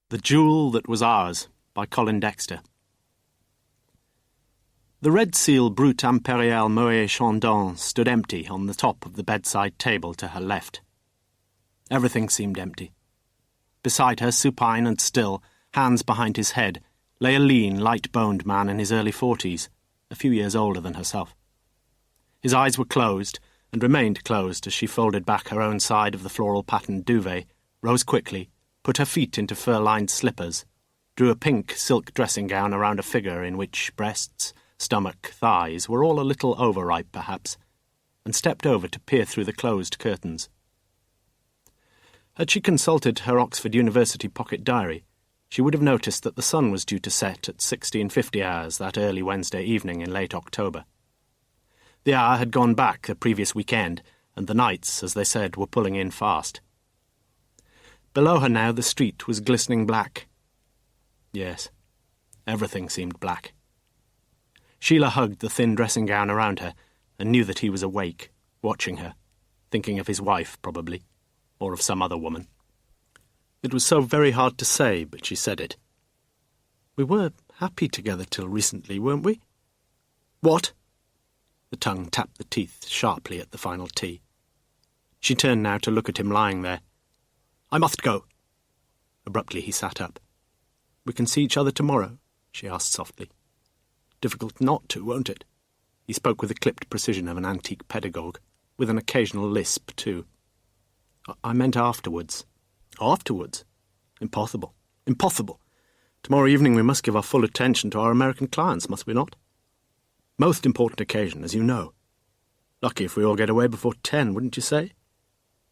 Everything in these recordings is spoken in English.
The Jewel That Was Ours by Colin Dexter. The red seal Brut Impérial Moet Chandon stood empty on the top of the bedside table to her left. Everything seemed empty. Beside her, supine and still, hands behind his head, lay a lean, light-boned man in his early 40s, a few years older than herself. His eyes were closed, and remained closed as she folded back her own side of the floral-patterned duvet, rose quickly, put her feet into fur-lined slippers, drew a pink silk dressing gown around a figure in which breasts, stomach, thighs were all a little overripe, perhaps, and stepped over to peer through the closed curtains. Had she consulted her Oxford University pocket diary, she would have noticed that the sun was due to set at 16:50 hours that early Wednesday evening in late October. The hour had gone back the previous weekend, and the nights, as they said, were pulling in fast. Below her now the street was glistening black. Yes, everything seemed black. Sheila hugged the thin dressing gown around her and knew that he was awake, watching her, thinking of his wife, probably, or of some other woman. It was so very hard to say, but she said it. "We were happy together till recently, weren't we?" "What?" The tongue tapped the teeth sharply at the final T. She turned now to look at him lying there. "I must go." Abruptly he sat up. "We can see each other tomorrow?" she asked softly. "Difficult not to, won't it?" He spoke with the clipped precision of an antique pedagogue, with an occasional lisp, too. "I meant afterwards." "Afterwards? Impossible. Impossible. Tomorrow evening we must give our full attention to our American clients, must we not? Most important occasion, as you know. Lucky if we all get away before 10, wouldn't you say?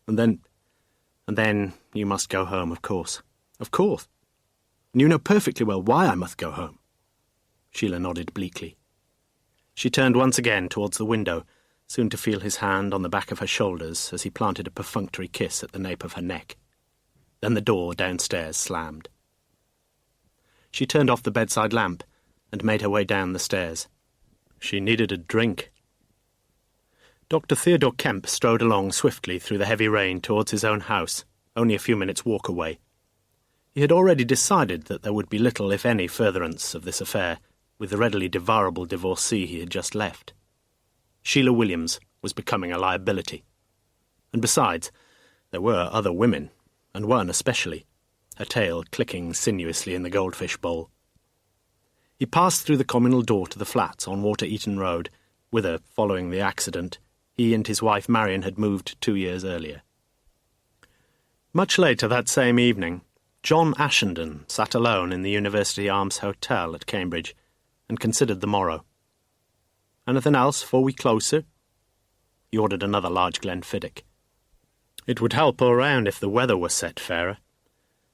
And then you must go home, of course." "Of course. And you know perfectly well why I must go home." Sheila nodded bleakly. She turned once again towards the window, soon to feel his hand on the back of her shoulders as he planted a perfunctory kiss at the nape of her neck. Then the door downstairs slammed. She turned off the bedside lamp and made her way down the stairs. She needed a drink. Dr. Theodore Kemp strode along swiftly through the heavy rain towards his own house, only a few minutes' walk away. He had already decided that there would be little, if any, furtherance of this affair with the readily devourable divorcee he had just left. Sheila Williams was becoming a liability. And besides, there were other women, and one especially, her tail clicking sinuously in the goldfish bowl. He passed through the communal door to the flats on Water Eaton Road, whither, following the accident, he and his wife Marion had moved 2 years earlier. Much later that same evening, John Ashenden sat alone in the University Arms Hotel at Cambridge and considered the morrow. "Anything else before we close, sir?" He ordered another large Glenfiddich. It would help all round if the weather were set fairer.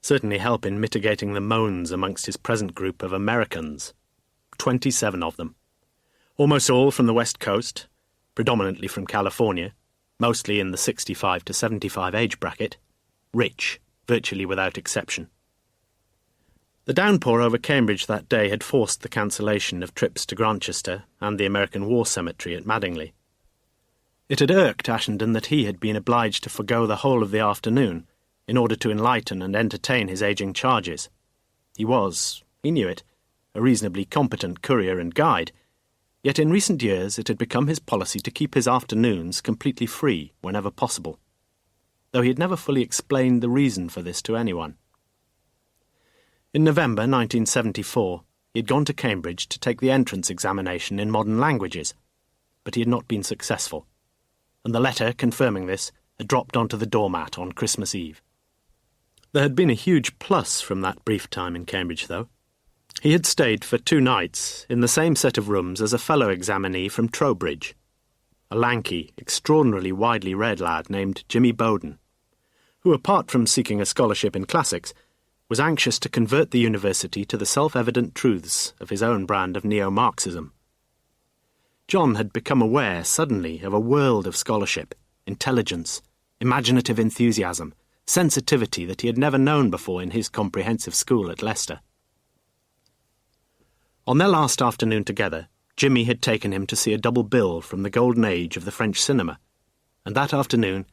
Certainly help in mitigating the moans amongst his present group of Americans. 27 of them. Almost all from the West Coast, predominantly from California, mostly in the 65 to 75 age bracket, rich, virtually without exception. The downpour over Cambridge that day had forced the cancellation of trips to Grantchester and the American War Cemetery at Madingley. It had irked Ashenden that he had been obliged to forgo the whole of the afternoon in order to enlighten and entertain his ageing charges. He was, he knew it, a reasonably competent courier and guide, yet in recent years it had become his policy to keep his afternoons completely free whenever possible, though he had never fully explained the reason for this to anyone. In November 1974, he had gone to Cambridge to take the entrance examination in modern languages, but he had not been successful, and the letter confirming this had dropped onto the doormat on Christmas Eve. There had been a huge plus from that brief time in Cambridge, though. He had stayed for 2 nights in the same set of rooms as a fellow examinee from Trowbridge, a lanky, extraordinarily widely read lad named Jimmy Bowden, who, apart from seeking a scholarship in classics, was anxious to convert the university to the self-evident truths of his own brand of neo-Marxism. John had become aware suddenly of a world of scholarship, intelligence, imaginative enthusiasm, sensitivity that he had never known before in his comprehensive school at Leicester. On their last afternoon together, Jimmy had taken him to see a double bill from the golden age of the French cinema, and that afternoon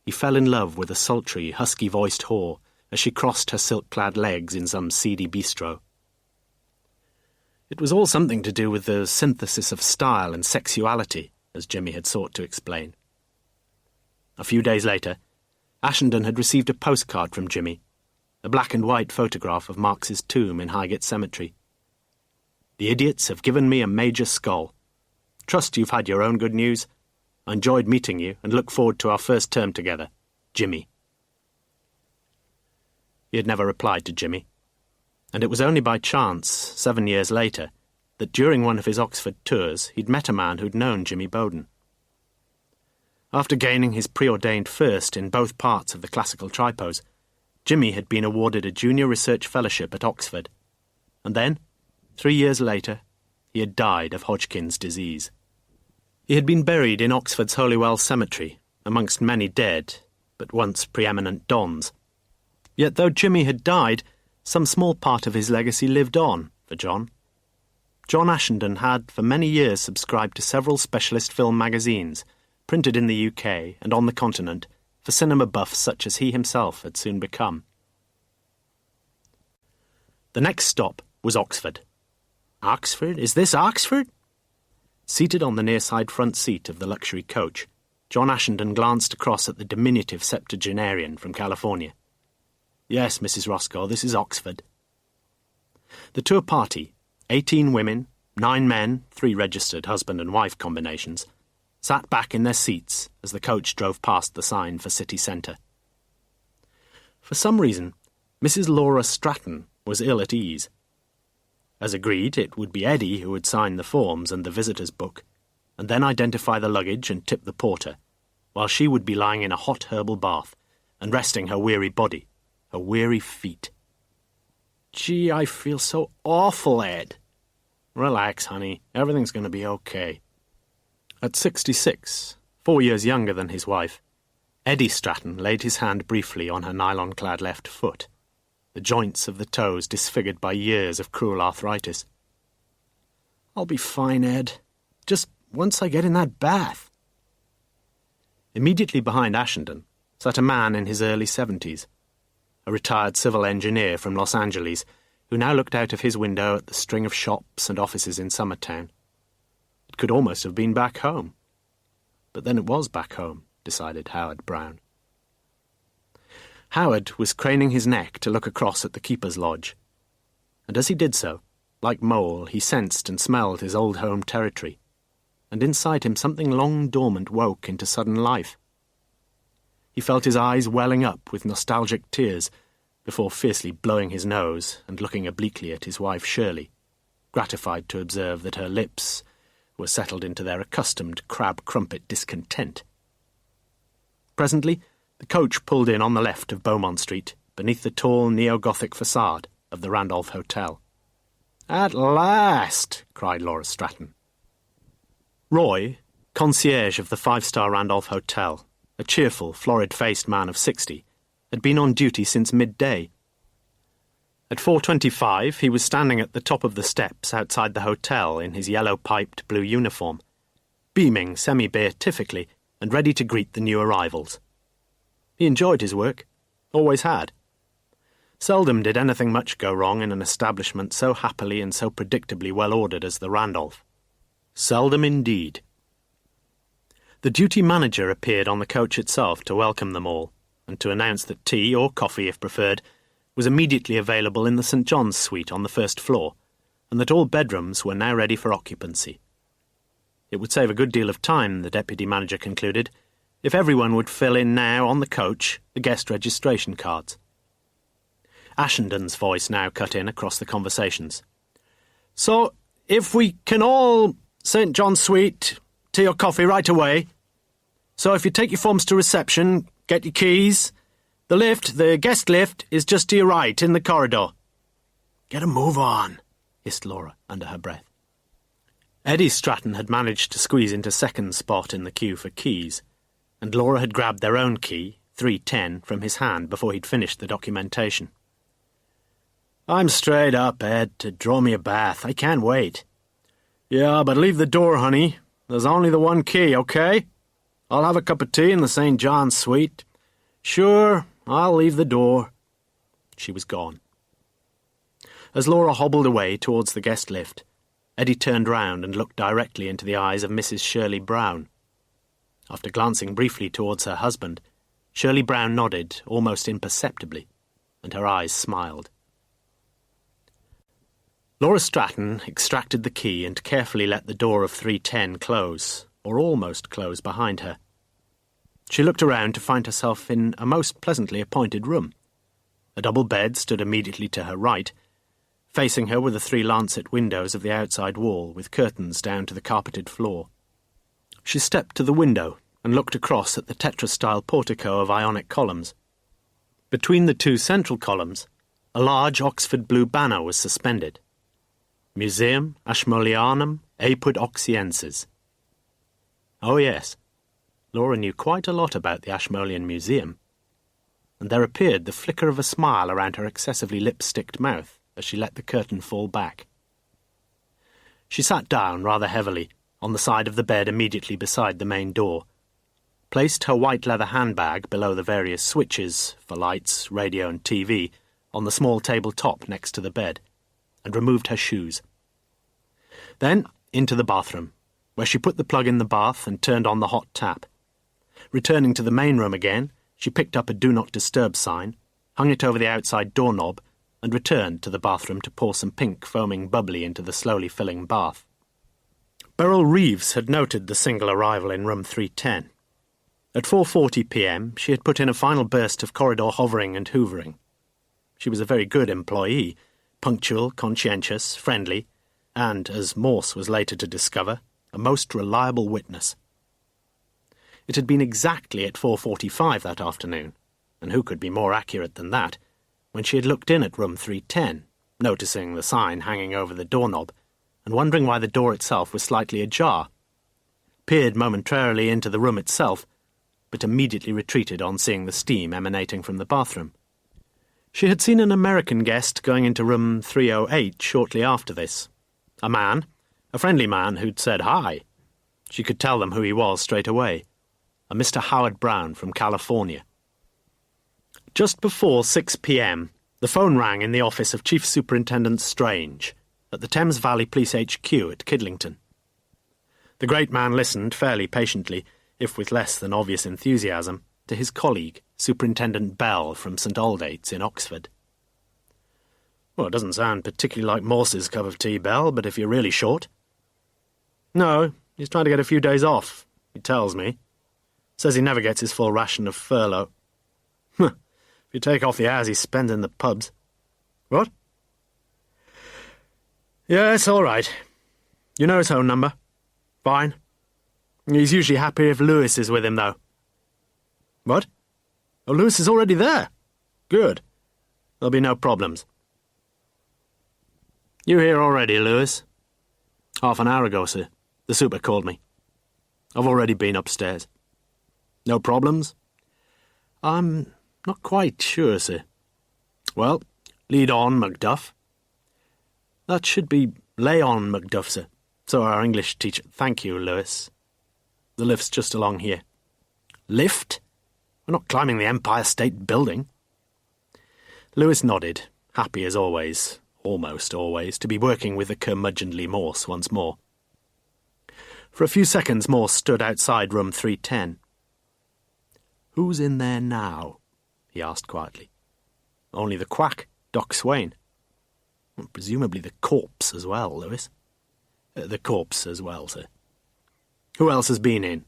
he fell in love with a sultry, husky-voiced whore as she crossed her silk-clad legs in some seedy bistro. It was all something to do with the synthesis of style and sexuality, as Jimmy had sought to explain. A few days later, Ashenden had received a postcard from Jimmy, a black-and-white photograph of Marx's tomb in Highgate Cemetery. "The idiots have given me a major skull. Trust you've had your own good news. I enjoyed meeting you and look forward to our first term together. Jimmy." He had never replied to Jimmy, and it was only by chance, 7 years later, that during one of his Oxford tours he'd met a man who'd known Jimmy Bowden. After gaining his preordained first in both parts of the classical tripos, Jimmy had been awarded a junior research fellowship at Oxford, and then, 3 years later, he had died of Hodgkin's disease. He had been buried in Oxford's Holywell Cemetery, amongst many dead, but once preeminent dons. Yet though Jimmy had died, some small part of his legacy lived on for John. John Ashenden had for many years subscribed to several specialist film magazines, printed in the UK and on the continent, for cinema buffs such as he himself had soon become. The next stop was Oxford. Oxford? Is this Oxford? Seated on the near-side front seat of the luxury coach, John Ashenden glanced across at the diminutive septuagenarian from California. "Yes, Mrs. Roscoe, this is Oxford." The tour party, 18 women, 9 men, 3 registered husband and wife combinations, sat back in their seats as the coach drove past the sign for city centre. For some reason, Mrs. Laura Stratton was ill at ease. As agreed, it would be Eddie who would sign the forms and the visitor's book, and then identify the luggage and tip the porter, while she would be lying in a hot herbal bath and resting her weary body, her weary feet. "Gee, I feel so awful, Ed." "Relax, honey. Everything's going to be okay." At 66, 4 years younger than his wife, Eddie Stratton laid his hand briefly on her nylon-clad left foot, the joints of the toes disfigured by years of cruel arthritis. "I'll be fine, Ed. Just once I get in that bath." Immediately behind Ashenden sat a man in his early 70s, a retired civil engineer from Los Angeles, who now looked out of his window at the string of shops and offices in Summertown. It could almost have been back home. But then it was back home, decided Howard Brown. Howard was craning his neck to look across at the keeper's lodge, and as he did so, like Mole, he sensed and smelled his old home territory, and inside him something long dormant woke into sudden life. He felt his eyes welling up with nostalgic tears before fiercely blowing his nose and looking obliquely at his wife Shirley, gratified to observe that her lips were settled into their accustomed crab-crumpet discontent. Presently, the coach pulled in on the left of Beaumont Street, beneath the tall neo-Gothic facade of the Randolph Hotel. "At last!" cried Laura Stratton. Roy, concierge of the 5-star Randolph Hotel, a cheerful, florid-faced man of 60, had been on duty since midday. At 4:25, he was standing at the top of the steps outside the hotel in his yellow-piped blue uniform, beaming semi-beatifically and ready to greet the new arrivals. He enjoyed his work, always had. Seldom did anything much go wrong in an establishment so happily and so predictably well-ordered as the Randolph. Seldom indeed. The duty manager appeared on the coach itself to welcome them all, and to announce that tea, or coffee if preferred, was immediately available in the St. John's suite on the first floor, and that all bedrooms were now ready for occupancy. It would save a good deal of time, the deputy manager concluded, if everyone would fill in now on the coach the guest registration cards. Ashenden's voice now cut in across the conversations. "So, if we can all St. John's suite, tea or coffee right away. So if you take your forms to reception, get your keys. The guest lift, is just to your right in the corridor." "Get a move on," hissed Laura under her breath. Eddie Stratton had managed to squeeze into second spot in the queue for keys, and Laura had grabbed their own key, 310, from his hand before he'd finished the documentation. "I'm straight up, Ed, to draw me a bath. I can't wait." "Yeah, but leave the door, honey. There's only the one key, okay? I'll have a cup of tea in the St. John's suite." "Sure, I'll leave the door." she was gone. As Laura hobbled away towards the guest lift, Eddie turned round and looked directly into the eyes of Mrs. Shirley Brown. After glancing briefly towards her husband, Shirley Brown nodded almost imperceptibly, and her eyes smiled. Laura Stratton extracted the key and carefully let the door of 310 close, or almost close, behind her. She looked around to find herself in a most pleasantly appointed room. A double bed stood immediately to her right. Facing her were the 3 lancet windows of the outside wall, with curtains down to the carpeted floor. She stepped to the window and looked across at the tetrastyle portico of Ionic columns. Between the 2 central columns, a large Oxford blue banner was suspended. Museum Ashmoleanum Apud Oxienses. Oh yes, Laura knew quite a lot about the Ashmolean Museum, and there appeared the flicker of a smile around her excessively lipsticked mouth as she let the curtain fall back. She sat down rather heavily on the side of the bed immediately beside the main door, placed her white leather handbag below the various switches for lights, radio and TV on the small table top next to the bed, and removed her shoes. Then into the bathroom, where she put the plug in the bath and turned on the hot tap. Returning to the main room again, she picked up a Do Not Disturb sign, hung it over the outside doorknob, and returned to the bathroom to pour some pink foaming bubbly into the slowly filling bath. Beryl Reeves had noted the single arrival in room 310. At 4:40 p.m. she had put in a final burst of corridor hovering and hoovering. She was a very good employee, punctual, conscientious, friendly, and, as Morse was later to discover, a most reliable witness. It had been exactly at 4:45 that afternoon, and who could be more accurate than that, when she had looked in at room 310, noticing the sign hanging over the doorknob, and wondering why the door itself was slightly ajar, peered momentarily into the room itself, but immediately retreated on seeing the steam emanating from the bathroom. She had seen an American guest going into room 308 shortly after this. A man, a friendly man who'd said hi. She could tell them who he was straight away. A Mr. Howard Brown from California. Just before 6 p.m, the phone rang in the office of Chief Superintendent Strange at the Thames Valley Police HQ at Kidlington. The great man listened fairly patiently, if with less than obvious enthusiasm, to his colleague, Superintendent Bell from St Aldate's in Oxford. Well, it doesn't sound particularly like Morse's cup of tea, Bell, but if you're really short... No, he's trying to get a few days off, he tells me. Says he never gets his full ration of furlough. If you take off the hours he spends in the pubs. What? Yes, all right. You know his home number? Fine. He's usually happy if Lewis is with him, though. What? Oh, Lewis is already there. Good. There'll be no problems. You here already, Lewis? Half an hour ago, sir. The super called me. I've already been upstairs. No problems? I'm not quite sure, sir. Well, lead on, Macduff. That should be lay on, Macduff, sir. So our English teacher... Thank you, Lewis. The lift's just along here. Lift? We're not climbing the Empire State Building. Lewis nodded, happy as always, almost always, to be working with the curmudgeonly Morse once more. For a few seconds Morse stood outside room 310. "Who's in there now?" he asked quietly. "Only the quack, Doc Swain." "Well, presumably the corpse as well, Lewis." The corpse as well, sir." "Who else has been in?"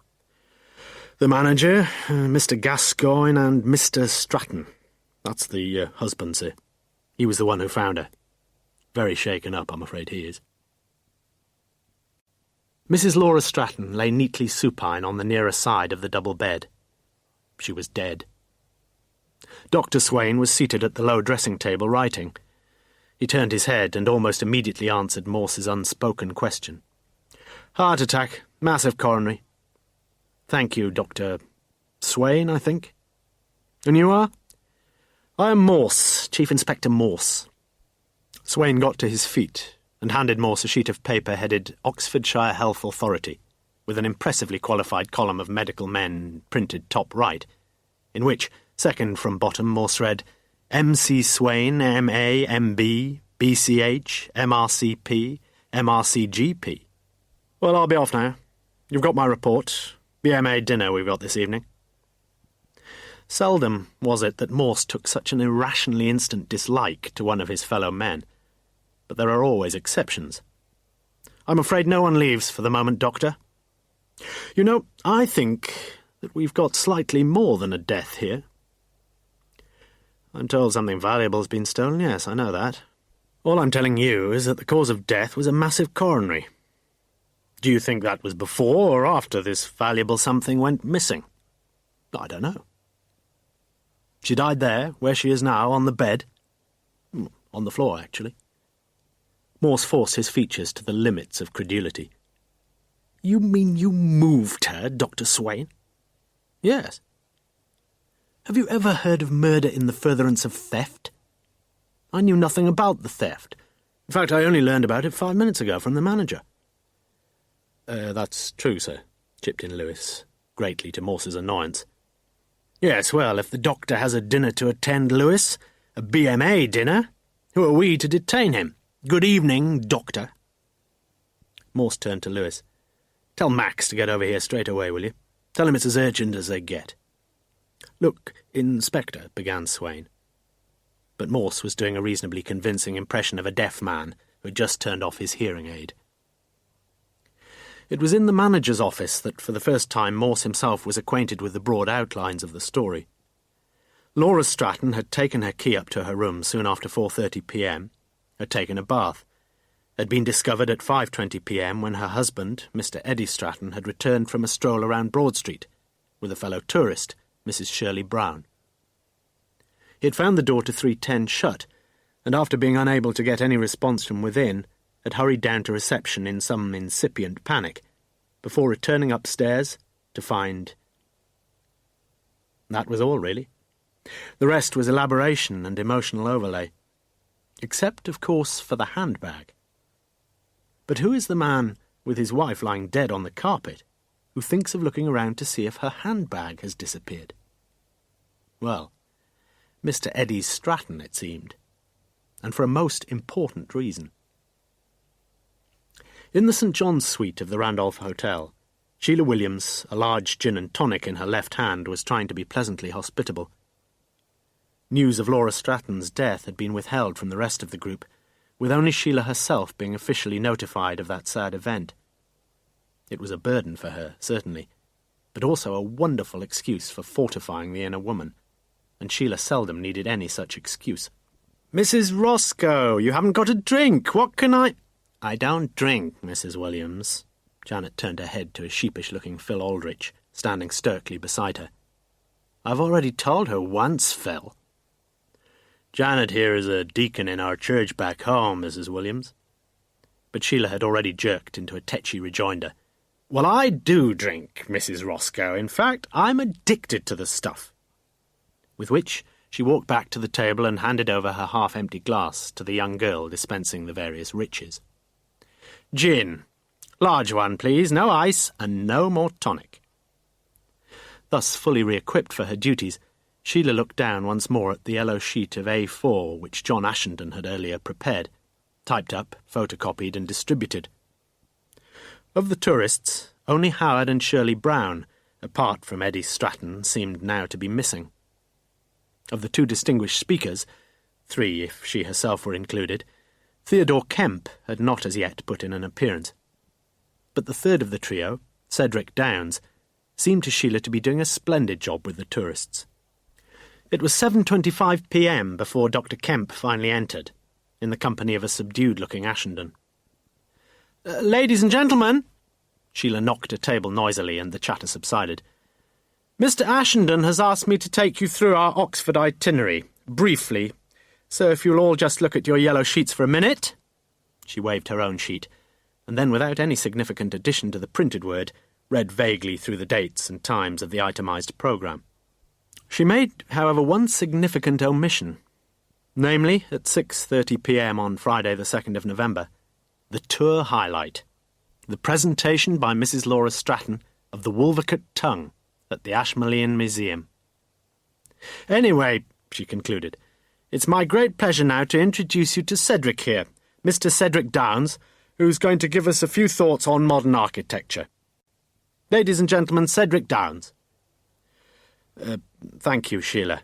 "The manager, Mr. Gascoigne, and Mr. Stratton. That's the husband, sir. He was the one who found her. Very shaken up, I'm afraid he is." Mrs. Laura Stratton lay neatly supine on the nearer side of the double bed. She was dead. Dr. Swain was seated at the low dressing-table writing. He turned his head and almost immediately answered Morse's unspoken question. "Heart attack, massive coronary." "Thank you, Dr. Swain, I think." "And you are?" "I am Morse, Chief Inspector Morse." Swain got to his feet and handed Morse a sheet of paper headed Oxfordshire Health Authority, with an impressively qualified column of medical men printed top right, in which, second from bottom, Morse read, MC Swain, MA, MB, BCH, MRCP, MRCGP. Well, I'll be off now. You've got my report. BMA dinner we've got this evening. Seldom was it that Morse took such an irrationally instant dislike to one of his fellow men, but there are always exceptions. I'm afraid no one leaves for the moment, Doctor. You know, I think that we've got slightly more than a death here. I'm told something valuable's been stolen, yes, I know that. All I'm telling you is that the cause of death was a massive coronary. Do you think that was before or after this valuable something went missing? I don't know. She died there, where she is now, on the bed. On the floor, actually. Morse forced his features to the limits of credulity. You mean you moved her, Dr. Swain? Yes. Have you ever heard of murder in the furtherance of theft? I knew nothing about the theft. In fact, I only learned about it 5 minutes ago from the manager. That's true, sir, chipped in Lewis, greatly to Morse's annoyance. Yes, well, if the doctor has a dinner to attend, Lewis, a BMA dinner, who are we to detain him? Good evening, Doctor. Morse turned to Lewis. Tell Max to get over here straight away, will you? Tell him it's as urgent as they get. Look, Inspector, began Swain. But Morse was doing a reasonably convincing impression of a deaf man who had just turned off his hearing aid. It was in the manager's office that for the first time Morse himself was acquainted with the broad outlines of the story. Laura Stratton had taken her key up to her room soon after 4:30 p.m, had taken a bath, had been discovered at 5:20 p.m. when her husband, Mr. Eddie Stratton, had returned from a stroll around Broad Street with a fellow tourist, Mrs. Shirley Brown. He had found the door to 310 shut, and after being unable to get any response from within, had hurried down to reception in some incipient panic, before returning upstairs to find... That was all, really. The rest was elaboration and emotional overlay. Except, of course, for the handbag. But who is the man, with his wife lying dead on the carpet, who thinks of looking around to see if her handbag has disappeared? Well, Mr. Eddie Stratton, it seemed, and for a most important reason. In the St. John's suite of the Randolph Hotel, Sheila Williams, a large gin and tonic in her left hand, was trying to be pleasantly hospitable. News of Laura Stratton's death had been withheld from the rest of the group, with only Sheila herself being officially notified of that sad event. It was a burden for her, certainly, but also a wonderful excuse for fortifying the inner woman, and Sheila seldom needed any such excuse. "Mrs. Roscoe, you haven't got a drink. What can I—" "I don't drink, Mrs. Williams." Janet turned her head to a sheepish-looking Phil Aldrich, standing sterkly beside her. "I've already told her once, Phil." "Janet here is a deacon in our church back home, Mrs. Williams." But Sheila had already jerked into a tetchy rejoinder. "Well, I do drink, Mrs. Roscoe. In fact, I'm addicted to the stuff." With which she walked back to the table and handed over her half-empty glass to the young girl dispensing the various riches. "Gin. Large one, please, no ice, and no more tonic." Thus fully re-equipped for her duties, Sheila looked down once more at the yellow sheet of A4 which John Ashenden had earlier prepared, typed up, photocopied, and distributed. Of the tourists, only Howard and Shirley Brown, apart from Eddie Stratton, seemed now to be missing. Of the two distinguished speakers, 3 if she herself were included, Theodore Kemp had not as yet put in an appearance. But the third of the trio, Cedric Downs, seemed to Sheila to be doing a splendid job with the tourists. It was 7:25 p.m. before Dr. Kemp finally entered, in the company of a subdued-looking Ashenden. "Ladies and gentlemen," Sheila knocked a table noisily, and the chatter subsided. "Mr. Ashenden has asked me to take you through our Oxford itinerary, briefly. So if you'll all just look at your yellow sheets for a minute." She waved her own sheet, and then, without any significant addition to the printed word, read vaguely through the dates and times of the itemised programme. She made, however, one significant omission, namely, at 6:30 p.m. on Friday the 2nd of November, the tour highlight, the presentation by Mrs. Laura Stratton of the Wolvercote tongue at the Ashmolean Museum. "Anyway," she concluded, It's my great pleasure now to introduce you to Cedric here, Mr. Cedric Downes, who's going to give us a few thoughts on modern architecture. Ladies and gentlemen, Cedric Downes. Thank you, Sheila.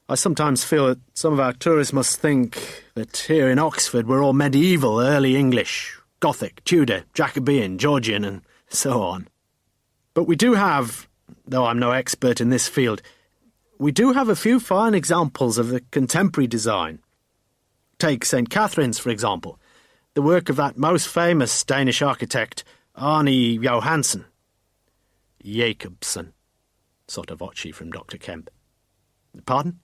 I sometimes feel that some of our tourists must think that here in Oxford we're all medieval, early English, Gothic, Tudor, Jacobean, Georgian, and so on. But we do have, though I'm no expert in this field, we do have a few fine examples of the contemporary design. Take St. Catherine's, for example, the work of that most famous Danish architect, Arne Johansen. Jacobsen, sort of Otchi from Dr. Kemp. Pardon?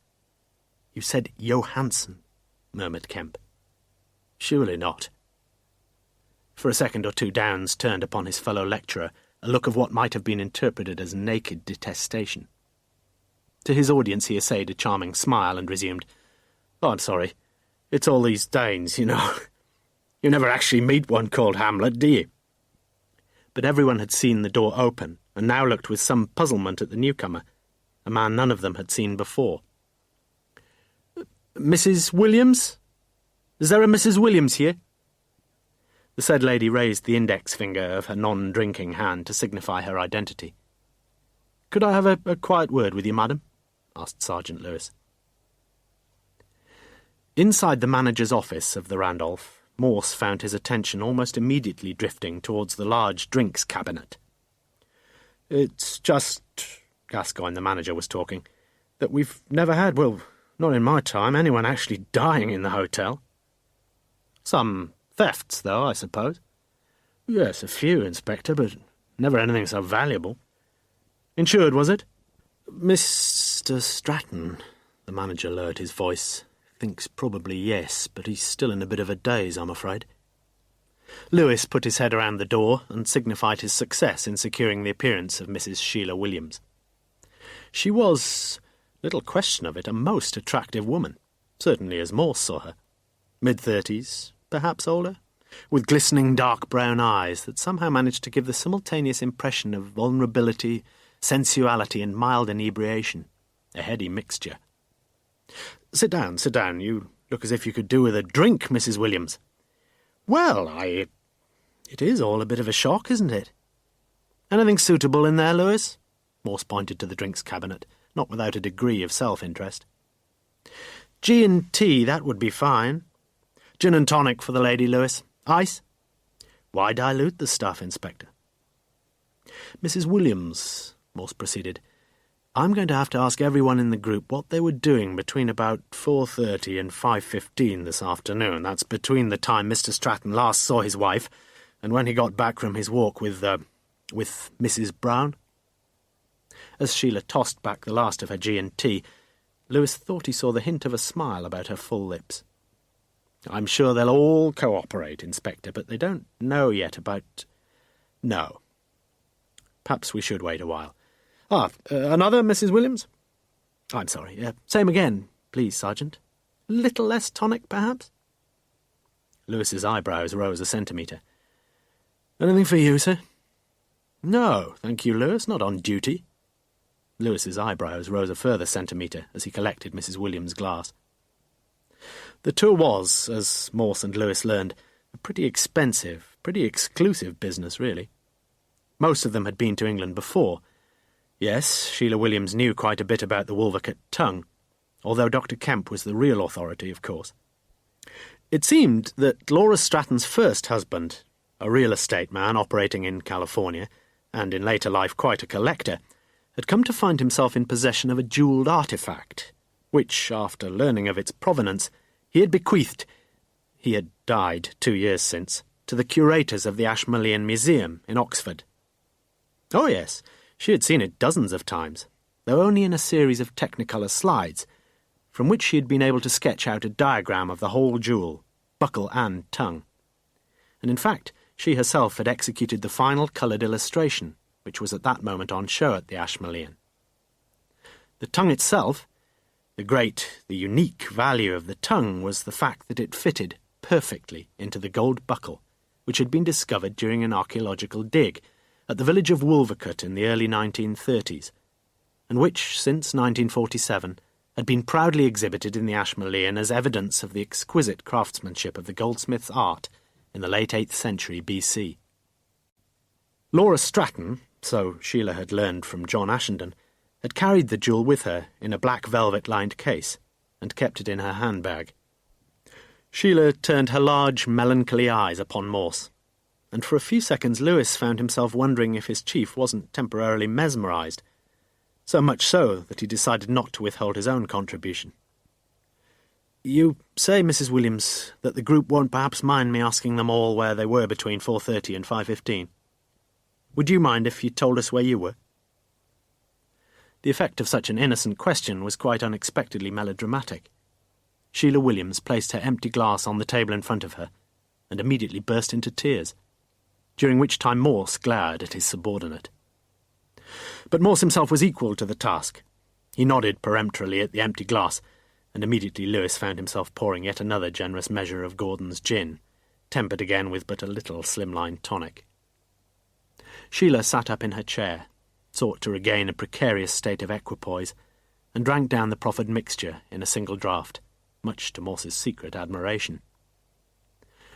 You said Johansen, murmured Kemp. Surely not. For a second or two Downes turned upon his fellow lecturer a look of what might have been interpreted as naked detestation. To his audience he essayed a charming smile and resumed, "Oh, I'm sorry. It's all these Danes, you know. You never actually meet one called Hamlet, do you?" But everyone had seen the door open, and now looked with some puzzlement at the newcomer, a man none of them had seen before. "Mrs. Williams? Is there a Mrs. Williams here?" The said lady raised the index finger of her non-drinking hand to signify her identity. "Could I have a quiet word with you, madam?" asked Sergeant Lewis. Inside the manager's office of the Randolph, Morse found his attention almost immediately drifting towards the large drinks cabinet. "It's just," Gascoigne, the manager, was talking, "that we've never had, well, not in my time, anyone actually dying in the hotel." "Some thefts, though, I suppose?" "Yes, a few, Inspector, but never anything so valuable." "Insured, was it?" "Mr. Stratton," the manager lowered his voice, "thinks probably yes, but he's still in a bit of a daze, I'm afraid." Lewis put his head around the door and signified his success in securing the appearance of Mrs. Sheila Williams. She was, little question of it, a most attractive woman, certainly as Morse saw her. Mid-30s, perhaps older, with glistening dark brown eyes that somehow managed to give the simultaneous impression of vulnerability, sensuality, and mild inebriation, a heady mixture. Sit down. You look as if you could do with a drink, Mrs. Williams." "Well, it is all a bit of a shock, isn't it?" "Anything suitable in there, Lewis?" Morse pointed to the drinks cabinet, not without a degree of self-interest. "G&T, that would be fine. Gin and tonic for the lady, Lewis. Ice?" "Why dilute the stuff, Inspector?" "Mrs. Williams," Morse proceeded, "I'm going to have to ask everyone in the group what they were doing between about 4:30 and 5:15 this afternoon. That's between the time Mr. Stratton last saw his wife and when he got back from his walk with Mrs. Brown." As Sheila tossed back the last of her G&T, Lewis thought he saw the hint of a smile about her full lips. "I'm sure they'll all cooperate, Inspector, but they don't know yet about—" "No. Perhaps we should wait a while. Another, Mrs. Williams?" "I'm sorry. Same again, please, Sergeant. A little less tonic, perhaps?" Lewis's eyebrows rose a centimetre. "Anything for you, sir?" "No, thank you, Lewis, not on duty." Lewis's eyebrows rose a further centimetre as he collected Mrs. Williams' glass. The tour was, as Morse and Lewis learned, a pretty expensive, pretty exclusive business, really. Most of them had been to England before. Yes, Sheila Williams knew quite a bit about the Wolvercote tongue, although Dr. Kemp was the real authority, of course. It seemed that Laura Stratton's first husband, a real estate man operating in California, and in later life quite a collector, had come to find himself in possession of a jewelled artefact, which, after learning of its provenance, he had bequeathed — he had died 2 years since — to the curators of the Ashmolean Museum in Oxford. Oh yes, she had seen it dozens of times, though only in a series of Technicolor slides, from which she had been able to sketch out a diagram of the whole jewel, buckle and tongue. And in fact, she herself had executed the final coloured illustration, which was at that moment on show at the Ashmolean. The tongue itself, the unique value of the tongue was the fact that it fitted perfectly into the gold buckle, which had been discovered during an archaeological dig at the village of Wolvercote in the early 1930s, and which, since 1947, had been proudly exhibited in the Ashmolean as evidence of the exquisite craftsmanship of the goldsmith's art in the late 8th century BC. Laura Stratton, so Sheila had learned from John Ashenden, had carried the jewel with her in a black velvet-lined case and kept it in her handbag. Sheila turned her large, melancholy eyes upon Morse, and for a few seconds Lewis found himself wondering if his chief wasn't temporarily mesmerised, so much so that he decided not to withhold his own contribution. "You say, Mrs. Williams, that the group won't perhaps mind me asking them all where they were between 4:30 and 5:15. Would you mind if you told us where you were?" The effect of such an innocent question was quite unexpectedly melodramatic. Sheila Williams placed her empty glass on the table in front of her and immediately burst into tears, during which time Morse glared at his subordinate. But Morse himself was equal to the task. He nodded peremptorily at the empty glass, and immediately Lewis found himself pouring yet another generous measure of Gordon's gin, tempered again with but a little slimline tonic. Sheila sat up in her chair, sought to regain a precarious state of equipoise, and drank down the proffered mixture in a single draught, much to Morse's secret admiration.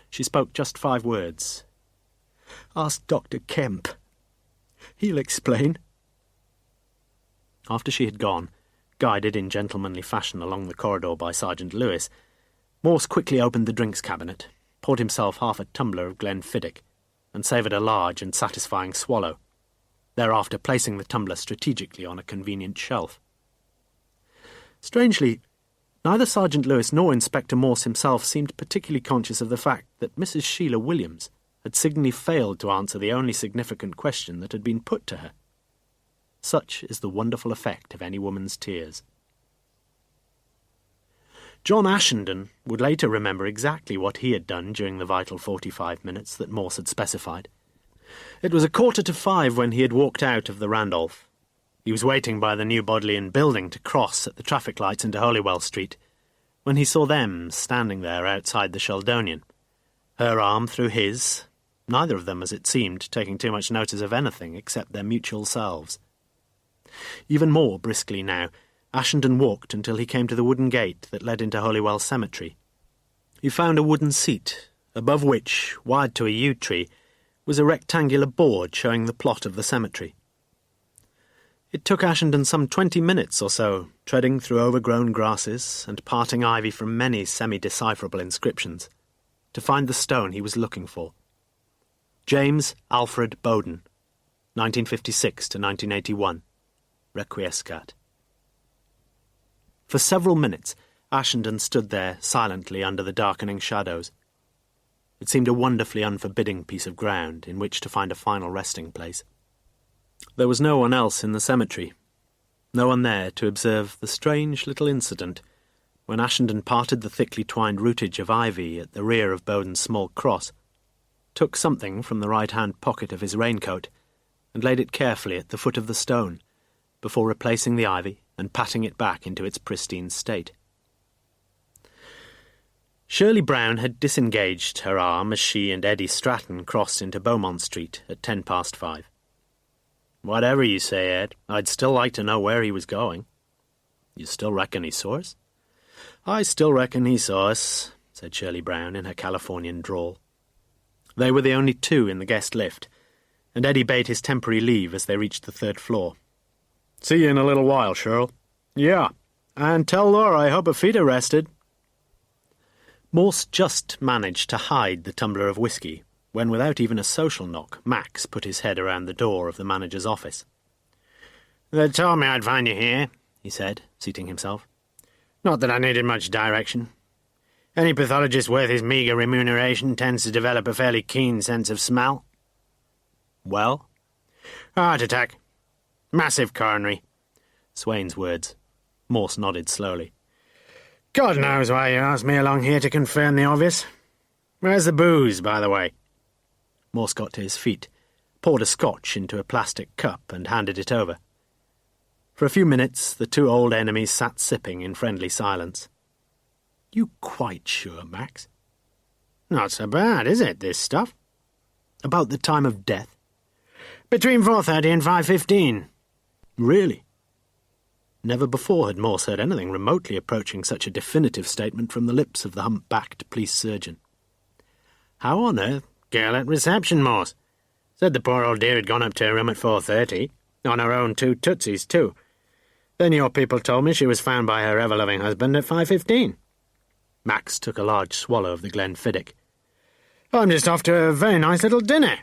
She spoke just 5 words. "Ask Dr. Kemp. He'll explain." After she had gone, guided in gentlemanly fashion along the corridor by Sergeant Lewis, Morse quickly opened the drinks cabinet, poured himself half a tumbler of Glenfiddich, and savoured a large and satisfying swallow, thereafter placing the tumbler strategically on a convenient shelf. Strangely, neither Sergeant Lewis nor Inspector Morse himself seemed particularly conscious of the fact that Mrs. Sheila Williams had signally failed to answer the only significant question that had been put to her. Such is the wonderful effect of any woman's tears. John Ashenden would later remember exactly what he had done during the vital 45 minutes that Morse had specified. It was 4:45 when he had walked out of the Randolph. He was waiting by the New Bodleian building to cross at the traffic lights into Holywell Street, when he saw them standing there outside the Sheldonian, her arm through his, neither of them, as it seemed, taking too much notice of anything except their mutual selves. Even more briskly now, Ashenden walked until he came to the wooden gate that led into Holywell Cemetery. He found a wooden seat, above which, wired to a yew tree, was a rectangular board showing the plot of the cemetery. It took Ashenden some 20 minutes or so, treading through overgrown grasses and parting ivy from many semi-decipherable inscriptions, to find the stone he was looking for. James Alfred Bowden, 1956 to 1981, Requiescat. For several minutes, Ashenden stood there silently under the darkening shadows. It seemed a wonderfully unforbidding piece of ground in which to find a final resting place. There was no one else in the cemetery, no one there to observe the strange little incident when Ashenden parted the thickly twined rootage of ivy at the rear of Bowden's small cross, took something from the right-hand pocket of his raincoat, and laid it carefully at the foot of the stone, before replacing the ivy and patting it back into its pristine state. Shirley Brown had disengaged her arm as she and Eddie Stratton crossed into Beaumont Street at 5:10. "Whatever you say, Ed, I'd still like to know where he was going." "You still reckon he saw us?" "I still reckon he saw us," said Shirley Brown in her Californian drawl. They were the only 2 in the guest lift, and Eddie bade his temporary leave as they reached the 3rd floor. "See you in a little while, Shirl." "Yeah, and tell Laura I hope her feet are rested." Morse just managed to hide the tumbler of whiskey when, without even a social knock, Max put his head around the door of the manager's office. "They told me I'd find you here," he said, seating himself. "Not that I needed much direction. Any pathologist worth his meagre remuneration tends to develop a fairly keen sense of smell." "Well?" "Heart attack. Massive coronary." Swain's words. Morse nodded slowly. "God knows why you asked me along here to confirm the obvious. Where's the booze, by the way?" Morse got to his feet, poured a scotch into a plastic cup and handed it over. For a few minutes the 2 old enemies sat sipping in friendly silence. "You quite sure, Max?" "Not so bad, is it, this stuff?" "About the time of death?" "Between 4:30 and 5:15. "Really?" Never before had Morse heard anything remotely approaching such a definitive statement from the lips of the hump-backed police surgeon. How on earth? Girl at reception, Morse. Said the poor old dear had gone up to her room at 4:30. On her own 2 tootsies, too. Then your people told me she was found by her ever-loving husband at 5:15. Max took a large swallow of the Glenfiddich. I'm just off to a very nice little dinner.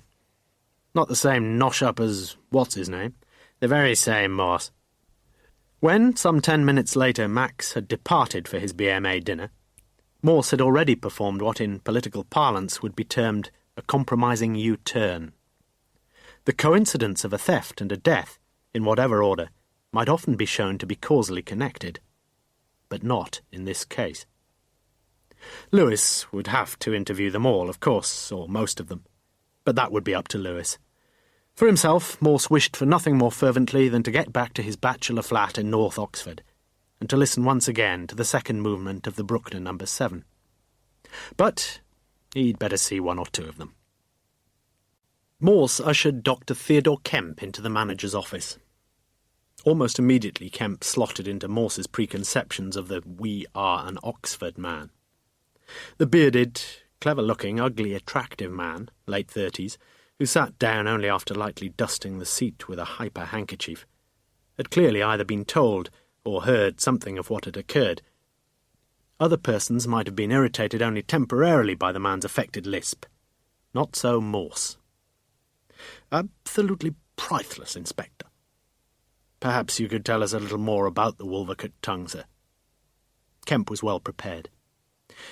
Not the same nosh-up as what's-his-name? The very same, Morse. When, some 10 minutes later, Max had departed for his BMA dinner, Morse had already performed what in political parlance would be termed a compromising U-turn. The coincidence of a theft and a death, in whatever order, might often be shown to be causally connected, but not in this case. Lewis would have to interview them all, of course, or most of them, but that would be up to Lewis. For himself, Morse wished for nothing more fervently than to get back to his bachelor flat in North Oxford, and to listen once again to the second movement of the Bruckner No. 7. But he'd better see 1 or 2 of them. Morse ushered Dr. Theodore Kemp into the manager's office. Almost immediately Kemp slotted into Morse's preconceptions of the "we are an Oxford man." The bearded, clever-looking, ugly, attractive man, late 30s, who sat down only after lightly dusting the seat with a hyper-handkerchief, had clearly either been told or heard something of what had occurred. Other persons might have been irritated only temporarily by the man's affected lisp. Not so Morse. "Absolutely priceless, Inspector. Perhaps you could tell us a little more about the Wolvercut tongue, sir." Kemp was well prepared.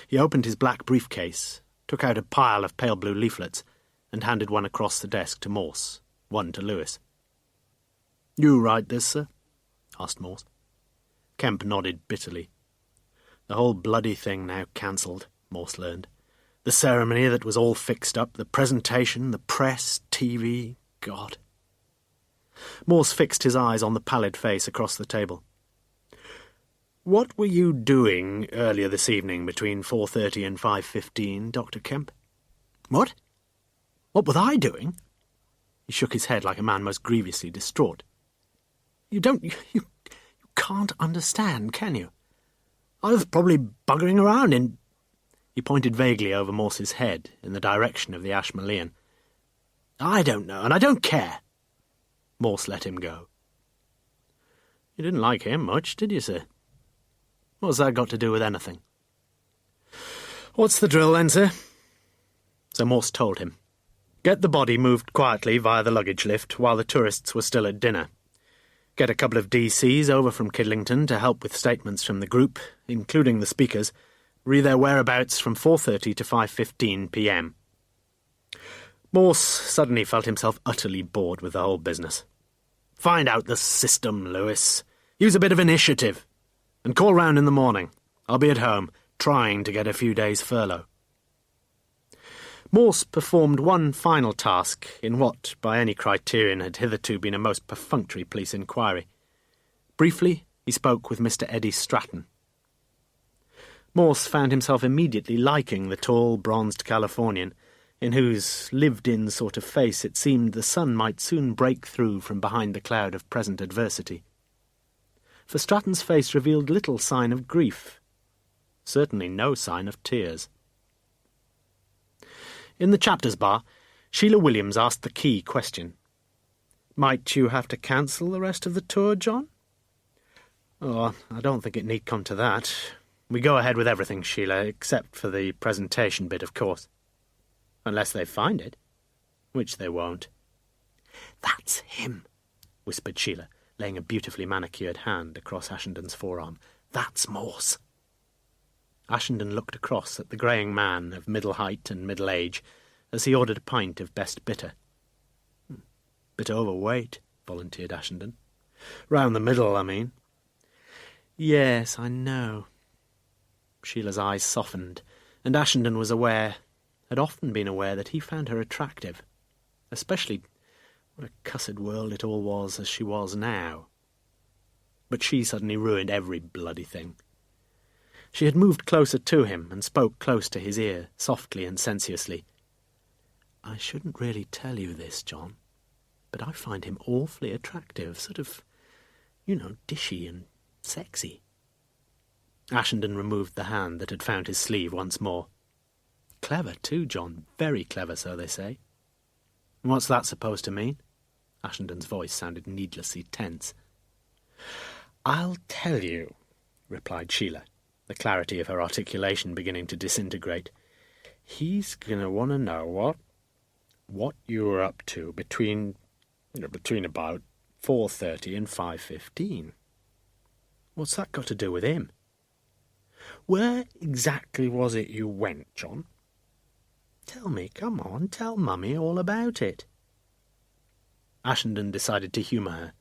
He opened his black briefcase, took out a pile of pale blue leaflets, and handed one across the desk to Morse, one to Lewis. "You write this, sir?" asked Morse. Kemp nodded bitterly. The whole bloody thing now cancelled, Morse learned. The ceremony that was all fixed up, the presentation, the press, TV, God. Morse fixed his eyes on the pallid face across the table. "What were you doing earlier this evening between 4:30 and 5:15, Dr. Kemp?" "What? What was I doing?" He shook his head like a man most grievously distraught. You can't understand, can you? I was probably buggering around in..." He pointed vaguely over Morse's head in the direction of the Ashmolean. "I don't know, and I don't care." Morse let him go. "You didn't like him much, did you, sir?" "What's that got to do with anything?" "What's the drill then, sir?" So Morse told him. Get the body moved quietly via the luggage lift while the tourists were still at dinner. Get a couple of DCs over from Kidlington to help with statements from the group, including the speakers, re their whereabouts from 4:30 to 5:15 p.m. Morse suddenly felt himself utterly bored with the whole business. "Find out the system, Lewis. Use a bit of initiative. And call round in the morning. I'll be at home, trying to get a few days' furlough." Morse performed one final task in what, by any criterion, had hitherto been a most perfunctory police inquiry. Briefly, he spoke with Mr. Eddie Stratton. Morse found himself immediately liking the tall, bronzed Californian, in whose lived-in sort of face it seemed the sun might soon break through from behind the cloud of present adversity. For Stratton's face revealed little sign of grief, certainly no sign of tears. In the chapters bar, Sheila Williams asked the key question. "Might you have to cancel the rest of the tour, John?" "Oh, I don't think it need come to that. We go ahead with everything, Sheila, except for the presentation bit, of course. Unless they find it, which they won't." "That's him," whispered Sheila, laying a beautifully manicured hand across Ashenden's forearm. "That's Morse." Ashenden looked across at the greying man of middle height and middle age as he ordered a pint of best bitter. "Bit overweight," volunteered Ashenden. "Round the middle, I mean." "Yes, I know." Sheila's eyes softened, and Ashenden had often been aware that he found her attractive, especially what a cussed world it all was as she was now. But she suddenly ruined every bloody thing. She had moved closer to him and spoke close to his ear, softly and sensuously. "I shouldn't really tell you this, John, but I find him awfully attractive, sort of, dishy and Sexy. Ashenden removed the hand that had found his sleeve once more. Clever too, John. Very clever, so they say. What's that supposed to mean? Ashenden's voice sounded needlessly tense. I'll tell you, replied Sheila, the clarity of her articulation beginning to disintegrate. He's going to want to know what you were up to between about 4:30 and 5:15. What's that got to do with him? Where exactly was it you went, John? Tell me, come on, tell Mummy all about it. Ashenden decided to humour her.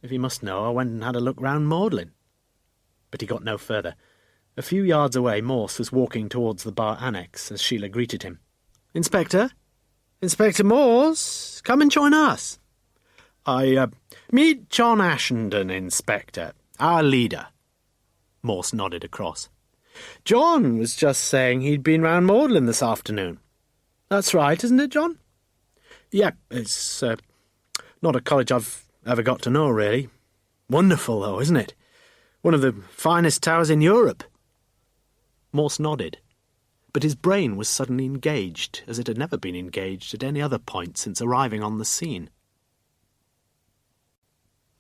If he must know, I went and had a look round Magdalen. But he got no further. A few yards away, Morse was walking towards the bar annex as Sheila greeted him. Inspector? Inspector Morse? Come and join us. Meet John Ashenden, Inspector, our leader. Morse nodded across. John was just saying he'd been round Magdalen this afternoon. That's right, isn't it, John? Yep, it's not a college I've ever got to know, really. Wonderful, though, isn't it? One of the finest towers in Europe. Morse nodded, but his brain was suddenly engaged, as it had never been engaged at any other point since arriving on the scene.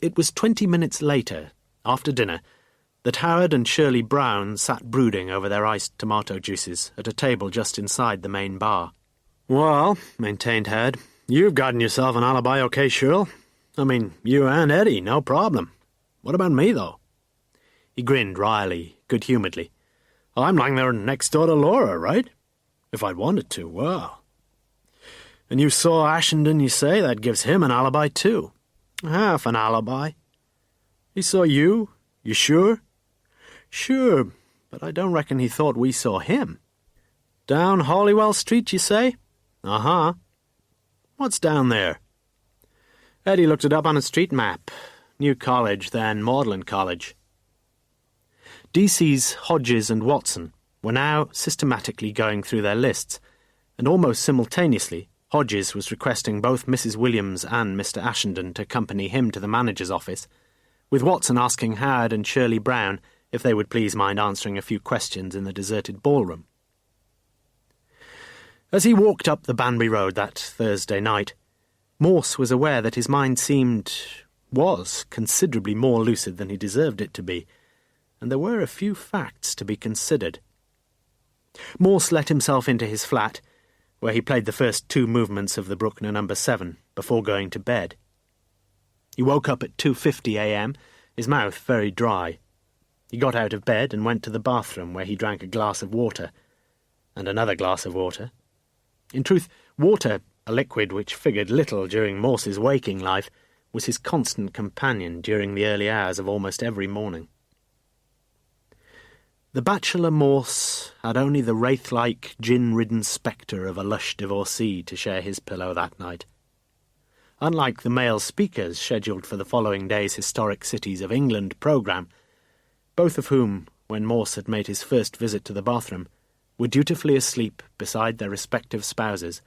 It was 20 minutes later, after dinner, that Howard and Shirley Brown sat brooding over their iced tomato juices at a table just inside the main bar. Well, maintained Howard, you've gotten yourself an alibi, okay, Shirl? I mean, you and Eddie, no problem. What about me, though? He grinned wryly, good-humouredly. I'm lying there next door to Laura, right? If I'd wanted to, well. And you saw Ashenden, you say? That gives him an alibi, too. Half an alibi. He saw you? You sure? Sure, but I don't reckon he thought we saw him. Down Holywell Street, you say? Uh-huh. What's down there? Eddie looked it up on a street map. New College, then Magdalen College. DC's Hodges and Watson were now systematically going through their lists, and almost simultaneously Hodges was requesting both Mrs. Williams and Mr. Ashenden to accompany him to the manager's office, with Watson asking Howard and Shirley Brown if they would please mind answering a few questions in the deserted ballroom. As he walked up the Banbury Road that Thursday night, Morse was aware that his mind was considerably more lucid than he deserved it to be, and there were a few facts to be considered. Morse let himself into his flat, where he played the first 2 movements of the Bruckner No. 7 before going to bed. He woke up at 2:50 a.m., his mouth very dry. He got out of bed and went to the bathroom, where he drank a glass of water, and another glass of water. In truth, water, a liquid which figured little during Morse's waking life, was his constant companion during the early hours of almost every morning. The bachelor Morse had only the wraith-like, gin-ridden spectre of a lush divorcee to share his pillow that night. Unlike the male speakers scheduled for the following day's Historic Cities of England programme, both of whom, when Morse had made his first visit to the bathroom, were dutifully asleep beside their respective spouses,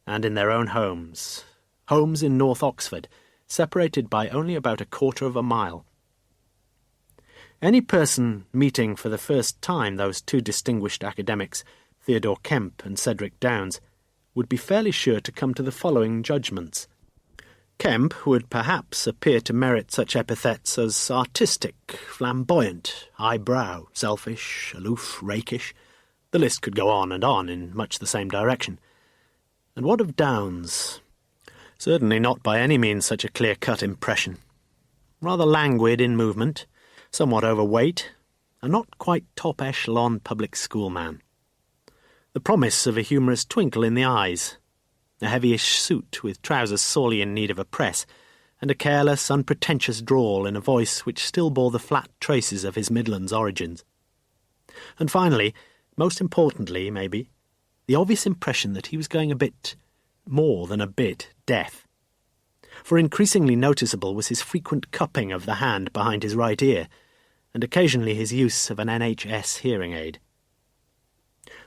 and in their own homes in North Oxford, separated by only about 1/4 of a mile. Any person meeting for the first time those 2 distinguished academics, Theodore Kemp and Cedric Downes, would be fairly sure to come to the following judgments. Kemp would perhaps appear to merit such epithets as artistic, flamboyant, highbrow, selfish, aloof, rakish. The list could go on and on in much the same direction. And what of Downes? Certainly not by any means such a clear-cut impression. Rather languid in movement, somewhat overweight, and not quite top-echelon public school man. The promise of a humorous twinkle in the eyes, a heavyish suit with trousers sorely in need of a press, and a careless, unpretentious drawl in a voice which still bore the flat traces of his Midlands origins. And finally, most importantly, maybe, the obvious impression that he was going a bit more than a bit deaf. For increasingly noticeable was his frequent cupping of the hand behind his right ear, and occasionally his use of an NHS hearing aid.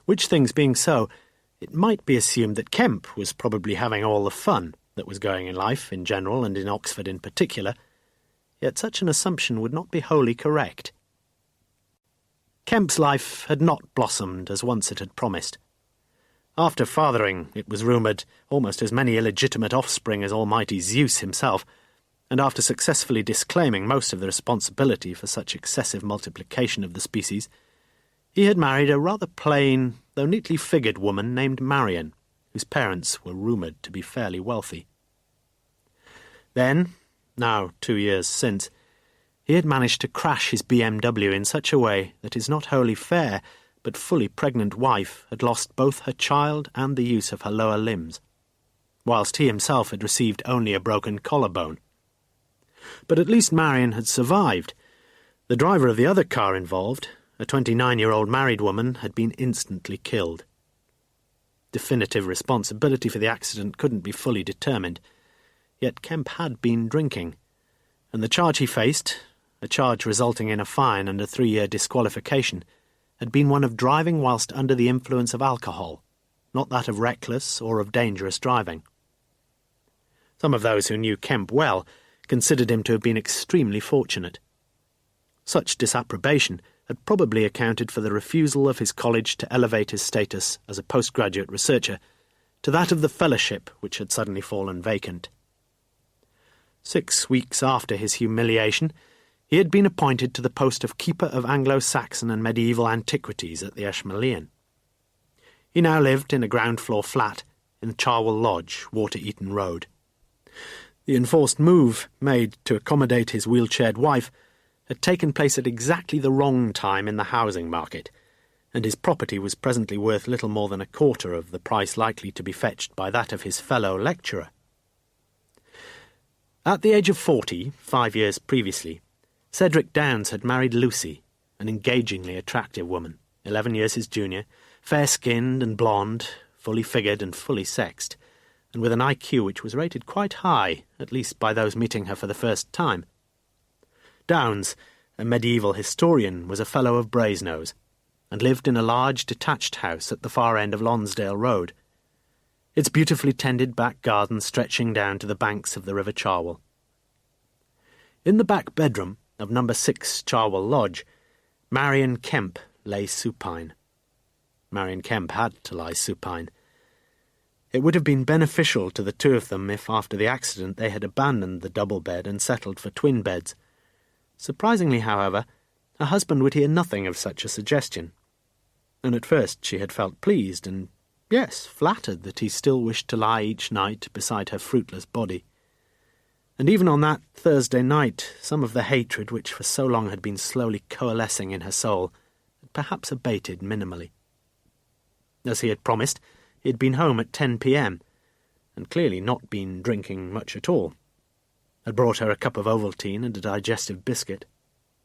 Which things being so, it might be assumed that Kemp was probably having all the fun that was going in life in general and in Oxford in particular, yet such an assumption would not be wholly correct. Kemp's life had not blossomed as once it had promised. After fathering, it was rumoured, almost as many illegitimate offspring as almighty Zeus himself, and after successfully disclaiming most of the responsibility for such excessive multiplication of the species, he had married a rather plain, though neatly figured woman named Marion, whose parents were rumoured to be fairly wealthy. Then, now 2 years since, he had managed to crash his BMW in such a way that his not wholly fair but fully pregnant wife had lost both her child and the use of her lower limbs, whilst he himself had received only a broken collarbone. But at least Marion had survived. The driver of the other car involved, a 29-year-old married woman, had been instantly killed. Definitive responsibility for the accident couldn't be fully determined, yet Kemp had been drinking, and the charge he faced, a charge resulting in a fine and a 3-year disqualification, had been one of driving whilst under the influence of alcohol, not that of reckless or of dangerous driving. Some of those who knew Kemp well considered him to have been extremely fortunate. Such disapprobation had probably accounted for the refusal of his college to elevate his status as a postgraduate researcher to that of the fellowship which had suddenly fallen vacant. 6 weeks after his humiliation, he had been appointed to the post of Keeper of Anglo-Saxon and Medieval Antiquities at the Ashmolean. He now lived in a ground-floor flat in the Charwell Lodge, Water-Eaton Road. The enforced move, made to accommodate his wheelchaired wife, had taken place at exactly the wrong time in the housing market, and his property was presently worth little more than a quarter of the price likely to be fetched by that of his fellow lecturer. At the age of 40, 5 years previously, Cedric Downes had married Lucy, an engagingly attractive woman, 11 years his junior, fair-skinned and blonde, fully figured and fully sexed, and with an IQ which was rated quite high, at least by those meeting her for the first time. Downes, a medieval historian, was a fellow of Brasenose, and lived in a large detached house at the far end of Lonsdale Road, its beautifully tended back garden stretching down to the banks of the River Charwell. In the back bedroom of No. 6 Charwell Lodge, Marion Kemp lay supine. Marion Kemp had to lie supine. It would have been beneficial to the two of them if after the accident they had abandoned the double bed and settled for twin beds. Surprisingly, however, her husband would hear nothing of such a suggestion, and at first she had felt pleased and, yes, flattered that he still wished to lie each night beside her fruitless body. And even on that Thursday night, some of the hatred which for so long had been slowly coalescing in her soul had perhaps abated minimally. As he had promised, he had been home at 10 p.m, and clearly not been drinking much at all. Had brought her a cup of Ovaltine and a digestive biscuit,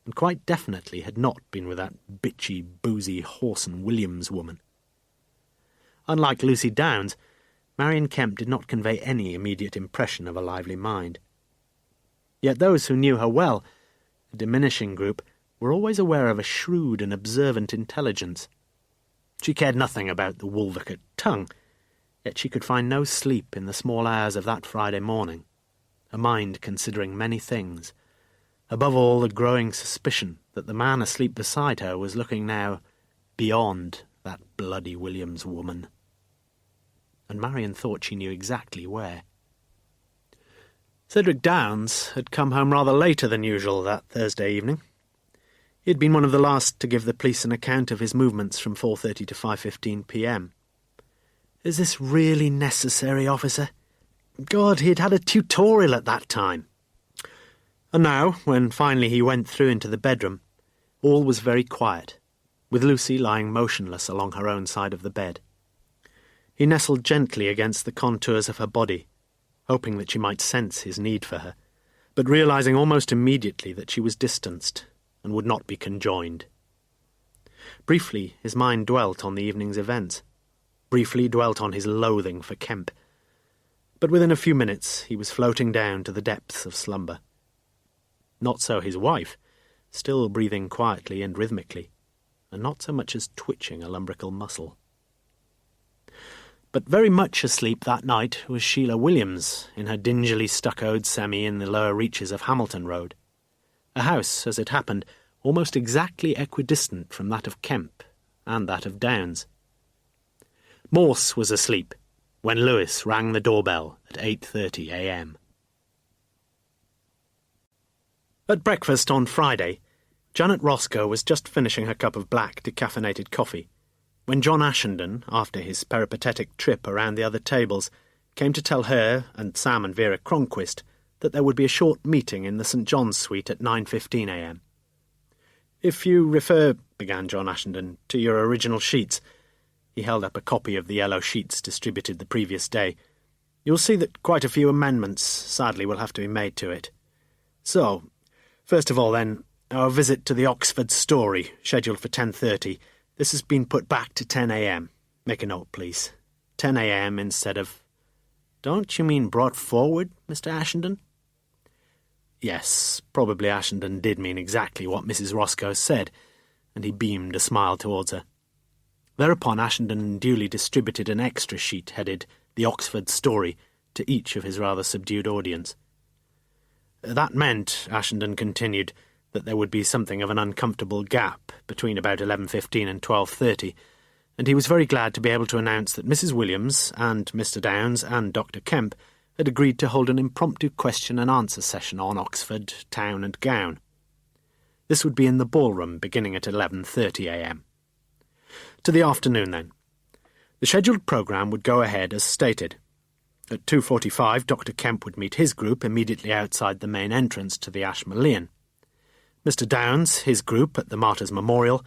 and quite definitely had not been with that bitchy, boozy Horson Williams woman. Unlike Lucy Downes, Marion Kemp did not convey any immediate impression of a lively mind. Yet those who knew her well, a diminishing group, were always aware of a shrewd and observant intelligence. She cared nothing about the Wolvercote tongue, yet she could find no sleep in the small hours of that Friday morning, her mind considering many things, above all the growing suspicion that the man asleep beside her was looking now beyond that bloody Williams woman. And Marion thought she knew exactly where. Cedric Downes had come home rather later than usual that Thursday evening. He had been one of the last to give the police an account of his movements from 4:30 to 5:15 p.m. "Is this really necessary, officer? God, he had had a tutorial at that time." And now, when finally he went through into the bedroom, all was very quiet, with Lucy lying motionless along her own side of the bed. He nestled gently against the contours of her body, hoping that she might sense his need for her, but realizing almost immediately that she was distanced and would not be conjoined. Briefly his mind dwelt on the evening's events, briefly dwelt on his loathing for Kemp, but within a few minutes he was floating down to the depths of slumber. Not so his wife, still breathing quietly and rhythmically, and not so much as twitching a lumbrical muscle. But very much asleep that night was Sheila Williams in her dingily stuccoed semi in the lower reaches of Hamilton Road. a house, as it happened, almost exactly equidistant from that of Kemp and that of Downes. Morse was asleep when Lewis rang the doorbell at 8:30 a.m. At breakfast on Friday, Janet Roscoe was just finishing her cup of black decaffeinated coffee when John Ashenden, after his peripatetic trip around the other tables, came to tell her and Sam and Vera Cronquist that there would be a short meeting in the St. John's suite at 9:15 a.m. "If you refer," began John Ashenden, "to your original sheets," he held up a copy of the yellow sheets distributed the previous day, "you'll see that quite a few amendments, sadly, will have to be made to it. So, first of all, then, our visit to the Oxford Story, scheduled for 10:30, this has been put back to 10 a.m. Make a note, please. 10 a.m. instead of—" "Don't you mean brought forward, Mr. Ashenden?" Yes, probably Ashenden did mean exactly what Mrs. Roscoe said, and he beamed a smile towards her. Thereupon Ashenden duly distributed an extra sheet headed "The Oxford Story" to each of his rather subdued audience. That meant, Ashenden continued, that there would be something of an uncomfortable gap between about 11:15 and 12:30, and he was very glad to be able to announce that Mrs. Williams and Mr. Downes and Dr. Kemp had agreed to hold an impromptu question-and-answer session on Oxford, town and gown. This would be in the ballroom, beginning at 11:30 a.m. To the afternoon, then. The scheduled programme would go ahead as stated. At 2:45, Dr. Kemp would meet his group immediately outside the main entrance to the Ashmolean. Mr. Downes, his group at the Martyrs' Memorial,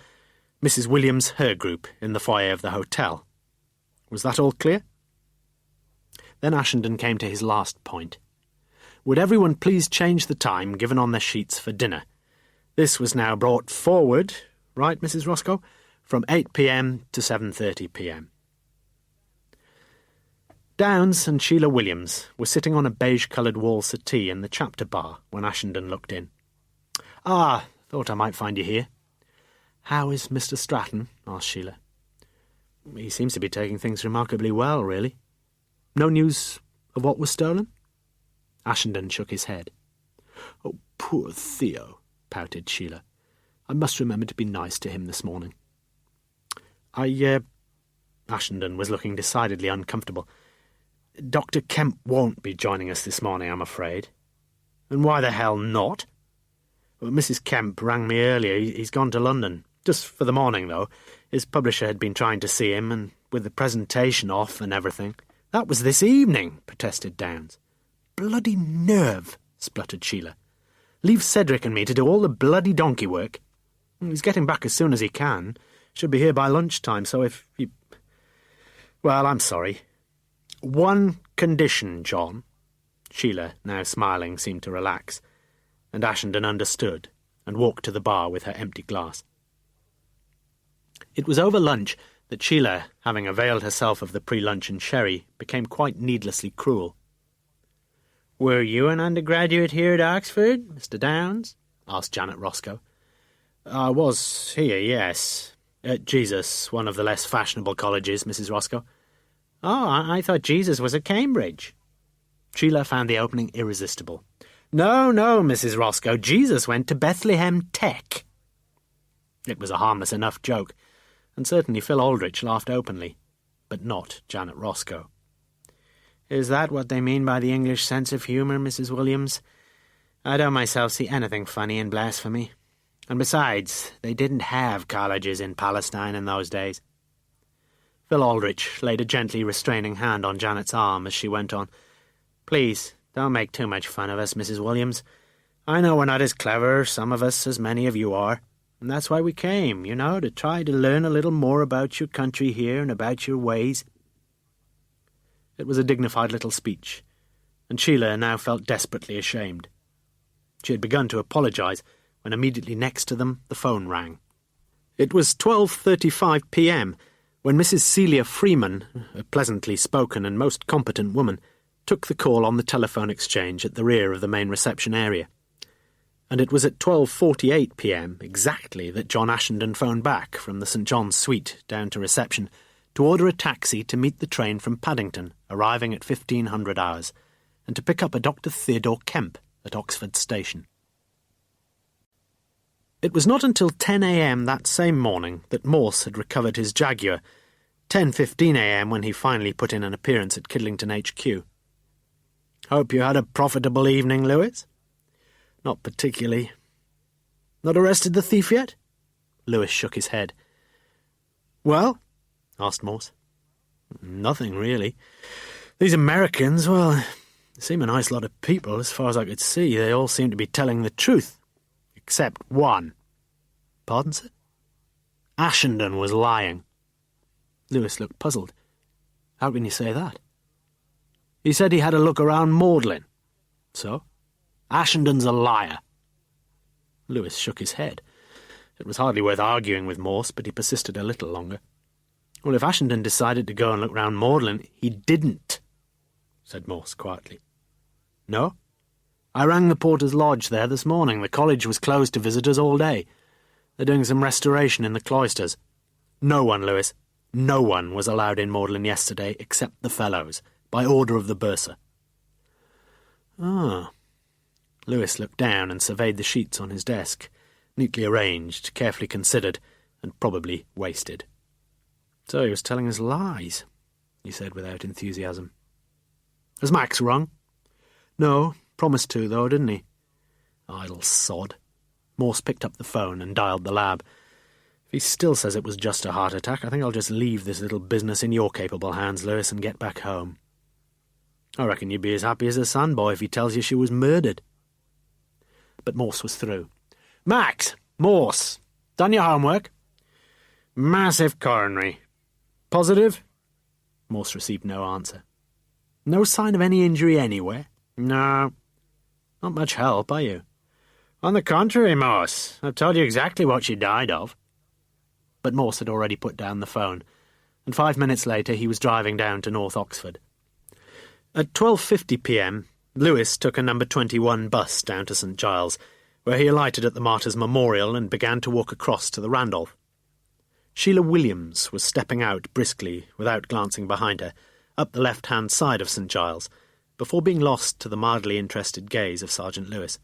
Mrs. Williams, her group, in the foyer of the hotel. Was that all clear? Then Ashenden came to his last point. Would everyone please change the time given on their sheets for dinner? This was now brought forward, right, Mrs. Roscoe, from 8 p.m. to 7:30 p.m. Downes and Sheila Williams were sitting on a beige-coloured wall settee in the chapter bar when Ashenden looked in. "Ah, thought I might find you here." "How is Mr. Stratton?" asked Sheila. "He seems to be taking things remarkably well, really. No news of what was stolen?" Ashenden shook his head. "Oh, poor Theo," pouted Sheila. "I must remember to be nice to him this morning." Ashenden was looking decidedly uncomfortable. "Dr. Kemp won't be joining us this morning, I'm afraid." "And why the hell not?" "Well, Mrs. Kemp rang me earlier. He's gone to London. Just for the morning, though. His publisher had been trying to see him, and with the presentation off and everything—" "That was this evening," protested Downes. "Bloody nerve," spluttered Sheila. "Leave Cedric and me to do all the bloody donkey work. He's getting back as soon as he can. Should be here by lunchtime, so if you— Well, I'm sorry. One condition, John." Sheila, now smiling, seemed to relax, and Ashenden understood and walked to the bar with her empty glass. It was over lunch that Sheila, having availed herself of the pre-luncheon sherry, became quite needlessly cruel. "Were you an undergraduate here at Oxford, Mr. Downes?" asked Janet Roscoe. "I was here, yes. At Jesus, one of the less fashionable colleges, Mrs. Roscoe." "Oh, I thought Jesus was at Cambridge." Sheila found the opening irresistible. No, Mrs. Roscoe, Jesus went to Bethlehem Tech." It was a harmless enough joke, and certainly Phil Aldrich laughed openly, but not Janet Roscoe. "Is that what they mean by the English sense of humour, Mrs. Williams? I don't myself see anything funny in blasphemy. And besides, they didn't have colleges in Palestine in those days." Phil Aldrich laid a gently restraining hand on Janet's arm as she went on. "Please, don't make too much fun of us, Mrs. Williams. I know we're not as clever, some of us, as many of you are. And that's why we came, to try to learn a little more about your country here and about your ways." It was a dignified little speech, and Sheila now felt desperately ashamed. She had begun to apologise when immediately next to them the phone rang. It was 12:35 p.m. when Mrs. Celia Freeman, a pleasantly spoken and most competent woman, took the call on the telephone exchange at the rear of the main reception area. And it was at 12:48 p.m. exactly that John Ashenden phoned back from the St. John's suite down to reception to order a taxi to meet the train from Paddington, arriving at 1500 hours, and to pick up a Dr. Theodore Kemp at Oxford Station. It was not until 10 a.m. that same morning that Morse had recovered his Jaguar, 10:15 a.m. when he finally put in an appearance at Kidlington HQ. "Hope you had a profitable evening, Lewis?" "Not particularly." "Not arrested the thief yet?" Lewis shook his head. "Well?" asked Morse. "Nothing, really. These Americans, well, they seem a nice lot of people. As far as I could see, they all seem to be telling the truth. Except one." "Pardon, sir?" "Ashenden was lying." Lewis looked puzzled. "How can you say that?" "He said he had a look around Magdalen." "So?" "Ashenden's a liar." Lewis shook his head. It was hardly worth arguing with Morse, but he persisted a little longer. "Well, if Ashenden decided to go and look round Magdalen, he didn't," said Morse quietly. "No? I rang the Porter's Lodge there this morning. The college was closed to visitors all day. They're doing some restoration in the cloisters. No one, Lewis, no one was allowed in Magdalen yesterday except the fellows, by order of the bursar." "Ah." Lewis looked down and surveyed the sheets on his desk, neatly arranged, carefully considered, and probably wasted. "So he was telling us lies," he said without enthusiasm. "Has Max rung?" "No. Promised to, though, didn't he?" "Idle sod." Morse picked up the phone and dialed the lab. "If he still says it was just a heart attack, I think I'll just leave this little business in your capable hands, Lewis, and get back home." "I reckon you'd be as happy as a sandboy if he tells you she was murdered." But Morse was through. "Max! Morse! Done your homework?" "Massive coronary." "Positive?" Morse received no answer. "No sign of any injury anywhere?" "No." "Not much help, are you?" "On the contrary, Morse. I've told you exactly what she died of." But Morse had already put down the phone, and 5 minutes later he was driving down to North Oxford. At 12:50 p.m, Lewis took a number 21 bus down to St Giles, where he alighted at the Martyrs' Memorial and began to walk across to the Randolph. Sheila Williams was stepping out briskly, without glancing behind her, up the left-hand side of St Giles, before being lost to the mildly interested gaze of Sergeant Lewis.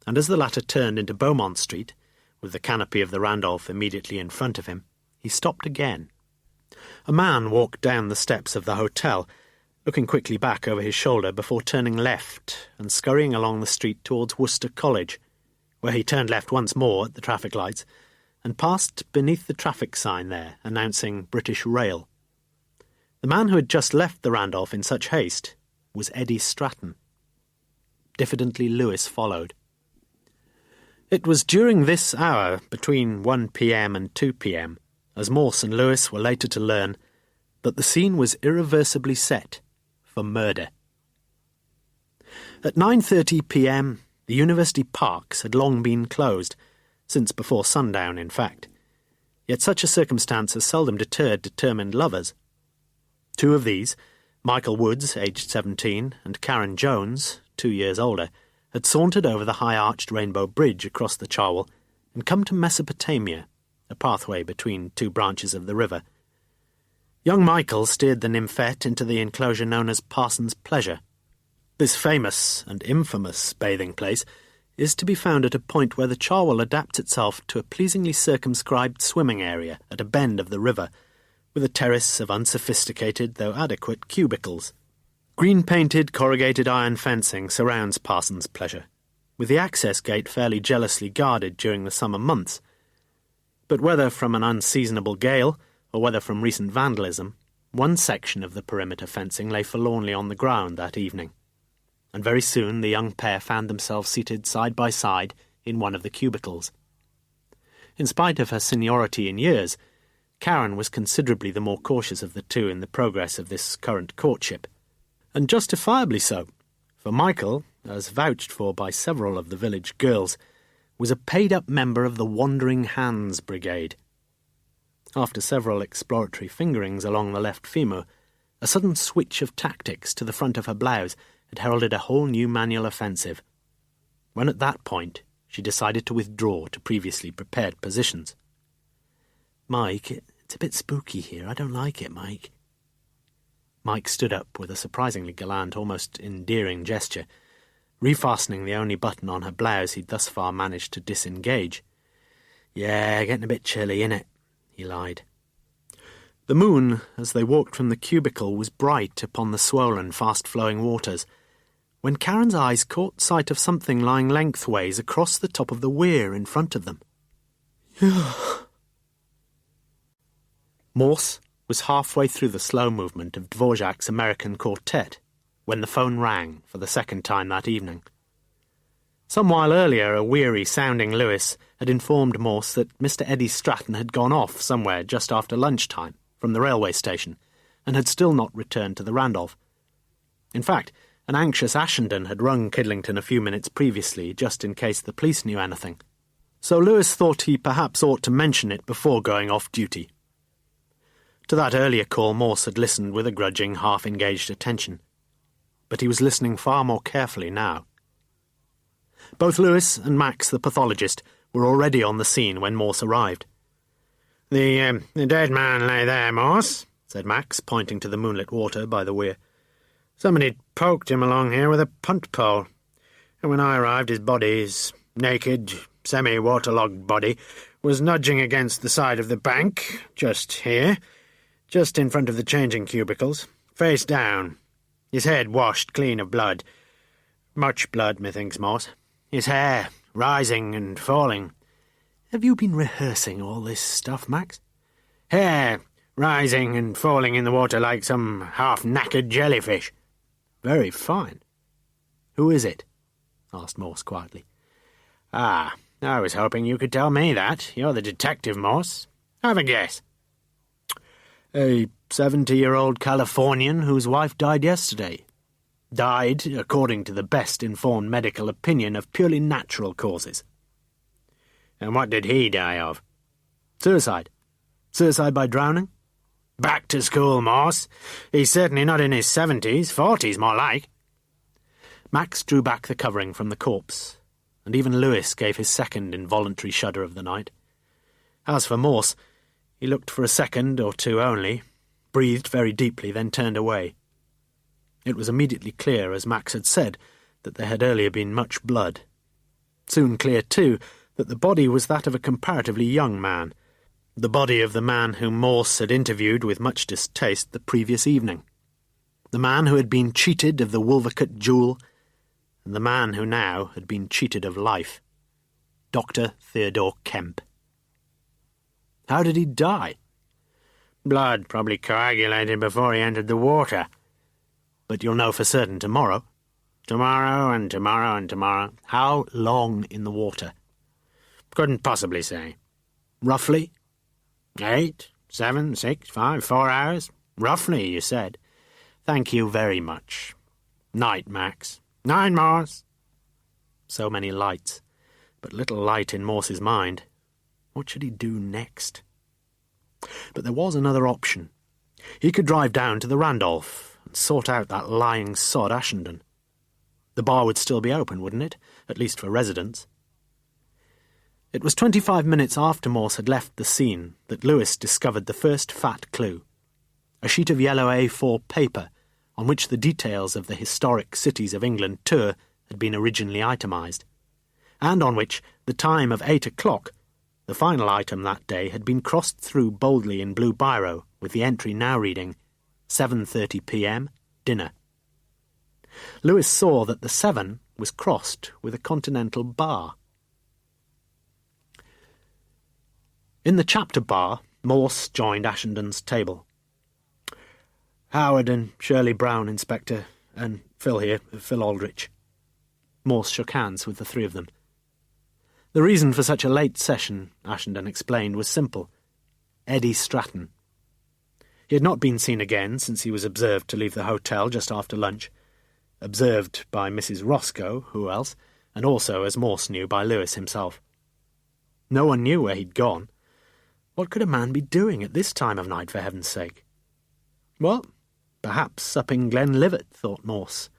And as the latter turned into Beaumont Street, with the canopy of the Randolph immediately in front of him, he stopped again. A man walked down the steps of the hotel, looking quickly back over his shoulder before turning left and scurrying along the street towards Worcester College, where he turned left once more at the traffic lights and passed beneath the traffic sign there announcing British Rail. The man who had just left the Randolph in such haste was Eddie Stratton. Diffidently Lewis followed. It was during this hour, between 1 p.m. and 2 p.m, as Morse and Lewis were later to learn, that the scene was irreversibly set for murder. At 9:30 p.m, the university parks had long been closed, since before sundown, in fact. Yet such a circumstance has seldom deterred determined lovers. Two of these, Michael Woods, aged 17, and Karen Jones, 2 years older, had sauntered over the high-arched Rainbow Bridge across the Cherwell and come to Mesopotamia, a pathway between two branches of the river. Young Michael steered the nymphette into the enclosure known as Parson's Pleasure. This famous and infamous bathing place is to be found at a point where the Cherwell adapts itself to a pleasingly circumscribed swimming area at a bend of the river, with a terrace of unsophisticated though adequate cubicles. Green-painted corrugated iron fencing surrounds Parson's Pleasure, with the access gate fairly jealously guarded during the summer months. But whether from an unseasonable gale, or whether from recent vandalism, one section of the perimeter fencing lay forlornly on the ground that evening, and very soon the young pair found themselves seated side by side in one of the cubicles. In spite of her seniority in years, Karen was considerably the more cautious of the two in the progress of this current courtship, and justifiably so, for Michael, as vouched for by several of the village girls, was a paid-up member of the Wandering Hands Brigade. After several exploratory fingerings along the left femur, a sudden switch of tactics to the front of her blouse had heralded a whole new manual offensive. When at that point, she decided to withdraw to previously prepared positions. "Mike, it's a bit spooky here. I don't like it, Mike." Mike stood up with a surprisingly gallant, almost endearing gesture, refastening the only button on her blouse he'd thus far managed to disengage, Yeah, getting a bit chilly, innit? He lied. The moon, as they walked from the cubicle, was bright upon the swollen, fast-flowing waters, when Karen's eyes caught sight of something lying lengthways across the top of the weir in front of them. Morse was halfway through the slow movement of Dvorak's American Quartet when the phone rang for the second time that evening. Some while earlier, a weary-sounding Lewis had informed Morse that Mr. Eddie Stratton had gone off somewhere just after lunchtime from the railway station and had still not returned to the Randolph. In fact, an anxious Ashenden had rung Kidlington a few minutes previously just in case the police knew anything, so Lewis thought he perhaps ought to mention it before going off duty. To that earlier call Morse had listened with a grudging, half-engaged attention, but he was listening far more carefully now. Both Lewis and Max, the pathologist, were already on the scene when Morse arrived. The dead man lay there, Morse," said Max, pointing to the moonlit water by the weir. "Somebody'd poked him along here with a punt pole, and when I arrived his body, his naked, semi-waterlogged body, was nudging against the side of the bank, just here, just in front of the changing cubicles, face down, his head washed clean of blood. Much blood, methinks, Morse. His hair rising and falling." "Have you been rehearsing all this stuff, Max?" "Hair rising and falling in the water like some half-knackered jellyfish." "Very fine. Who is it?" asked Morse quietly. "Ah, I was hoping you could tell me that. You're the detective, Morse. Have a guess." "A 70-year-old Californian whose wife died yesterday. Died, according to the best-informed medical opinion, of purely natural causes." "And what did he die of?" "Suicide. Suicide by drowning." "Back to school, Morse. He's certainly not in his 70s, 40s more like." Max drew back the covering from the corpse, and even Lewis gave his second involuntary shudder of the night. As for Morse, he looked for a second or two only, breathed very deeply, then turned away. It was immediately clear, as Max had said, that there had earlier been much blood. Soon clear, too, that the body was that of a comparatively young man, the body of the man whom Morse had interviewed with much distaste the previous evening, the man who had been cheated of the Wolvercut jewel, and the man who now had been cheated of life, Dr. Theodore Kemp. How did he die? "Blood probably coagulated before he entered the water." "But you'll know for certain tomorrow." "Tomorrow and tomorrow and tomorrow." "How long in the water?" "Couldn't possibly say." "Roughly?" 8, 7, 6, 5, 4 hours. Roughly, you said." "Thank you very much. Night, Max." "Night, Morse." So many lights, but little light in Morse's mind. What should he do next? But there was another option. He could drive down to the Randolph and sort out that lying sod Ashenden. The bar would still be open, wouldn't it? At least for residents. It was 25 minutes after Morse had left the scene that Lewis discovered the first fat clue, a sheet of yellow A4 paper on which the details of the historic cities of England tour had been originally itemised, and on which the time of 8 o'clock, the final item that day, had been crossed through boldly in blue biro with the entry now reading 7:30 p.m. dinner. Lewis saw that the 7 was crossed with a continental bar. In the chapter bar, Morse joined Ashenden's table. "Howard and Shirley Brown, Inspector, and Phil here, Phil Aldrich." Morse shook hands with the three of them. The reason for such a late session, Ashenden explained, was simple. Eddie Stratton. He had not been seen again since he was observed to leave the hotel just after lunch. Observed by Mrs. Roscoe, who else, and also, as Morse knew, by Lewis himself. No one knew where he'd gone. What could a man be doing at this time of night, for heaven's sake? Well, perhaps supping Glenlivet, thought Morse,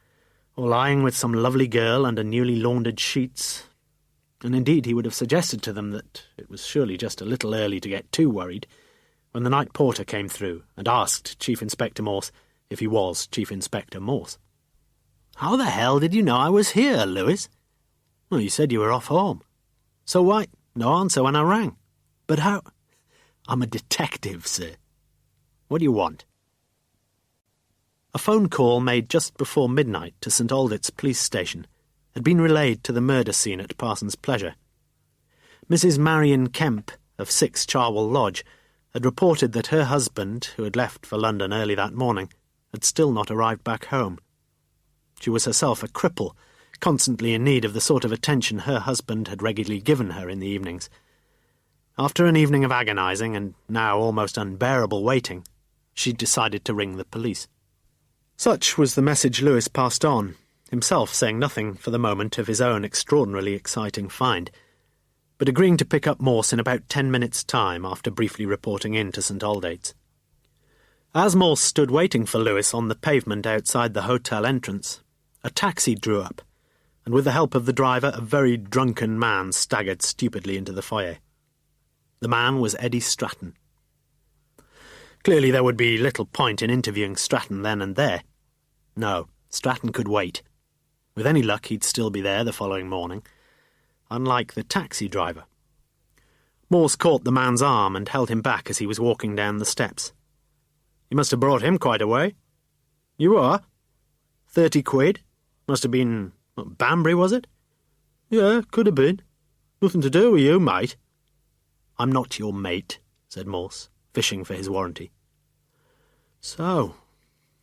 or lying with some lovely girl under newly laundered sheets. And indeed he would have suggested to them that it was surely just a little early to get too worried, when the night porter came through and asked Chief Inspector Morse if he was Chief Inspector Morse. "How the hell did you know I was here, Lewis?" "Well, you said you were off home." "So why? No answer when I rang." But how? I'm a detective, sir. What do you want? A phone call made just before midnight to St Aldits police station had been relayed to the murder scene at Parsons Pleasure. Mrs. Marion Kemp of 6 Charwell Lodge had reported that her husband, who had left for London early that morning, had still not arrived back home. She was herself a cripple, constantly in need of the sort of attention her husband had regularly given her in the evenings. After an evening of agonising and now almost unbearable waiting, she decided to ring the police. Such was the message Lewis passed on, himself saying nothing for the moment of his own extraordinarily exciting find, but agreeing to pick up Morse in about 10 minutes' time after briefly reporting in to St Aldate's. As Morse stood waiting for Lewis on the pavement outside the hotel entrance, a taxi drew up, and with the help of the driver a very drunken man staggered stupidly into the foyer. The man was Eddie Stratton. Clearly there would be little point in interviewing Stratton then and there. No, Stratton could wait. With any luck he'd still be there the following morning, unlike the taxi driver. Morse caught the man's arm and held him back as he was walking down the steps. You must have brought him quite a way. You are? 30 quid? Must have been, Banbury, was it? Yeah, could have been. Nothing to do with you, mate. I'm not your mate, said Morse, fishing for his warranty. So,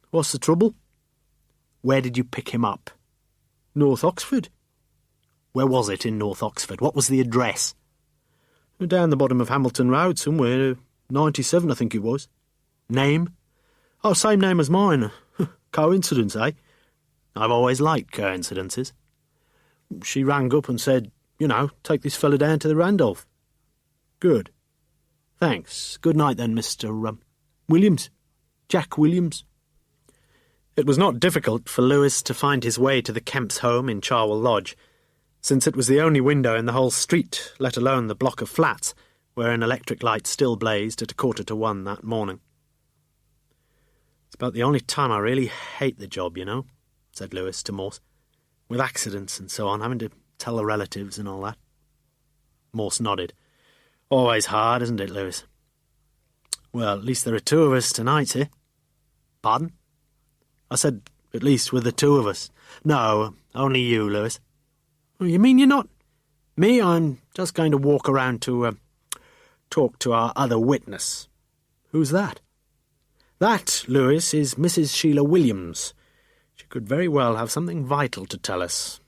what's the trouble? Where did you pick him up? North Oxford. Where was it in North Oxford? What was the address? Down the bottom of Hamilton Road somewhere, 97 I think it was. Name? Oh, same name as mine. Coincidence, eh? I've always liked coincidences. She rang up and said, take this fella down to the Randolph. Good. Thanks. Good night then, Mr. Williams. Jack Williams. It was not difficult for Lewis to find his way to the Kemps' home in Charwell Lodge, since it was the only window in the whole street, let alone the block of flats, where an electric light still blazed at 1:45 that morning. It's about the only time I really hate the job, said Lewis to Morse. With accidents and so on, having to tell the relatives and all that. Morse nodded. Always hard, isn't it, Lewis? Well, at least there are 2 of us tonight, eh? Pardon? I said, at least with the 2 of us. No, only you, Lewis. You mean you're not? Me, I'm just going to walk around to, talk to our other witness. Who's that? That, Lewis, is Mrs. Sheila Williams. She could very well have something vital to tell us.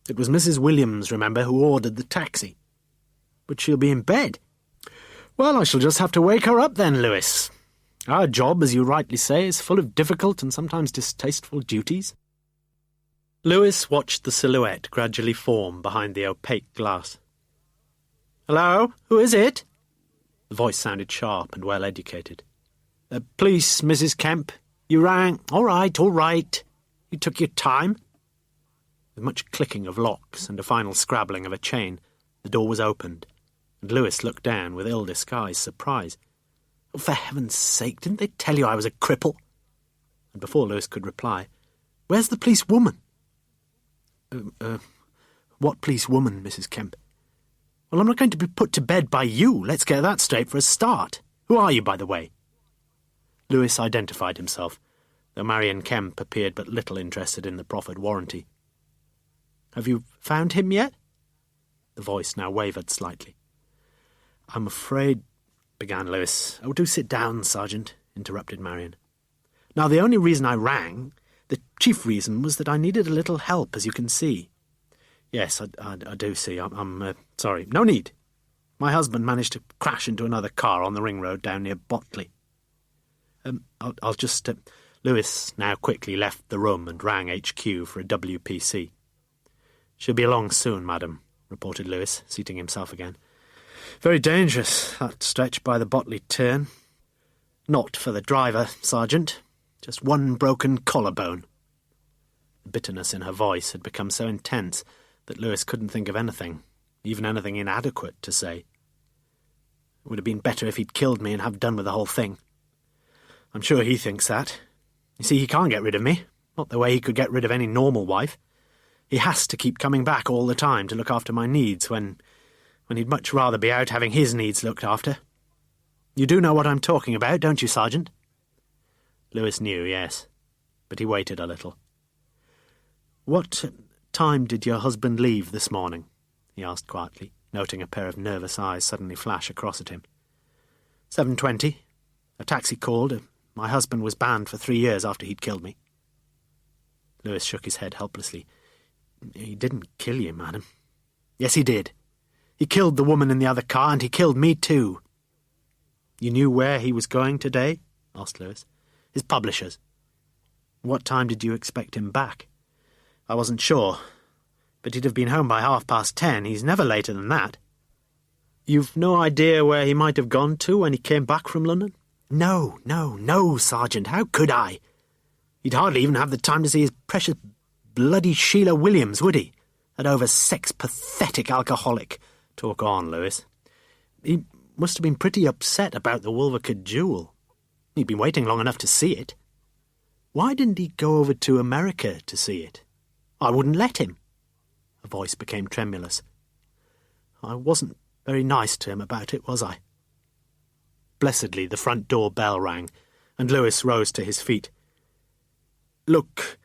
It was Mrs. Williams, remember, who ordered the taxi. But she'll be in bed. Well, I shall just have to wake her up then, Lewis. Our job, as you rightly say, is full of difficult and sometimes distasteful duties. Lewis watched the silhouette gradually form behind the opaque glass. Hello? Who is it? The voice sounded sharp and well-educated. Police, Mrs. Kemp. You rang. All right. You took your time. With much clicking of locks and a final scrabbling of a chain, the door was opened, and Lewis looked down with ill-disguised surprise. Oh, for heaven's sake, didn't they tell you I was a cripple? And before Lewis could reply, where's the police woman? What police woman, Mrs. Kemp? Well, I'm not going to be put to bed by you. Let's get that straight for a start. Who are you, by the way? Lewis identified himself, though Marion Kemp appeared but little interested in the proffered warranty. Have you found him yet? The voice now wavered slightly. I'm afraid, began Lewis. Oh, do sit down, Sergeant, interrupted Marion. Now, the only reason I rang, the chief reason, was that I needed a little help, as you can see. Yes, I do see. I'm sorry. No need. My husband managed to crash into another car on the ring road down near Botley. I'll just... Lewis now quickly left the room and rang HQ for a WPC. She'll be along soon, madam, reported Lewis, seating himself again. Very dangerous, that stretch by the Botley turn. Not for the driver, Sergeant. Just one broken collarbone. The bitterness in her voice had become so intense that Lewis couldn't think of anything, even anything inadequate, to say. It would have been better if he'd killed me and have done with the whole thing. I'm sure he thinks that. You see, he can't get rid of me, not the way he could get rid of any normal wife. He has to keep coming back all the time to look after my needs when when he'd much rather be out having his needs looked after. You do know what I'm talking about, don't you, Sergeant? Lewis knew, yes, but he waited a little. What time did your husband leave this morning? He asked quietly, noting a pair of nervous eyes suddenly flash across at him. 7:20. A taxi called. My husband was banned for 3 years after he'd killed me. Lewis shook his head helplessly. He didn't kill you, madam. Yes, he did. He killed the woman in the other car, and he killed me too. You knew where he was going today? Asked Lewis. His publisher's. What time did you expect him back? I wasn't sure, but he'd have been home by 10:30. He's never later than that. You've no idea where he might have gone to when he came back from London? No, Sergeant, how could I? He'd hardly even have the time to see his precious bloody Sheila Williams, would he? That over-sexed, pathetic alcoholic. Talk on, Lewis. He must have been pretty upset about the Wolvercote jewel. He'd been waiting long enough to see it. Why didn't he go over to America to see it? I wouldn't let him. Her voice became tremulous. I wasn't very nice to him about it, was I? Blessedly, the front door bell rang, and Lewis rose to his feet. Look,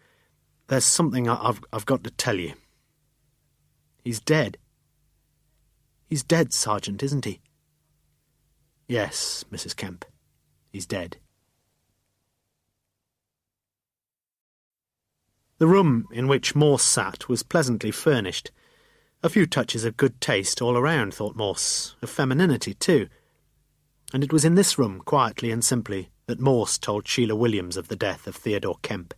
there's something I've got to tell you. He's dead. He's dead, Sergeant, isn't he? Yes, Mrs. Kemp. He's dead. The room in which Morse sat was pleasantly furnished. A few touches of good taste all around, thought Morse, of femininity too. And it was in this room, quietly and simply, that Morse told Sheila Williams of the death of Theodore Kemp.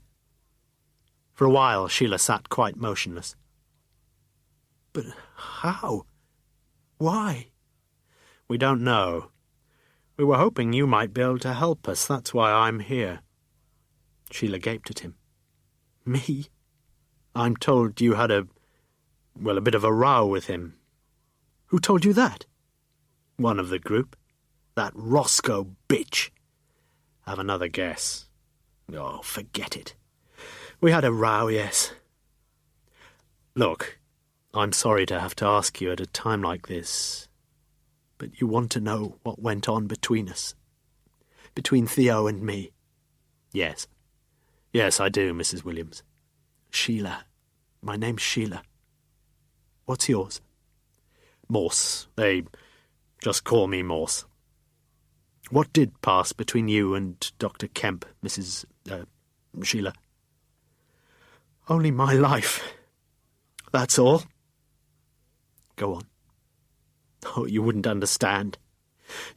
For a while Sheila sat quite motionless. But how? Why? We don't know. We were hoping you might be able to help us. That's why I'm here. Sheila gaped at him. Me? I'm told you had a bit of a row with him. Who told you that? One of the group. That Roscoe bitch. Have another guess. Oh, forget it. We had a row, yes. Look, I'm sorry to have to ask you at a time like this, but you want to know what went on between us. Between Theo and me. Yes. Yes, I do, Mrs. Williams. Sheila. My name's Sheila. What's yours? Morse. They just call me Morse. What did pass between you and Dr. Kemp, Mrs. Sheila? Only my life. That's all. Go on. Oh, you wouldn't understand.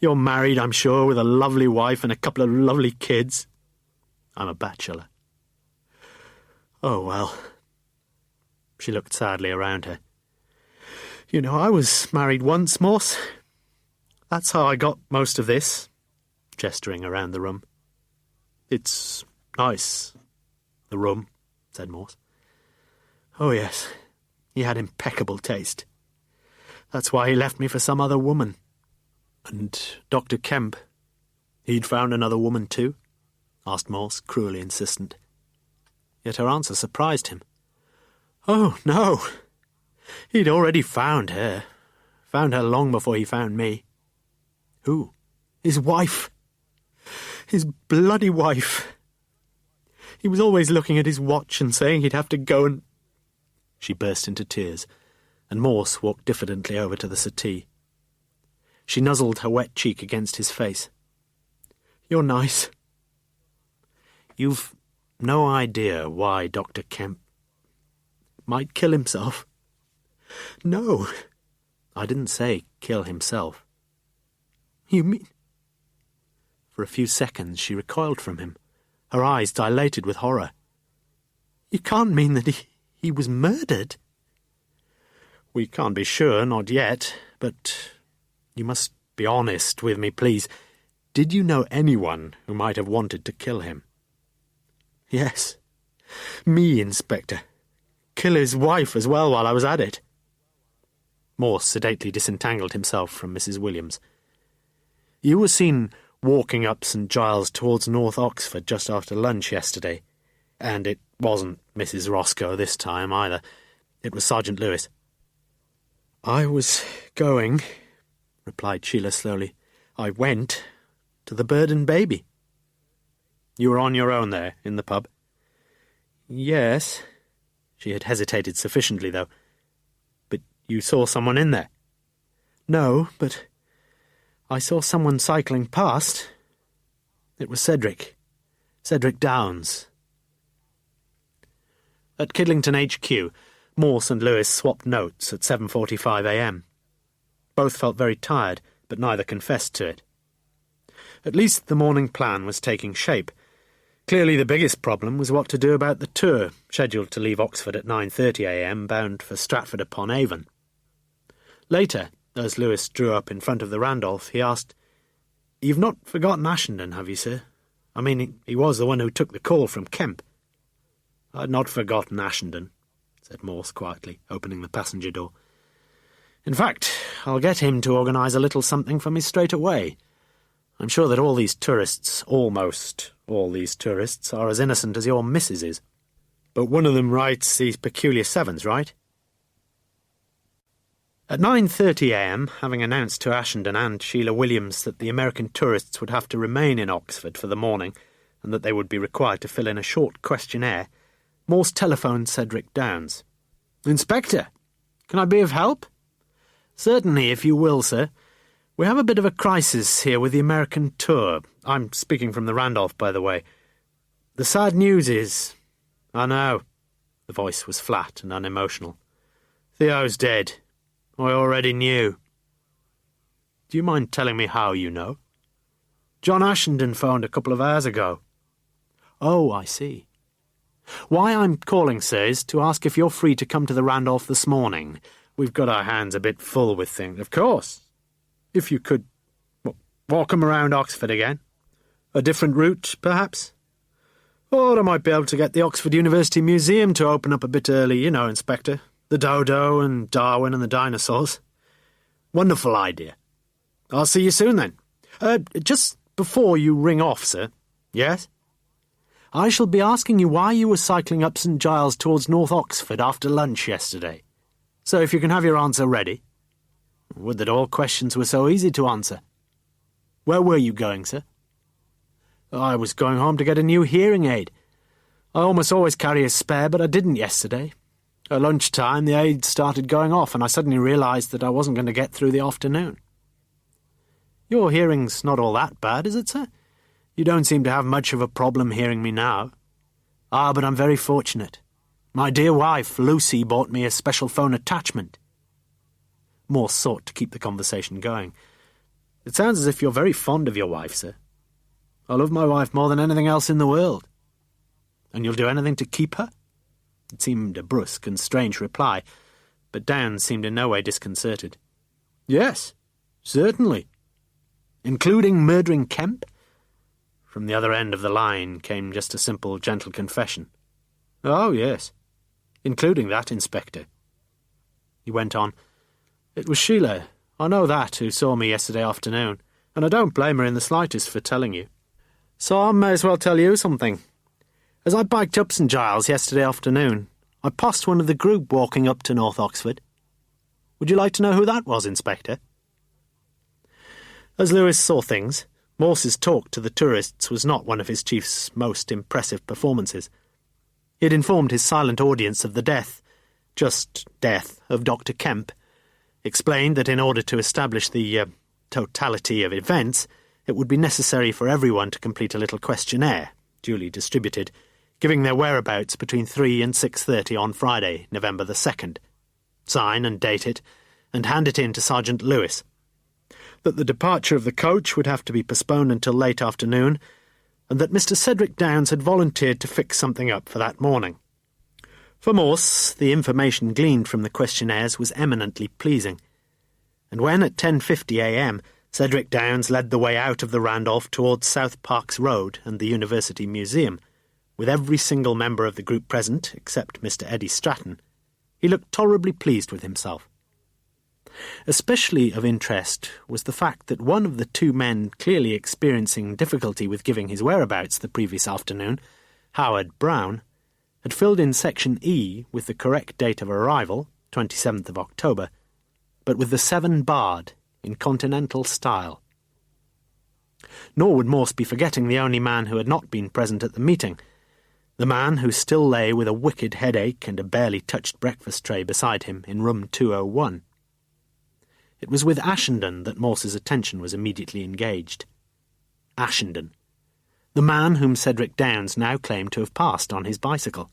You're married, I'm sure, with a lovely wife and a couple of lovely kids. I'm a bachelor. Oh, well. She looked sadly around her. You know, I was married once, Morse. That's how I got most of this, gesturing around the room. It's nice, the room, said Morse. Oh, yes, he had impeccable taste. That's why he left me for some other woman. And Dr. Kemp, he'd found another woman too? Asked Morse, cruelly insistent. Yet her answer surprised him. Oh, no. He'd already found her. Found her long before he found me. Who? His wife. His bloody wife. He was always looking at his watch and saying he'd have to go and... She burst into tears, and Morse walked diffidently over to the settee. She nuzzled her wet cheek against his face. You're nice. You've no idea why Dr. Kemp might kill himself. No. I didn't say kill himself. You mean... For a few seconds she recoiled from him, her eyes dilated with horror. You can't mean that he was murdered? We can't be sure, not yet, but you must be honest with me, please. Did you know anyone who might have wanted to kill him? Yes. Me, Inspector. Kill his wife as well while I was at it. Morse sedately disentangled himself from Mrs. Williams. You were seen walking up St. Giles towards North Oxford just after lunch yesterday, and it wasn't Mrs. Roscoe this time either. It was Sergeant Lewis. "I was going," replied Sheila slowly. "I went to the Bird and Baby." "You were on your own there, in the pub?" "Yes." She had hesitated sufficiently, though. "But you saw someone in there?" "No, but I saw someone cycling past. It was Cedric Downes." At Kidlington HQ, Morse and Lewis swapped notes at 7:45 a.m. Both felt very tired, but neither confessed to it. At least the morning plan was taking shape. Clearly the biggest problem was what to do about the tour, scheduled to leave Oxford at 9:30 a.m, bound for Stratford-upon-Avon. Later, as Lewis drew up in front of the Randolph, he asked, "You've not forgotten Ashenden, have you, sir? I mean, he was the one who took the call from Kemp." "I'd not forgotten Ashenden," said Morse quietly, opening the passenger door. "In fact, I'll get him to organise a little something for me straight away. I'm sure that all these tourists, almost all these tourists, are as innocent as your missus is. But one of them writes these peculiar sevens, right?" At 9:30 a.m, having announced to Ashenden and Sheila Williams that the American tourists would have to remain in Oxford for the morning and that they would be required to fill in a short questionnaire, Morse telephoned Cedric Downes. "Inspector, can I be of help?" "Certainly, if you will, sir. We have a bit of a crisis here with the American tour. I'm speaking from the Randolph, by the way. The sad news is—" "I know." The voice was flat and unemotional. "Theo's dead. I already knew." "Do you mind telling me how you know?" "John Ashenden phoned a couple of hours ago." "Oh, I see. Why I'm calling, sir, is to ask if you're free to come to the Randolph this morning. We've got our hands a bit full with things." "Of course. If you could walk 'em around Oxford again. A different route, perhaps? Or I might be able to get the Oxford University Museum to open up a bit early, you know, Inspector. The dodo and Darwin and the dinosaurs. Wonderful idea. I'll see you soon, then. Just before you ring off, sir." "Yes?" "I shall be asking you why you were cycling up St. Giles towards North Oxford after lunch yesterday. So if you can have your answer ready." "Would that all questions were so easy to answer." "Where were you going, sir?" "I was going home to get a new hearing aid. I almost always carry a spare, but I didn't yesterday. At lunchtime, the aid started going off, and I suddenly realised that I wasn't going to get through the afternoon." "Your hearing's not all that bad, is it, sir? You don't seem to have much of a problem hearing me now." "Ah, but I'm very fortunate. My dear wife, Lucy, bought me a special phone attachment." Morse sought to keep the conversation going. "It sounds as if you're very fond of your wife, sir." "I love my wife more than anything else in the world." "And you'll do anything to keep her?" It seemed a brusque and strange reply, but Downes seemed in no way disconcerted. "Yes, certainly." "Including murdering Kemp?" From the other end of the line came just a simple, gentle confession. "Oh, yes. Including that, Inspector." He went on. "It was Sheila, I know that, who saw me yesterday afternoon, and I don't blame her in the slightest for telling you. So I may as well tell you something. As I biked up St. Giles yesterday afternoon, I passed one of the group walking up to North Oxford. Would you like to know who that was, Inspector?" As Lewis saw things, Morse's talk to the tourists was not one of his chief's most impressive performances. He had informed his silent audience of the death, just death, of Dr. Kemp, explained that in order to establish the totality of events, it would be necessary for everyone to complete a little questionnaire, duly distributed, giving their whereabouts between 3 and 6:30 on Friday, November the 2nd, sign and date it, and hand it in to Sergeant Lewis. That the departure of the coach would have to be postponed until late afternoon, and that Mr. Cedric Downes had volunteered to fix something up for that morning. For Morse, the information gleaned from the questionnaires was eminently pleasing, and when at 10:50 a.m. Cedric Downes led the way out of the Randolph towards South Parks Road and the University Museum, with every single member of the group present, except Mr. Eddie Stratton, he looked tolerably pleased with himself. Especially of interest was the fact that one of the two men clearly experiencing difficulty with giving his whereabouts the previous afternoon, Howard Brown, had filled in section E with the correct date of arrival, 27th of October, but with the 7 barred, in continental style. Nor would Morse be forgetting the only man who had not been present at the meeting, the man who still lay with a wicked headache and a barely touched breakfast tray beside him in room 201. It was with Ashenden that Morse's attention was immediately engaged. Ashenden, the man whom Cedric Downes now claimed to have passed on his bicycle.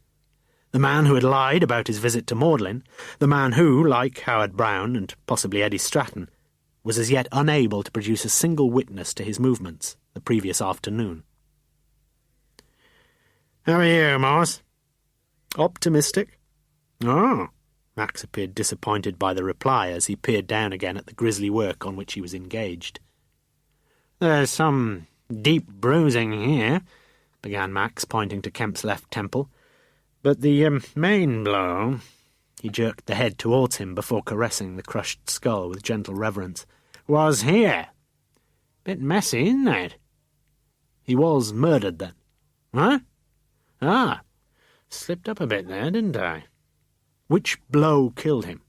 The man who had lied about his visit to Magdalen, the man who, like Howard Brown and possibly Eddie Stratton, was as yet unable to produce a single witness to his movements the previous afternoon. "How are you, Morse?" "Optimistic?" "Oh." Max appeared disappointed by the reply as he peered down again at the grisly work on which he was engaged. "There's some deep bruising here," began Max, pointing to Kemp's left temple. "But the main blow—" He jerked the head towards him before caressing the crushed skull with gentle reverence. "Was here. Bit messy, isn't it?" "He was murdered, then?" "Huh? Ah, slipped up a bit there, didn't I?" "Which blow killed him?"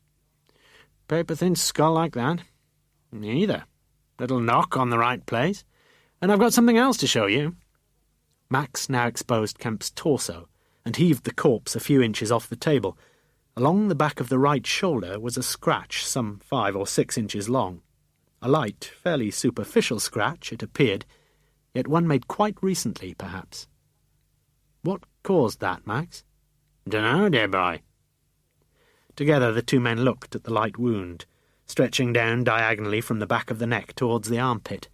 "Paper-thin skull like that. Neither. Little knock on the right place. And I've got something else to show you." Max now exposed Kemp's torso and heaved the corpse a few inches off the table. Along the back of the right shoulder was a scratch some 5 or 6 inches long. A light, fairly superficial scratch, it appeared, yet one made quite recently, perhaps. "What caused that, Max?" "Dunno, dear boy." Together the 2 men looked at the light wound, stretching down diagonally from the back of the neck towards the armpit.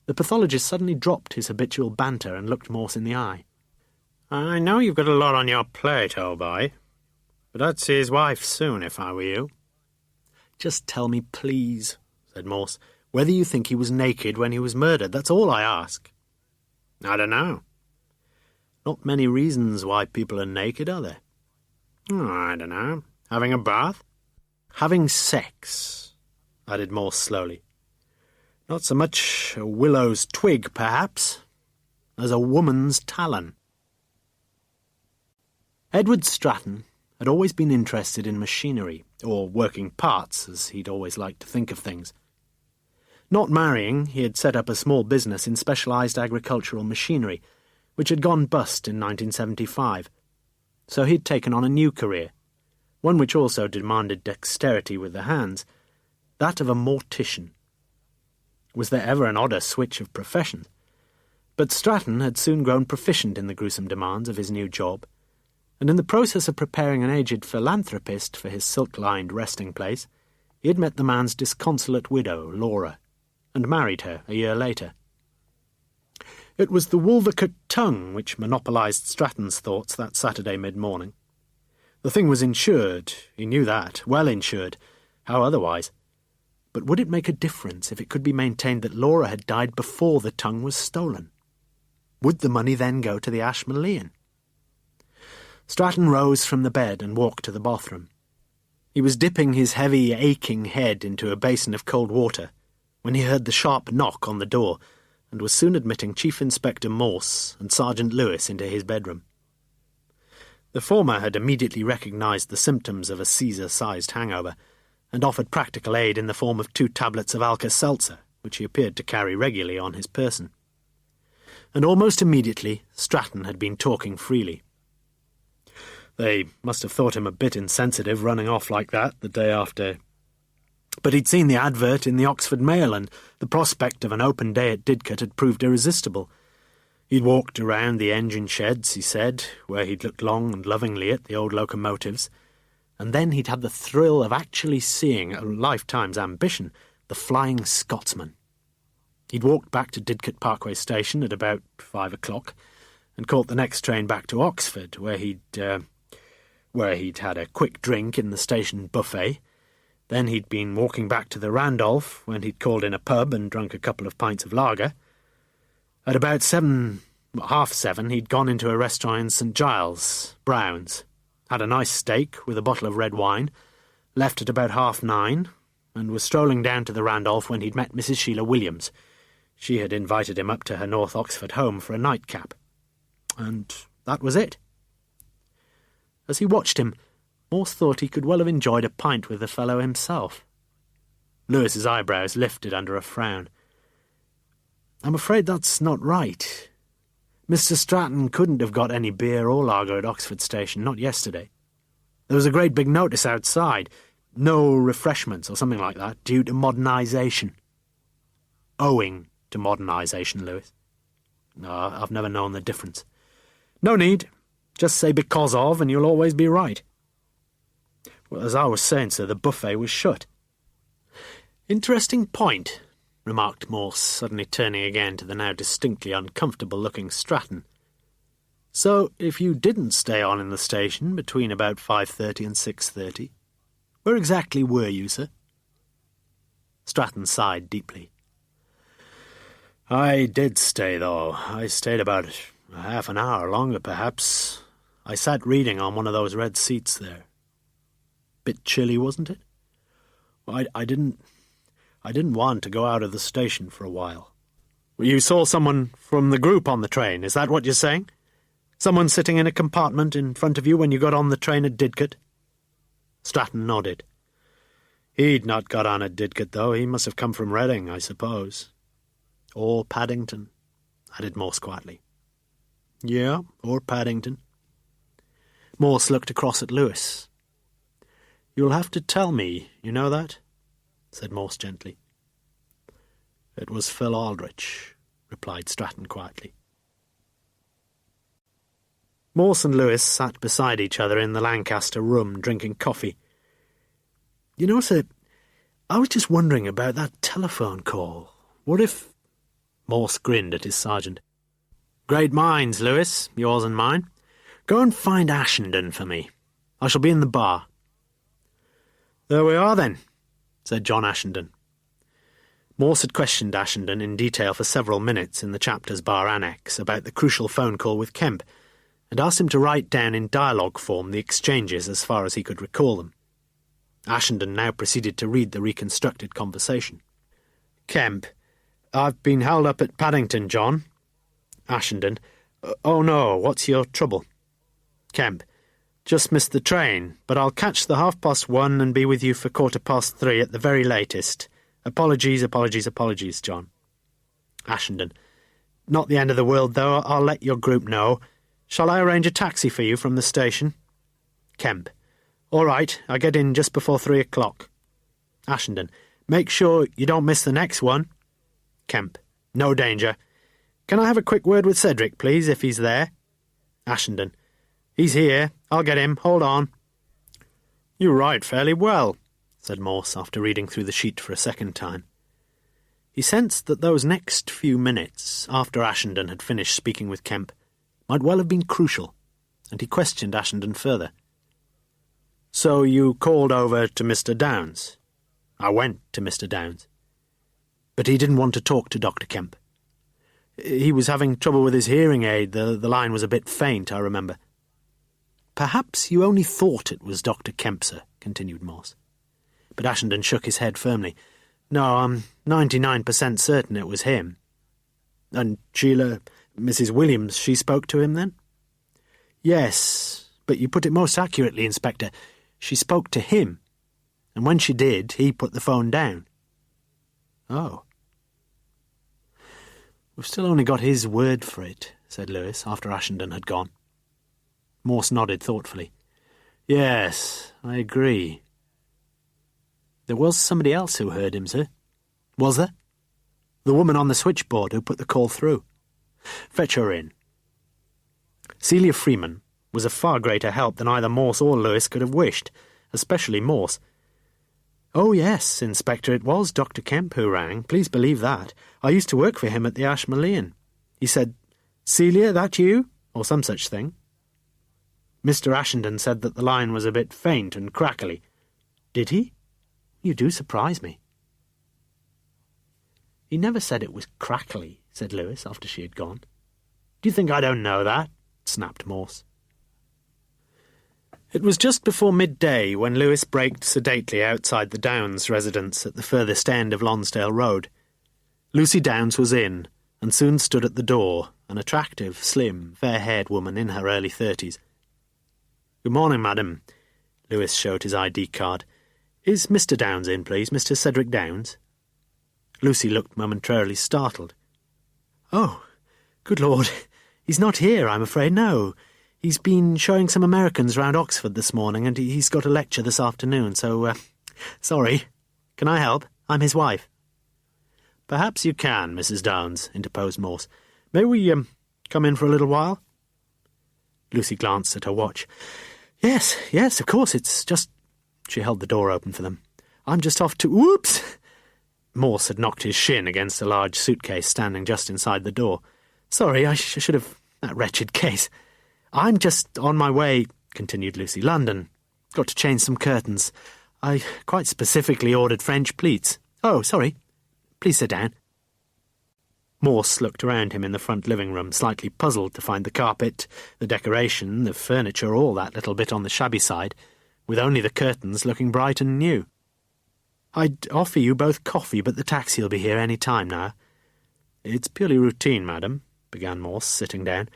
The pathologist suddenly dropped his habitual banter and looked Morse in the eye. "I know you've got a lot on your plate, old boy, but I'd see his wife soon if I were you." "Just tell me, please," said Morse, "whether you think he was naked when he was murdered. That's all I ask." "I don't know." "Not many reasons why people are naked, are there?" "Oh, I don't know. Having a bath?" "Having sex," added Morse slowly. "Not so much a willow's twig, perhaps, as a woman's talon." Edward Stratton had always been interested in machinery, or working parts, as he'd always liked to think of things. Not marrying, he had set up a small business in specialised agricultural machinery, which had gone bust in 1975. So he'd taken on a new career, one which also demanded dexterity with the hands, that of a mortician. Was there ever an odder switch of professions? But Stratton had soon grown proficient in the gruesome demands of his new job, and in the process of preparing an aged philanthropist for his silk-lined resting place, he had met the man's disconsolate widow, Laura, and married her a year later. It was the Wolvercote tongue which monopolised Stratton's thoughts that Saturday mid-morning. The thing was insured, he knew that, well insured. How otherwise? But would it make a difference if it could be maintained that Laura had died before the tongue was stolen? Would the money then go to the Ashmolean? Stratton rose from the bed and walked to the bathroom. He was dipping his heavy, aching head into a basin of cold water when he heard the sharp knock on the door and was soon admitting Chief Inspector Morse and Sergeant Lewis into his bedroom. The former had immediately recognised the symptoms of a Caesar-sized hangover and offered practical aid in the form of 2 tablets of Alka-Seltzer, which he appeared to carry regularly on his person. And almost immediately Stratton had been talking freely. They must have thought him a bit insensitive running off like that the day after. But he'd seen the advert in the Oxford Mail, and the prospect of an open day at Didcot had proved irresistible. He'd walked around the engine sheds, he said, where he'd looked long and lovingly at the old locomotives, and then he'd had the thrill of actually seeing, a lifetime's ambition, the Flying Scotsman. He'd walked back to Didcot Parkway Station at about 5 o'clock, and caught the next train back to Oxford, where he'd had a quick drink in the station buffet. Then he'd been walking back to the Randolph, when he'd called in a pub and drunk a couple of pints of lager. At about 7:30, he'd gone into a restaurant in St. Giles, Brown's, had a nice steak with a bottle of red wine, left at about 9:30, and was strolling down to the Randolph when he'd met Mrs. Sheila Williams. She had invited him up to her North Oxford home for a nightcap. And that was it. As he watched him, Morse thought he could well have enjoyed a pint with the fellow himself. Lewis's eyebrows lifted under a frown. "I'm afraid that's not right. Mr. Stratton couldn't have got any beer or lager at Oxford Station, not yesterday. There was a great big notice outside, no refreshments or something like that, due to modernisation." "Owing to modernisation, Lewis." "No, I've never known the difference." "No need. Just say because of, and you'll always be right." "Well, as I was saying, sir, the buffet was shut." "Interesting point," remarked Morse, suddenly turning again to the now distinctly uncomfortable-looking Stratton. "So, if you didn't stay on in the station between about 5:30 and 6:30, where exactly were you, sir?" Stratton sighed deeply. "I did stay, though. I stayed about half an hour longer, perhaps. I sat reading on one of those red seats there. Bit chilly, wasn't it? I didn't want to go out of the station for a while." "You saw someone from the group on the train, is that what you're saying? Someone sitting in a compartment in front of you when you got on the train at Didcot?" Stratton nodded. "He'd not got on at Didcot, though. He must have come from Reading, I suppose." "Or Paddington," added Morse quietly. "Yeah, or Paddington." Morse looked across at Lewis. "You'll have to tell me, you know that?" said Morse gently. "It was Phil Aldrich," replied Stratton quietly. Morse and Lewis sat beside each other in the Lancaster room, drinking coffee. "You know, sir, I was just wondering about that telephone call. What if—" Morse grinned at his sergeant. "Great minds, Lewis, yours and mine. Go and find Ashenden for me. I shall be in the bar." "There we are, then," said John Ashenden. Morse had questioned Ashenden in detail for several minutes in the chapter's bar annex about the crucial phone call with Kemp, and asked him to write down in dialogue form the exchanges as far as he could recall them. Ashenden now proceeded to read the reconstructed conversation. "Kemp, I've been held up at Paddington, John." Ashenden, "Oh no, what's your trouble?" Kemp, "Just missed the train, but I'll catch the 1:30 and be with you for 3:15 at the very latest. Apologies, John." Ashenden, "Not the end of the world, though. I'll let your group know. Shall I arrange a taxi for you from the station?" Kemp, "All right, I'll get in just before 3:00. Ashenden, "Make sure you don't miss the next one." Kemp, "No danger. Can I have a quick word with Cedric, please, if he's there?" Ashenden, "He's here. I'll get him. Hold on." "You write fairly well," said Morse, after reading through the sheet for a second time. He sensed that those next few minutes, after Ashenden had finished speaking with Kemp, might well have been crucial, and he questioned Ashenden further. "So you called over to Mr. Downes?" "I went to Mr. Downes." "But he didn't want to talk to Dr. Kemp." "He was having trouble with his hearing aid. The line was a bit faint, I remember." "Perhaps you only thought it was Dr. Kemp, sir," continued Morse. But Ashenden shook his head firmly. "No, I'm 99% certain it was him." "And Sheila, Mrs. Williams, she spoke to him then?" "Yes, but you put it most accurately, Inspector. She spoke to him, and when she did, he put the phone down." "Oh." "We've still only got his word for it," said Lewis, after Ashenden had gone. Morse nodded thoughtfully. "Yes, I agree." "There was somebody else who heard him, sir." "Was there?" "The woman on the switchboard who put the call through." "Fetch her in." Celia Freeman was a far greater help than either Morse or Lewis could have wished, especially Morse. "Oh, yes, Inspector, it was Dr. Kemp who rang. Please believe that. I used to work for him at the Ashmolean. He said, 'Celia, that you?' or some such thing. Mr. Ashenden said that the line was a bit faint and crackly." "Did he? You do surprise me." "He never said it was crackly," said Lewis, after she had gone. "Do you think I don't know that?" snapped Morse. It was just before midday when Lewis braked sedately outside the Downes residence at the furthest end of Lonsdale Road. Lucy Downes was in, and soon stood at the door, an attractive, slim, fair-haired woman in her early 30s. "Good morning, madam." Lewis showed his ID card. Is Mr. Downs in, please? Mr. Cedric Downs? Lucy looked momentarily startled. Oh, good Lord, he's not here, I'm afraid, no. He's been showing some Americans round Oxford this morning, and he's got a lecture this afternoon, so, sorry. Can I help? I'm his wife. Perhaps you can, Mrs. Downs, interposed Morse. May we, come in for a little while? Lucy glanced at her watch. Yes, of course, it's just... She held the door open for them. I'm just off to... Whoops! Morse had knocked his shin against a large suitcase standing just inside the door. Sorry, I should have... That wretched case. I'm just on my way, continued Lucy. London. Got to change some curtains. I quite specifically ordered French pleats. Oh, sorry. Please sit down. Morse looked around him in the front living room, slightly puzzled to find the carpet, the decoration, the furniture, all that little bit on the shabby side, with only the curtains looking bright and new. I'd offer you both coffee, but the taxi'll be here any time now. It's purely routine, madam, began Morse, sitting down.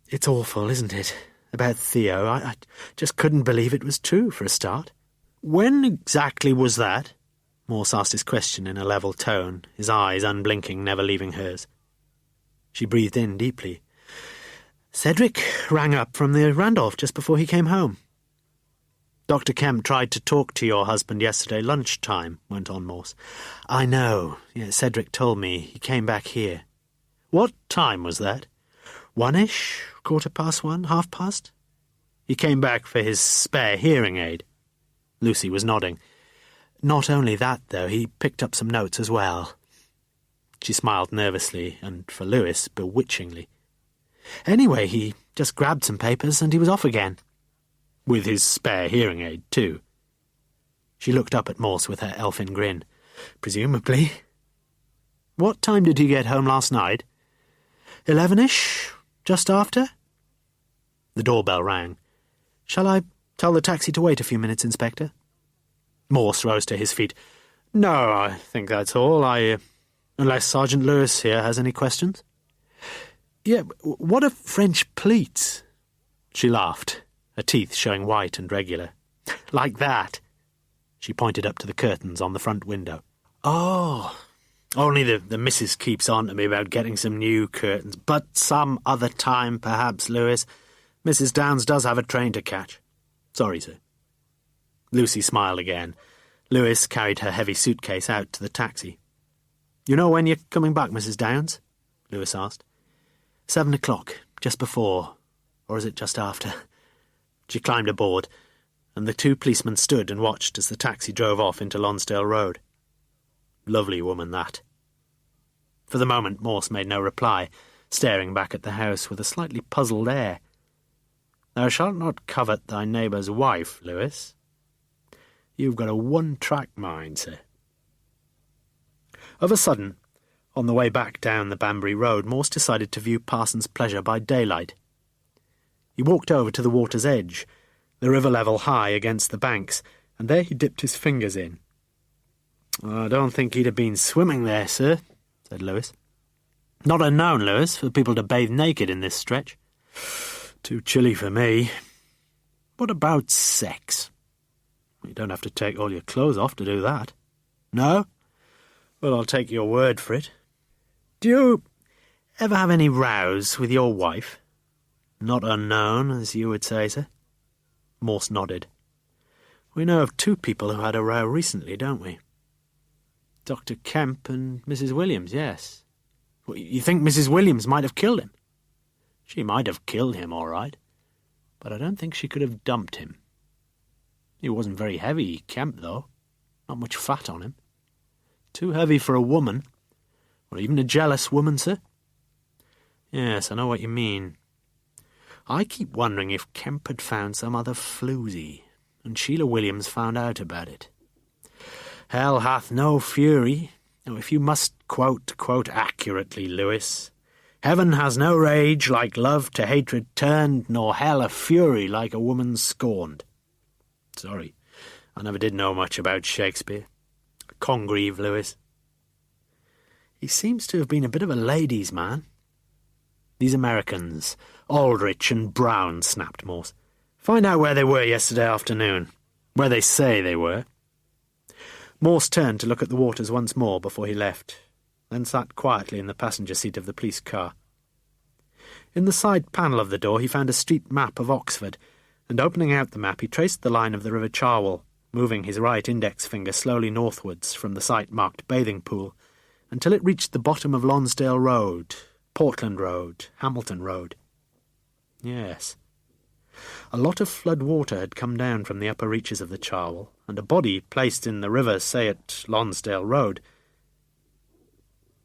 It's awful, isn't it? About Theo. I just couldn't believe it was true, for a start. When exactly was that? Morse asked his question in a level tone, his eyes unblinking, never leaving hers. She breathed in deeply. Cedric rang up from the Randolph just before he came home. Dr. Kemp tried to talk to your husband yesterday lunchtime, went on Morse. I know. Yeah, Cedric told me. He came back here. What time was that? 1-ish? 1:15? 1:30? He came back for his spare hearing aid. Lucy was nodding. Not only that, though, he picked up some notes as well. She smiled nervously, and for Lewis, bewitchingly. Anyway, he just grabbed some papers and he was off again. With his spare hearing aid, too. She looked up at Morse with her elfin grin. Presumably. What time did he get home last night? 11-ish? Just after? The doorbell rang. Shall I tell the taxi to wait a few minutes, Inspector? Morse rose to his feet. No, I think that's all. Unless Sergeant Lewis here has any questions. Yeah, what are French pleats? She laughed, her teeth showing white and regular. Like that. She pointed up to the curtains on the front window. Oh, only the missus keeps on to me about getting some new curtains. But some other time, perhaps, Lewis. Mrs. Downs does have a train to catch. Sorry, sir. Lucy smiled again. Lewis carried her heavy suitcase out to the taxi. You know when you're coming back, Mrs. Downs? Lewis asked. 7 o'clock, just before. Or is it just after? She climbed aboard, and the two policemen stood and watched as the taxi drove off into Lonsdale Road. Lovely woman, that. For the moment, Morse made no reply, staring back at the house with a slightly puzzled air. Thou shalt not covet thy neighbour's wife, Lewis. You've got a one-track mind, sir. Of a sudden, on the way back down the Banbury Road, Morse decided to view Parsons' Pleasure by daylight. He walked over to the water's edge, the river level high against the banks, and there he dipped his fingers in. I don't think he'd have been swimming there, sir, said Lewis. Not unknown, Lewis, for people to bathe naked in this stretch. Too chilly for me. What about sex? You don't have to take all your clothes off to do that. No? Well, I'll take your word for it. Do you ever have any rows with your wife? Not unknown, as you would say, sir. Morse nodded. We know of 2 people who had a row recently, don't we? Dr. Kemp and Mrs. Williams, yes. Well, you think Mrs. Williams might have killed him? She might have killed him, all right. But I don't think she could have dumped him. He wasn't very heavy, Kemp, though. Not much fat on him. Too heavy for a woman. Or even a jealous woman, sir. Yes, I know what you mean. I keep wondering if Kemp had found some other floozy, and Sheila Williams found out about it. Hell hath no fury. Now, if you must quote accurately, Lewis, heaven has no rage like love to hatred turned, nor hell a fury like a woman scorned. Sorry, I never did know much about Shakespeare. Congreve, Lewis. He seems to have been a bit of a ladies' man. These Americans, Aldrich and Brown, snapped Morse. Find out where they were yesterday afternoon. Where they say they were. Morse turned to look at the waters once more before he left, then sat quietly in the passenger seat of the police car. In the side panel of the door he found a street map of Oxford, and opening out the map he traced the line of the River Cherwell, moving his right index finger slowly northwards from the site marked Bathing Pool, until it reached the bottom of Lonsdale Road, Portland Road, Hamilton Road. Yes. A lot of flood water had come down from the upper reaches of the Cherwell, and a body placed in the river, say at Lonsdale Road.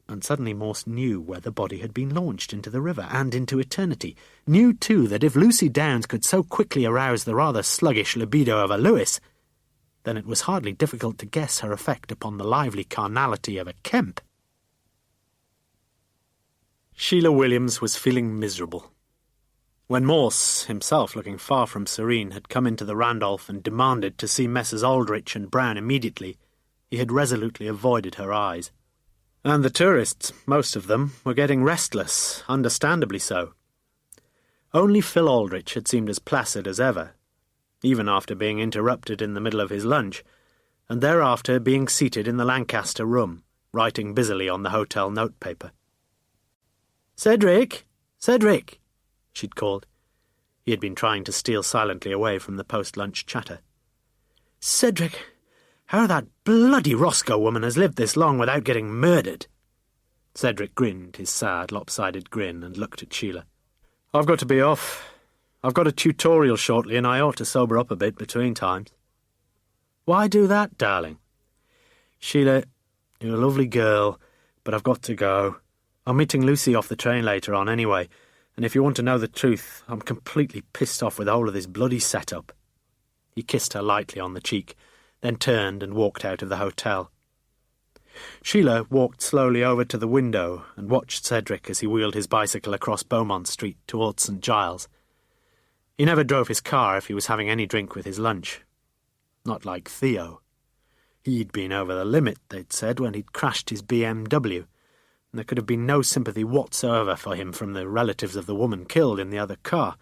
And suddenly Morse knew where the body had been launched into the river and into eternity. Knew, too, that if Lucy Downs could so quickly arouse the rather sluggish libido of a Lewis, then it was hardly difficult to guess her effect upon the lively carnality of a Kemp. Sheila Williams was feeling miserable. When Morse, himself looking far from serene, had come into the Randolph and demanded to see Messrs. Aldrich and Brown immediately, he had resolutely avoided her eyes. And the tourists, most of them, were getting restless, understandably so. Only Phil Aldrich had seemed as placid as ever, even after being interrupted in the middle of his lunch, and thereafter being seated in the Lancaster room, writing busily on the hotel notepaper. "Cedric! Cedric!" she'd called. He had been trying to steal silently away from the post-lunch chatter. "Cedric, how that bloody Roscoe woman has lived this long without getting murdered." Cedric grinned his sad, lopsided grin and looked at Sheila. "I've got to be off. I've got a tutorial shortly and I ought to sober up a bit between times." "Why do that, darling?" "Sheila, you're a lovely girl, but I've got to go. I'm meeting Lucy off the train later on anyway, and if you want to know the truth, I'm completely pissed off with the whole of this bloody set-up." He kissed her lightly on the cheek, then turned and walked out of the hotel. Sheila walked slowly over to the window and watched Cedric as he wheeled his bicycle across Beaumont Street towards St. Giles. He never drove his car if he was having any drink with his lunch. Not like Theo. He'd been over the limit, they'd said, when he'd crashed his BMW, and there could have been no sympathy whatsoever for him from the relatives of the woman killed in the other car.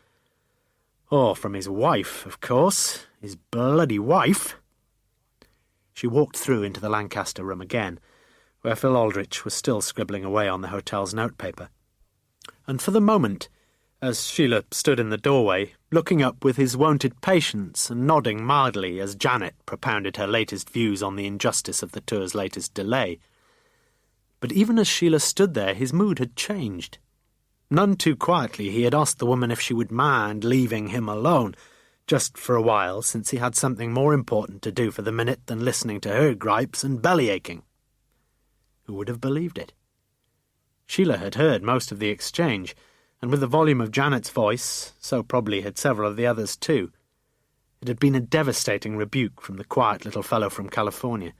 Or from his wife, of course. His bloody wife. She walked through into the Lancaster room again, where Phil Aldrich was still scribbling away on the hotel's notepaper. And for the moment, as Sheila stood in the doorway, looking up with his wonted patience and nodding mildly as Janet propounded her latest views on the injustice of the tour's latest delay. But even as Sheila stood there, his mood had changed. None too quietly he had asked the woman if she would mind leaving him alone, just for a while, since he had something more important to do for the minute than listening to her gripes and belly-aching. Who would have believed it? Sheila had heard most of the exchange, and with the volume of Janet's voice, so probably had several of the others too. It had been a devastating rebuke from the quiet little fellow from California,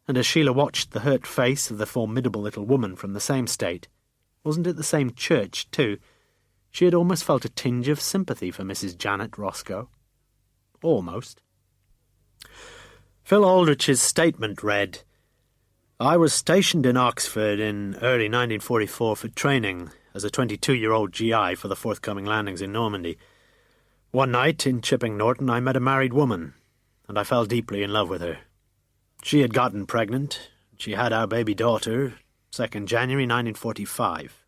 and as Sheila watched the hurt face of the formidable little woman from the same state, wasn't it the same church too, she had almost felt a tinge of sympathy for Mrs. Janet Roscoe. Almost. Phil Aldrich's statement read, "I was stationed in Oxford in early 1944 for training as a 22-year-old GI for the forthcoming landings in Normandy. One night in Chipping Norton I met a married woman, and I fell deeply in love with her. She had gotten pregnant. She had our baby daughter, 2nd January 1945.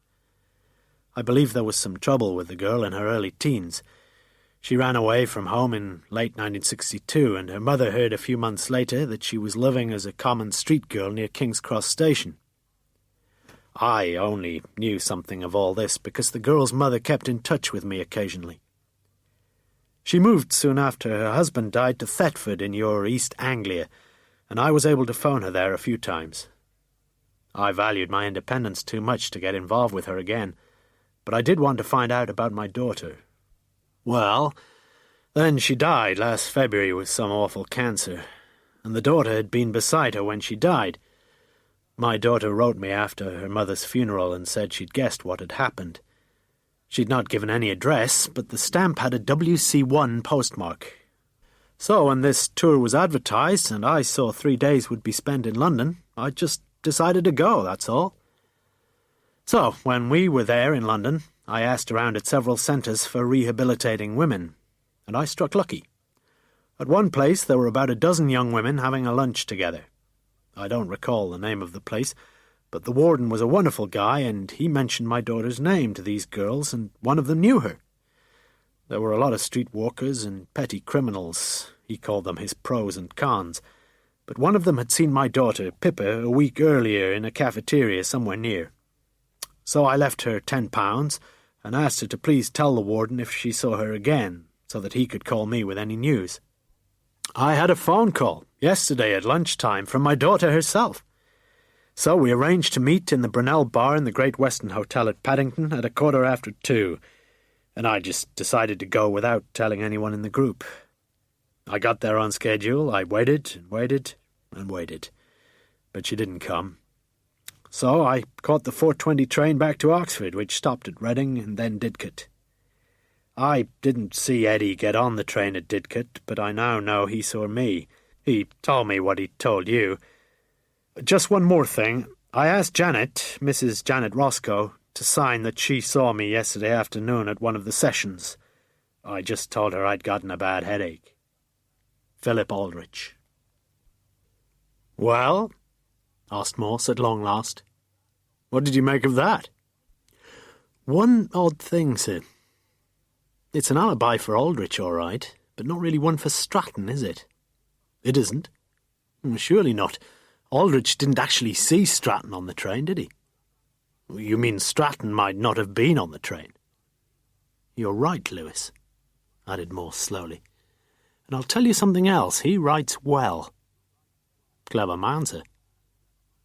I believe there was some trouble with the girl in her early teens. She ran away from home in late 1962, and her mother heard a few months later that she was living as a common street girl near King's Cross Station. I only knew something of all this because the girl's mother kept in touch with me occasionally. She moved soon after her husband died to Thetford in your East Anglia, and I was able to phone her there a few times. I valued my independence too much to get involved with her again, but I did want to find out about my daughter. Well, then she died last February with some awful cancer, and the daughter had been beside her when she died. My daughter wrote me after her mother's funeral and said she'd guessed what had happened. She'd not given any address, but the stamp had a WC1 postmark. So when this tour was advertised and I saw 3 days would be spent in London, I just decided to go, that's all. So, when we were there in London, I asked around at several centres for rehabilitating women, and I struck lucky. At one place there were about a dozen young women having a lunch together. I don't recall the name of the place, but the warden was a wonderful guy, and he mentioned my daughter's name to these girls, and one of them knew her. There were a lot of streetwalkers and petty criminals. He called them his pros and cons. But one of them had seen my daughter, Pippa, a week earlier in a cafeteria somewhere near. So I left her £10 and asked her to please tell the warden if she saw her again, so that he could call me with any news. I had a phone call yesterday at lunchtime from my daughter herself. So we arranged to meet in the Brunel Bar in the Great Western Hotel at Paddington at 2:15, and I just decided to go without telling anyone in the group. I got there on schedule. I waited and waited and waited, but she didn't come. So I caught the 4:20 train back to Oxford, which stopped at Reading and then Didcot. I didn't see Eddie get on the train at Didcot, but I now know he saw me. He told me what he told you. Just one more thing. I asked Janet, Mrs. Janet Roscoe, to sign that she saw me yesterday afternoon at one of the sessions. I just told her I'd gotten a bad headache. Philip Aldrich. "Well?" asked Morse at long last. "What did you make of that?" "One odd thing, sir. It's an alibi for Aldrich, all right, but not really one for Stratton, is it?" "It isn't." "Surely not. Aldrich didn't actually see Stratton on the train, did he?" "You mean Stratton might not have been on the train?" "You're right, Lewis," added Morse slowly. "And I'll tell you something else. He writes well." "Clever man, sir."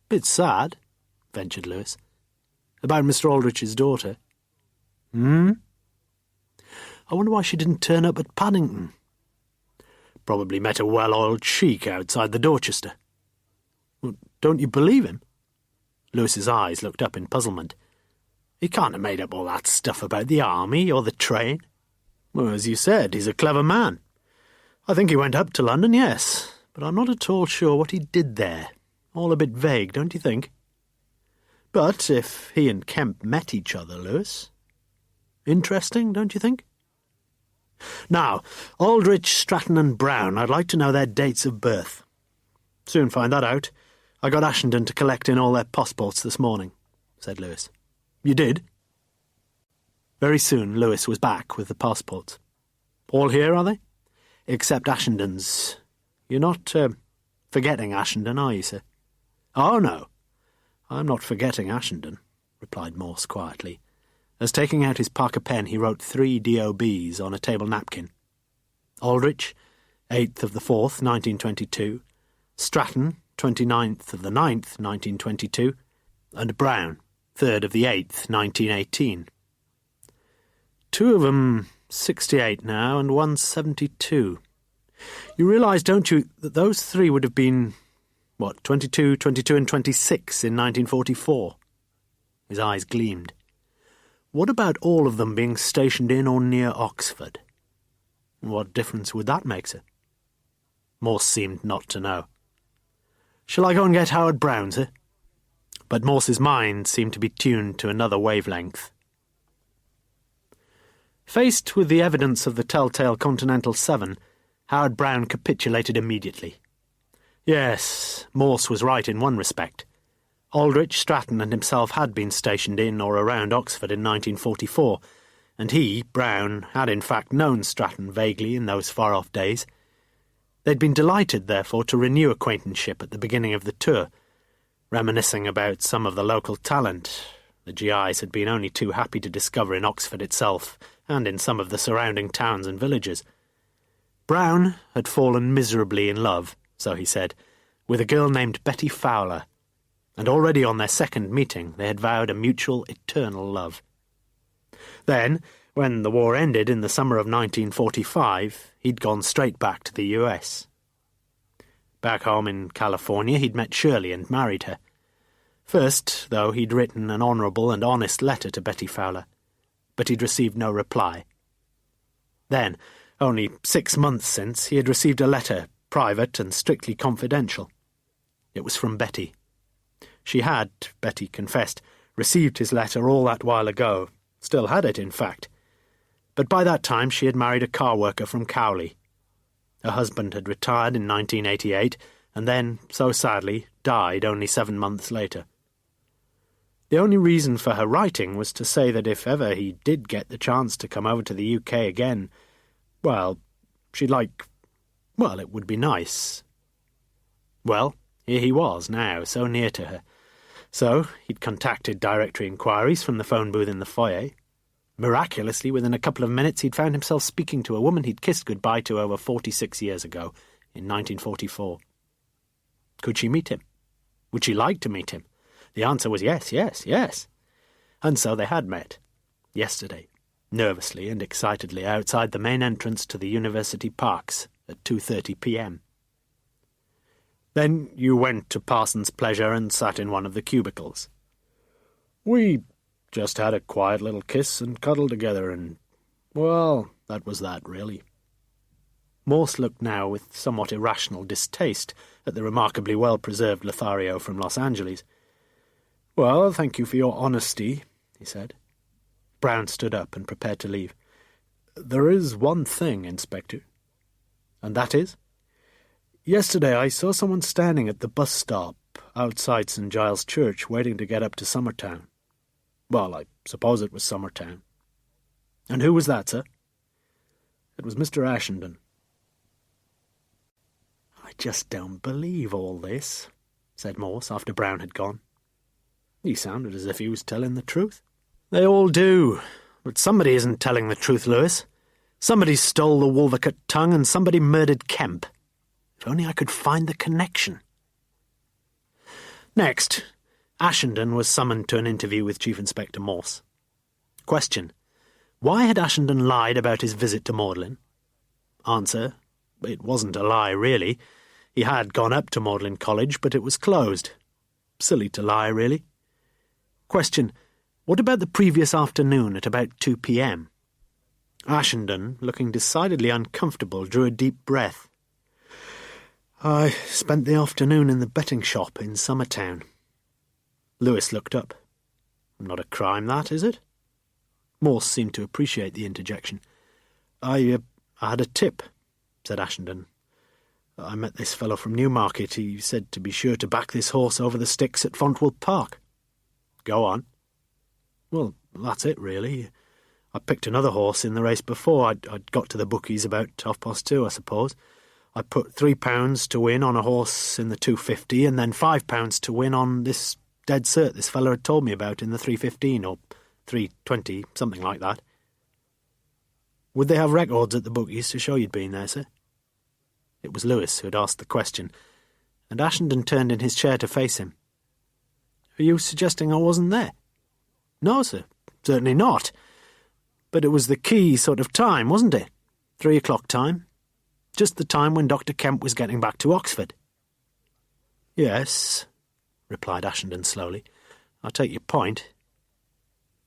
"Bit sad," ventured Lewis. "About Mr. Aldrich's daughter." "Hmm? I wonder why she didn't turn up at Paddington." "Probably met a well-oiled sheik outside the Dorchester." "Well, don't you believe him?" Lewis's eyes looked up in puzzlement. "He can't have made up all that stuff about the army or the train." "Well, as you said, he's a clever man. I think he went up to London, yes, but I'm not at all sure what he did there. All a bit vague, don't you think? But if he and Kemp met each other, Lewis, interesting, don't you think? Now, Aldrich, Stratton and Brown, I'd like to know their dates of birth." "Soon find that out. I got Ashenden to collect in all their passports this morning," said Lewis. "You did?" Very soon Lewis was back with the passports. "All here, are they?" "Except Ashenden's. You're not forgetting Ashenden, are you, sir?" "Oh, no. I'm not forgetting Ashenden," replied Morse quietly, as taking out his Parker pen he wrote 3 DOBs on a table napkin. Aldrich, 8th of the 4th, 1922, Stratton, 29th of the 9th, 1922, and Brown, 3rd of the 8th, 1918. 2 of 'em 68 now, and 1 72. You realise, don't you, that those 3 would have been, 22, 22 and 26 in 1944? His eyes gleamed. What about all of them being stationed in or near Oxford? What difference would that make, sir? Morse seemed not to know. "Shall I go and get Howard Brown, sir?" But Morse's mind seemed to be tuned to another wavelength. Faced with the evidence of the telltale Continental 7, Howard Brown capitulated immediately. Yes, Morse was right in one respect. Aldrich, Stratton and himself had been stationed in or around Oxford in 1944, and he, Brown, had in fact known Stratton vaguely in those far-off days. They'd been delighted, therefore, to renew acquaintanceship at the beginning of the tour, reminiscing about some of the local talent the GIs had been only too happy to discover in Oxford itself and in some of the surrounding towns and villages. Brown had fallen miserably in love, so he said, with a girl named Betty Fowler, and already on their second meeting they had vowed a mutual eternal love. Then, when the war ended in the summer of 1945, he'd gone straight back to the US. Back home in California he'd met Shirley and married her. First, though, he'd written an honourable and honest letter to Betty Fowler, but he'd received no reply. Then, only 6 months since, he had received a letter, private and strictly confidential. It was from Betty. She had, Betty confessed, received his letter all that while ago, still had it, in fact. But by that time she had married a car worker from Cowley. Her husband had retired in 1988, and then, so sadly, died only 7 months later. The only reason for her writing was to say that if ever he did get the chance to come over to the UK again, well, she'd like... well, it would be nice. Well, here he was now, so near to her. So he'd contacted directory inquiries from the phone booth in the foyer. Miraculously, within a couple of minutes, he'd found himself speaking to a woman he'd kissed goodbye to over 46 years ago, in 1944. Could she meet him? Would she like to meet him? The answer was yes, yes, yes. And so they had met, yesterday, nervously and excitedly outside the main entrance to the university parks at 2:30 p.m. Then you went to Parsons' Pleasure and sat in one of the cubicles. We just had a quiet little kiss and cuddle together and, well, that was that, really. Morse looked now with somewhat irrational distaste at the remarkably well-preserved Lothario from Los Angeles. "Well, thank you for your honesty," he said. Brown stood up and prepared to leave. "There is one thing, Inspector." "And that is?" "Yesterday I saw someone standing at the bus stop outside St. Giles Church waiting to get up to Summertown. Well, I suppose it was Summertown." "And who was that, sir?" "It was Mr. Ashenden." "I just don't believe all this," said Morse after Brown had gone. He sounded as if he was telling the truth. "They all do. But somebody isn't telling the truth, Lewis. Somebody stole the Wolvercut tongue and somebody murdered Kemp. If only I could find the connection." Next, Ashenden was summoned to an interview with Chief Inspector Morse. Question: why had Ashenden lied about his visit to Magdalen? Answer: it wasn't a lie, really. He had gone up to Magdalen College, but it was closed. Silly to lie, really. Question: what about the previous afternoon at about 2 p.m? Ashenden, looking decidedly uncomfortable, drew a deep breath. "I spent the afternoon in the betting shop in Summertown." Lewis looked up. "Not a crime, that, is it?" Morse seemed to appreciate the interjection. I had a tip," said Ashenden. "I met this fellow from Newmarket. He said to be sure to back this horse over the sticks at Fontwell Park." "Go on." "Well, that's it, really. I picked another horse in the race before. I'd got to the bookies about 2:30, I suppose. I put £3 to win on a horse in the 250 and then £5 to win on this dead cert this fellow had told me about in the 315 or 320, something like that." "Would they have records at the bookies to show you'd been there, sir?" It was Lewis who had asked the question, and Ashenden turned in his chair to face him. "Are you suggesting I wasn't there?" "No, sir, certainly not. But it was the key sort of time, wasn't it? 3 o'clock time. Just the time when Dr. Kemp was getting back to Oxford." "Yes," replied Ashenden slowly. "I take your point."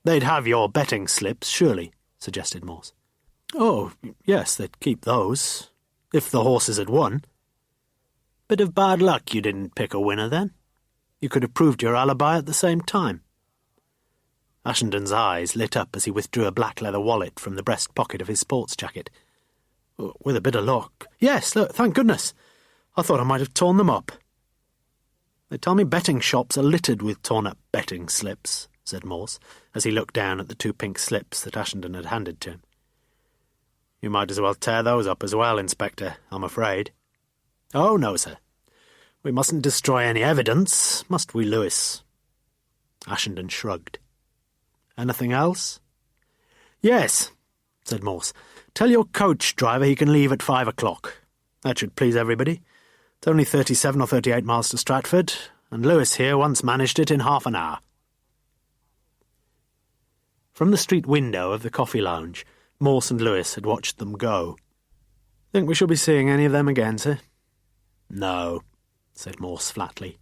"They'd have your betting slips, surely," suggested Morse. "Oh, yes, they'd keep those, if the horses had won." "Bit of bad luck you didn't pick a winner, then. You could have proved your alibi at the same time." Ashenden's eyes lit up as he withdrew a black leather wallet from the breast pocket of his sports jacket. "With a bit of luck. Yes, look, thank goodness. I thought I might have torn them up." "They tell me betting shops are littered with torn-up betting slips," said Morse, as he looked down at the 2 pink slips that Ashenden had handed to him. "You might as well tear those up as well, Inspector, I'm afraid." "Oh, no, sir. We mustn't destroy any evidence, must we, Lewis?" Ashenden shrugged. "Anything else?" "Yes," said Morse. "Tell your coach driver he can leave at 5 o'clock. That should please everybody. It's only 37 or 38 miles to Stratford, and Lewis here once managed it in half an hour." From the street window of the coffee lounge, Morse and Lewis had watched them go. "Think we shall be seeing any of them again, sir?" "No," said Morse flatly.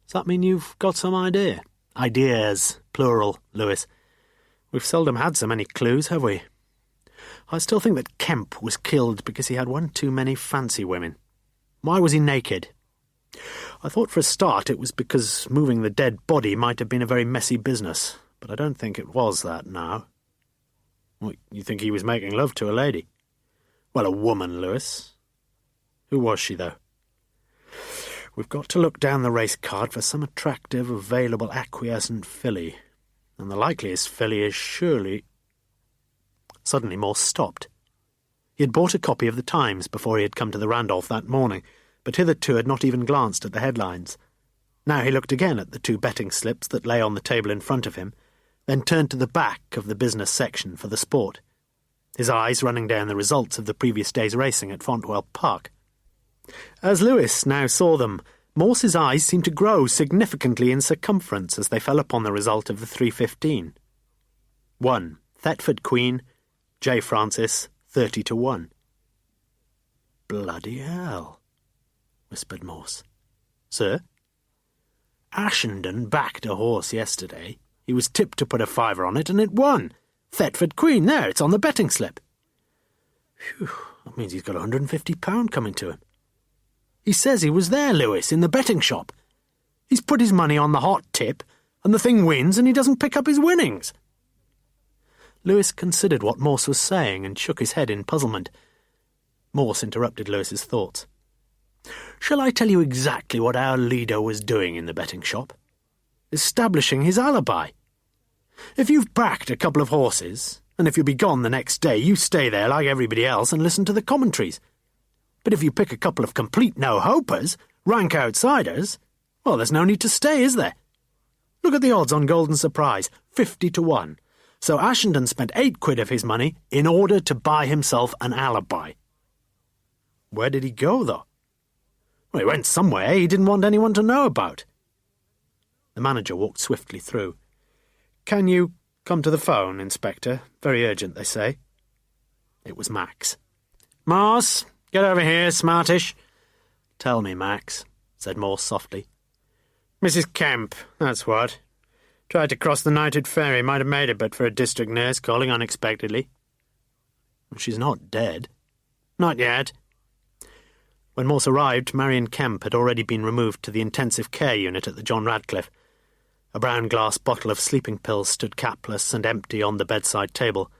"Does that mean you've got some idea?" "Ideas, plural, Lewis. We've seldom had so many clues, have we? I still think that Kemp was killed because he had one too many fancy women. Why was he naked? I thought for a start it was because moving the dead body might have been a very messy business, but I don't think it was that now." "What, you think he was making love to a lady?" "Well, a woman, Lewis." "Who was she, though?" We've got to look down the race card for some attractive, available, acquiescent filly. And the likeliest filly is surely... Suddenly Morse stopped. He had bought a copy of the Times before he had come to the Randolph that morning, but hitherto had not even glanced at the headlines. Now he looked again at the 2 betting slips that lay on the table in front of him, then turned to the back of the business section for the sport, his eyes running down the results of the previous day's racing at Fontwell Park. As Lewis now saw them, Morse's eyes seemed to grow significantly in circumference as they fell upon the result of the 3:15. 1. Thetford Queen, J. Francis, 30-1. "Bloody hell," whispered Morse. "Sir?" "Ashenden backed a horse yesterday. He was tipped to put a fiver on it, and it won. Thetford Queen, there, it's on the betting slip." "Phew, that means he's got £150 coming to him." "He says he was there, Lewis, in the betting shop. He's put his money on the hot tip, and the thing wins, and he doesn't pick up his winnings." Lewis considered what Morse was saying and shook his head in puzzlement. Morse interrupted Lewis's thoughts. "Shall I tell you exactly what our leader was doing in the betting shop? Establishing his alibi. If you've backed a couple of horses, and if you'll be gone the next day, you stay there like everybody else and listen to the commentaries. But if you pick a couple of complete no-hopers, rank outsiders, well, there's no need to stay, is there? Look at the odds on Golden Surprise, 50-1. So Ashenden spent £8 of his money in order to buy himself an alibi." "Where did he go, though?" "Well, he went somewhere he didn't want anyone to know about." The manager walked swiftly through. "Can you come to the phone, Inspector? Very urgent, they say." It was Max. "Morse, get over here, smartish." "Tell me, Max," said Morse softly. "Mrs. Kemp, that's what. Tried to cross the Knighted Ferry, might have made it but for a district nurse calling unexpectedly." "She's not dead?" "Not yet." When Morse arrived, Marion Kemp had already been removed to the intensive care unit at the John Radcliffe. A brown glass bottle of sleeping pills stood capless and empty on the bedside table,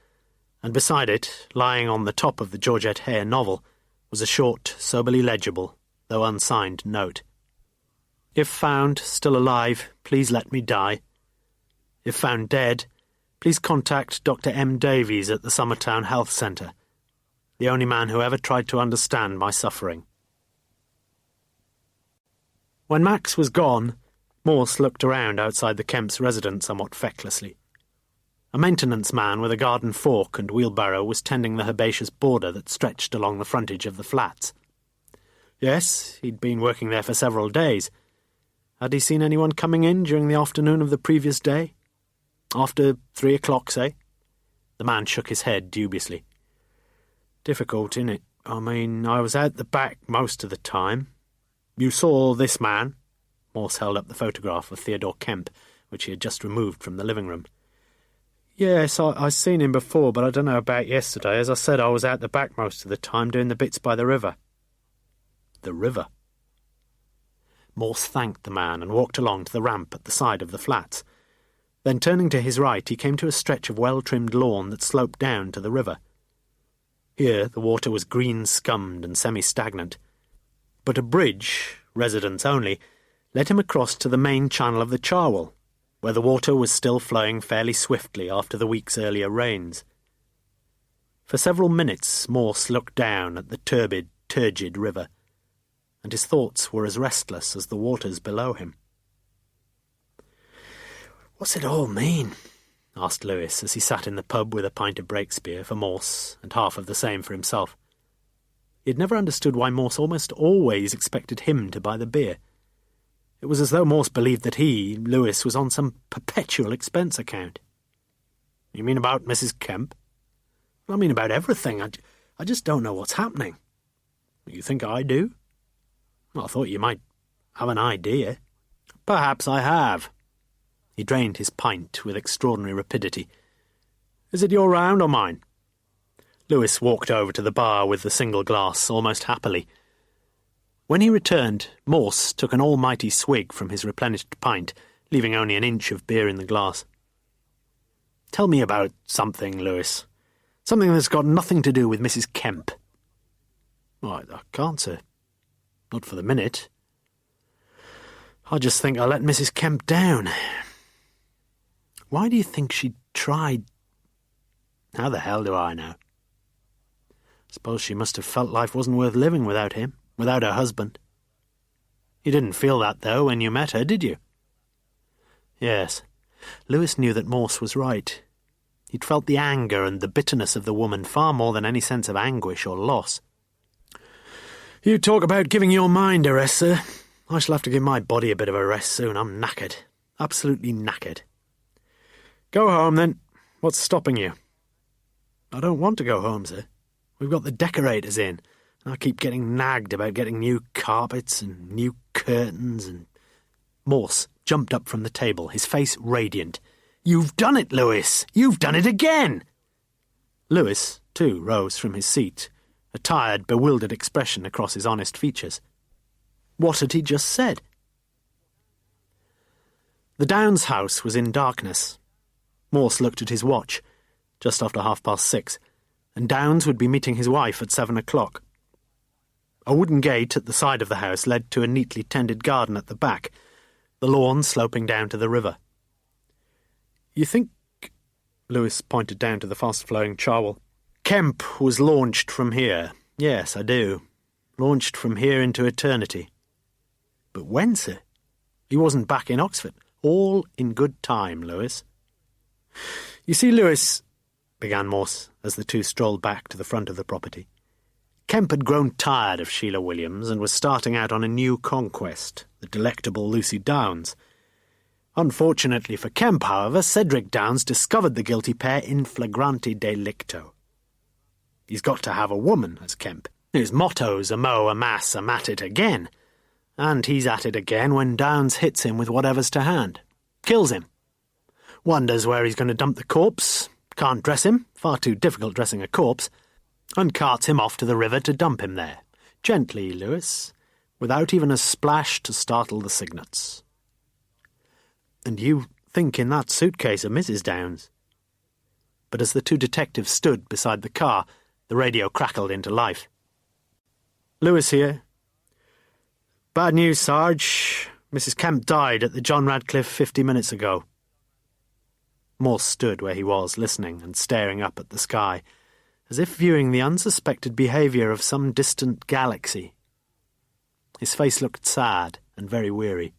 and beside it, lying on the top of the Georgette Hare novel, was a short, soberly legible, though unsigned note. "If found still alive, please let me die. If found dead, please contact Dr. M. Davies at the Summertown Health Centre, the only man who ever tried to understand my suffering." When Max was gone, Morse looked around outside the Kemp's residence somewhat fecklessly. A maintenance man with a garden fork and wheelbarrow was tending the herbaceous border that stretched along the frontage of the flats. Yes, he'd been working there for several days. Had he seen anyone coming in during the afternoon of the previous day? After 3 o'clock, say? The man shook his head dubiously. "Difficult, innit? I mean, I was out the back most of the time. You saw this man?" Morse held up the photograph of Theodore Kemp, which he had just removed from the living room. "Yes, I seen him before, but I don't know about yesterday. As I said, I was out the back most of the time doing the bits by the river." "The river?" Morse thanked the man and walked along to the ramp at the side of the flats. Then, turning to his right, he came to a stretch of well-trimmed lawn that sloped down to the river. Here the water was green-scummed and semi-stagnant, but a bridge, residents only, led him across to the main channel of the Charwell, where the water was still flowing fairly swiftly after the week's earlier rains. For several minutes Morse looked down at the turbid, turgid river, and his thoughts were as restless as the waters below him. "What's it all mean?" asked Lewis as he sat in the pub with a pint of Breakspear for Morse and half of the same for himself. He had never understood why Morse almost always expected him to buy the beer. It was as though Morse believed that he, Lewis, was on some perpetual expense account. "You mean about Mrs. Kemp?" "I mean about everything. I just don't know what's happening." "You think I do?" "Well, I thought you might have an idea." "Perhaps I have." He drained his pint with extraordinary rapidity. "Is it your round or mine?" Lewis walked over to the bar with the single glass almost happily. When he returned, Morse took an almighty swig from his replenished pint, leaving only an inch of beer in the glass. "Tell me about something, Lewis. Something that's got nothing to do with Mrs. Kemp." "I can't, sir. Not for the minute." I just think I let Mrs. Kemp down. Why do you think she tried? How the hell do I know? Suppose she must have felt life wasn't worth living without him, without her husband. You didn't feel that, though, when you met her, did you? Yes. Lewis knew that Morse was right. He'd felt the anger and the bitterness of the woman far more than any sense of anguish or loss. You talk about giving your mind a rest, sir. I shall have to give my body a bit of a rest soon. I'm knackered. Absolutely knackered. Go home, then. What's stopping you? I don't want to go home, sir. We've got the decorators in. I keep getting nagged about getting new carpets and new curtains and... Morse jumped up from the table, his face radiant. You've done it, Lewis! You've done it again! Lewis, too, rose from his seat, a tired, bewildered expression across his honest features. What had he just said? The Downs house was in darkness. Morse looked at his watch, just after 6:30, and Downs would be meeting his wife at 7 o'clock. A wooden gate at the side of the house led to a neatly tended garden at the back, the lawn sloping down to the river. You think... Lewis pointed down to the fast-flowing Cherwell. Kemp was launched from here. Yes, I do. Launched from here into eternity. But when, sir? He wasn't back in Oxford. All in good time, Lewis. You see, Lewis, began Morse, as the two strolled back to the front of the property. Kemp had grown tired of Sheila Williams and was starting out on a new conquest, the delectable Lucy Downs. Unfortunately for Kemp, however, Cedric Downs discovered the guilty pair in flagrante delicto. He's got to have a woman, as Kemp. His motto's a mo, a mass, a mat it again. And he's at it again when Downs hits him with whatever's to hand. Kills him. Wonders where he's going to dump the corpse. Can't dress him, far too difficult dressing a corpse. And carts him off to the river to dump him there. Gently, Lewis, without even a splash to startle the cygnets. And you think in that suitcase of Mrs. Downs. But as the two detectives stood beside the car, the radio crackled into life. Lewis here. Bad news, Sarge. Mrs. Kemp died at the John Radcliffe 50 minutes ago. Morse stood where he was, listening and staring up at the sky, as if viewing the unsuspected behaviour of some distant galaxy. His face looked sad and very weary.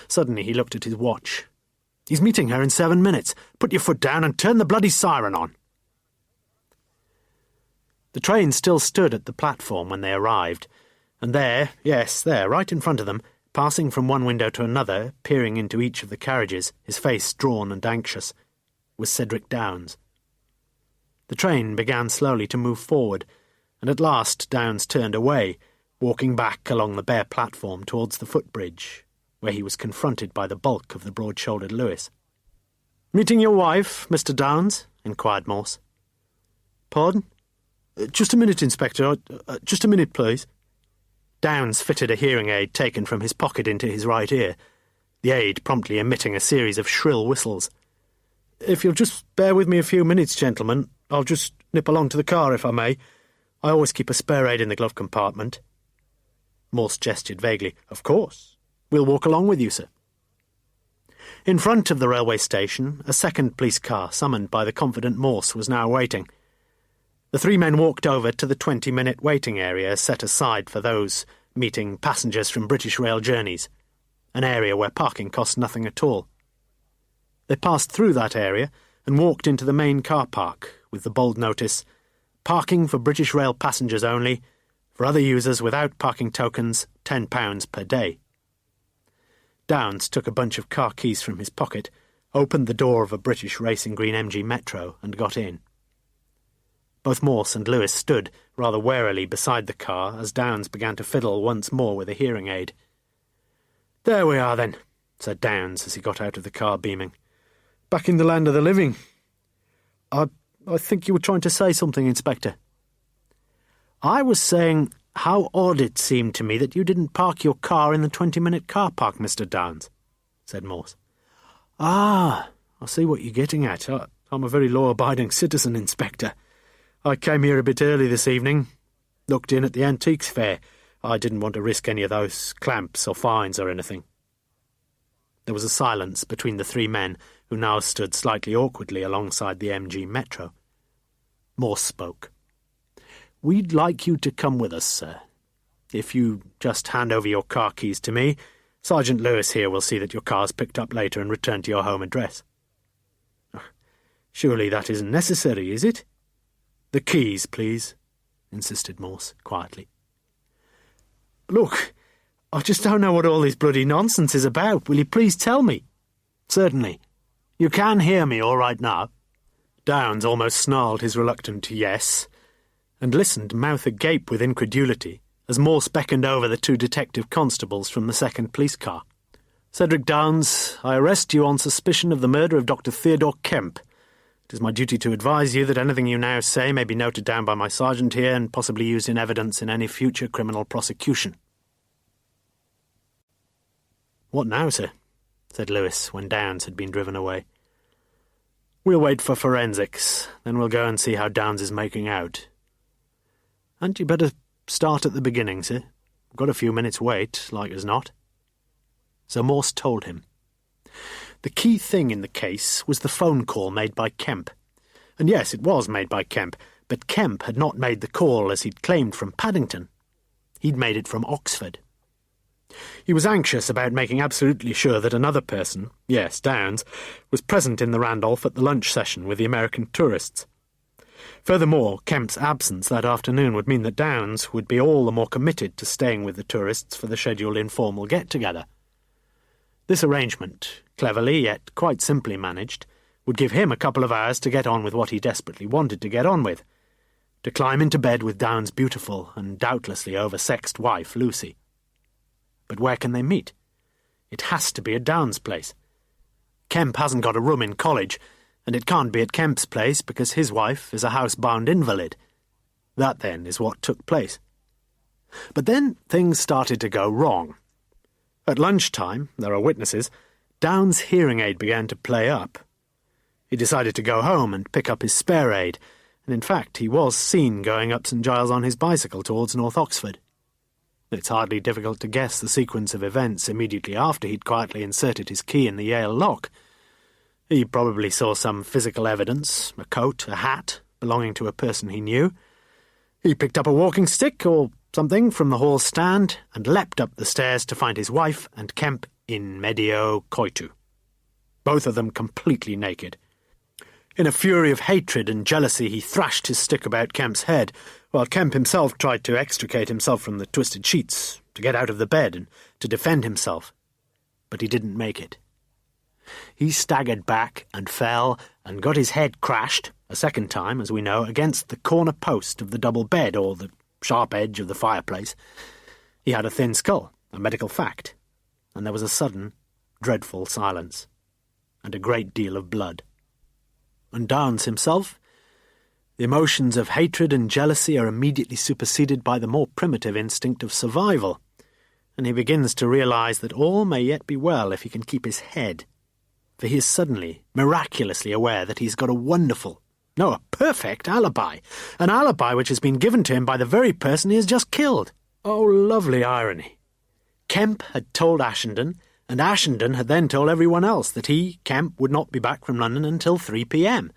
Suddenly he looked at his watch. He's meeting her in 7 minutes. Put your foot down and turn the bloody siren on. The train still stood at the platform when they arrived, and there, yes, there, right in front of them, passing from one window to another, peering into each of the carriages, his face drawn and anxious, was Cedric Downs. The train began slowly to move forward, and at last Downs turned away, walking back along the bare platform towards the footbridge, where he was confronted by the bulk of the broad-shouldered Lewis. "Meeting your wife, Mr. Downs?" inquired Morse. "Pardon? Just a minute, Inspector. Just a minute, please." Downs fitted a hearing aid taken from his pocket into his right ear, the aid promptly emitting a series of shrill whistles. "If you'll just bear with me a few minutes, gentlemen, I'll just nip along to the car, if I may. I always keep a spare aid in the glove compartment." Morse gestured vaguely. "Of course. We'll walk along with you, sir." In front of the railway station, a second police car, summoned by the confident Morse, was now waiting. The three men walked over to the 20-minute waiting area set aside for those meeting passengers from British Rail journeys, an area where parking cost nothing at all. They passed through that area and walked into the main car park with the bold notice, "Parking for British Rail passengers only. For other users without parking tokens, £10 per day." Downs took a bunch of car keys from his pocket, opened the door of a British Racing Green MG Metro and got in. Both Morse and Lewis stood rather warily beside the car as Downs began to fiddle once more with a hearing aid. "There we are, then," said Downs as he got out of the car, beaming. "Back in the land of the living. I think you were trying to say something, Inspector." "I was saying how odd it seemed to me that you didn't park your car in the 20-minute car park, Mr. Downs," said Morse. "Ah, I see what you're getting at. I'm a very law-abiding citizen, Inspector. I came here a bit early this evening. Looked in at the Antiques Fair. I didn't want to risk any of those clamps or fines or anything." There was a silence between the three men, who now stood slightly awkwardly alongside the MG Metro. Morse spoke. "We'd like you to come with us, sir. If you just hand over your car keys to me, Sergeant Lewis here will see that your car's picked up later and returned to your home address." "Surely that isn't necessary, is it?" "The keys, please," insisted Morse quietly. "Look, I just don't know what all this bloody nonsense is about. Will you please tell me?" "Certainly. You can hear me all right now?" Downes almost snarled his reluctant yes, and listened, mouth agape with incredulity, as Morse beckoned over the two detective constables from the second police car. "Cedric Downes, I arrest you on suspicion of the murder of Dr. Theodore Kemp. It is my duty to advise you that anything you now say may be noted down by my sergeant here and possibly used in evidence in any future criminal prosecution." "What now, sir?" said Lewis, when Downes had been driven away. "We'll wait for forensics, then we'll go and see how Downes is making out. Hadn't you better start at the beginning, sir? We've got a few minutes' wait, like as not." So Morse told him. The key thing in the case was the phone call made by Kemp. And yes, it was made by Kemp, but Kemp had not made the call as he'd claimed from Paddington. He'd made it from Oxford. He was anxious about making absolutely sure that another person, yes, Downes, was present in the Randolph at the lunch session with the American tourists. Furthermore, Kemp's absence that afternoon would mean that Downes would be all the more committed to staying with the tourists for the scheduled informal get-together. This arrangement, cleverly yet quite simply managed, would give him a couple of hours to get on with what he desperately wanted to get on with, to climb into bed with Downes' beautiful and doubtlessly oversexed wife, Lucy. But where can they meet? It has to be at Downes' place. Kemp hasn't got a room in college, and it can't be at Kemp's place because his wife is a housebound invalid. That, then, is what took place. But then things started to go wrong. At lunchtime, there are witnesses, Downes' hearing aid began to play up. He decided to go home and pick up his spare aid, and in fact he was seen going up St. Giles on his bicycle towards North Oxford. It's hardly difficult to guess the sequence of events immediately after he'd quietly inserted his key in the Yale lock. He probably saw some physical evidence, a coat, a hat, belonging to a person he knew. He picked up a walking stick or something from the hall stand and leapt up the stairs to find his wife and Kemp in medio coitu, both of them completely naked. In a fury of hatred and jealousy he thrashed his stick about Kemp's head, while Kemp himself tried to extricate himself from the twisted sheets, to get out of the bed and to defend himself. But he didn't make it. He staggered back and fell and got his head crashed, a second time, as we know, against the corner post of the double bed or the sharp edge of the fireplace. He had a thin skull, a medical fact, and there was a sudden, dreadful silence, and a great deal of blood. And Downes himself? The emotions of hatred and jealousy are immediately superseded by the more primitive instinct of survival, and he begins to realise that all may yet be well if he can keep his head, for he is suddenly, miraculously aware that he's got a wonderful, no, a perfect alibi, an alibi which has been given to him by the very person he has just killed. Oh, lovely irony. Kemp had told Ashenden, and Ashenden had then told everyone else that he, Kemp, would not be back from London until 3 p.m,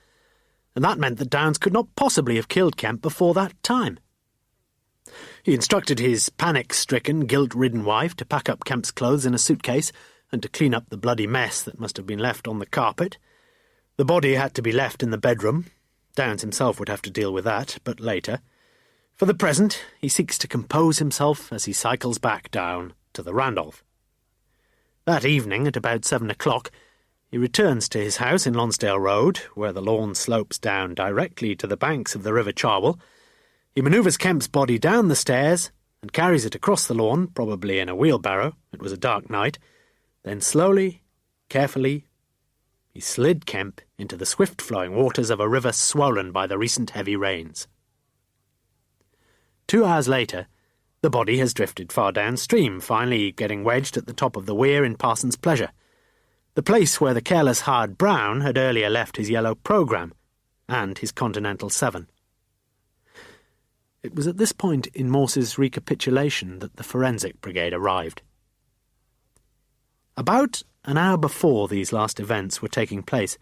and that meant that Downes could not possibly have killed Kemp before that time. He instructed his panic-stricken, guilt-ridden wife to pack up Kemp's clothes in a suitcase and to clean up the bloody mess that must have been left on the carpet. The body had to be left in the bedroom. Downes himself would have to deal with that, but later. For the present, he seeks to compose himself as he cycles back down to the Randolph. That evening, at about 7 o'clock, he returns to his house in Lonsdale Road, where the lawn slopes down directly to the banks of the River Cherwell. He manoeuvres Kemp's body down the stairs and carries it across the lawn, probably in a wheelbarrow. It was a dark night. Then slowly, carefully, he slid Kemp into the swift-flowing waters of a river swollen by the recent heavy rains. 2 hours later, the body has drifted far downstream, finally getting wedged at the top of the weir in Parson's Pleasure, the place where the careless Howard Brown had earlier left his yellow programme and his Continental 7. It was at this point in Morse's recapitulation that the forensic brigade arrived. About an hour before these last events were taking place,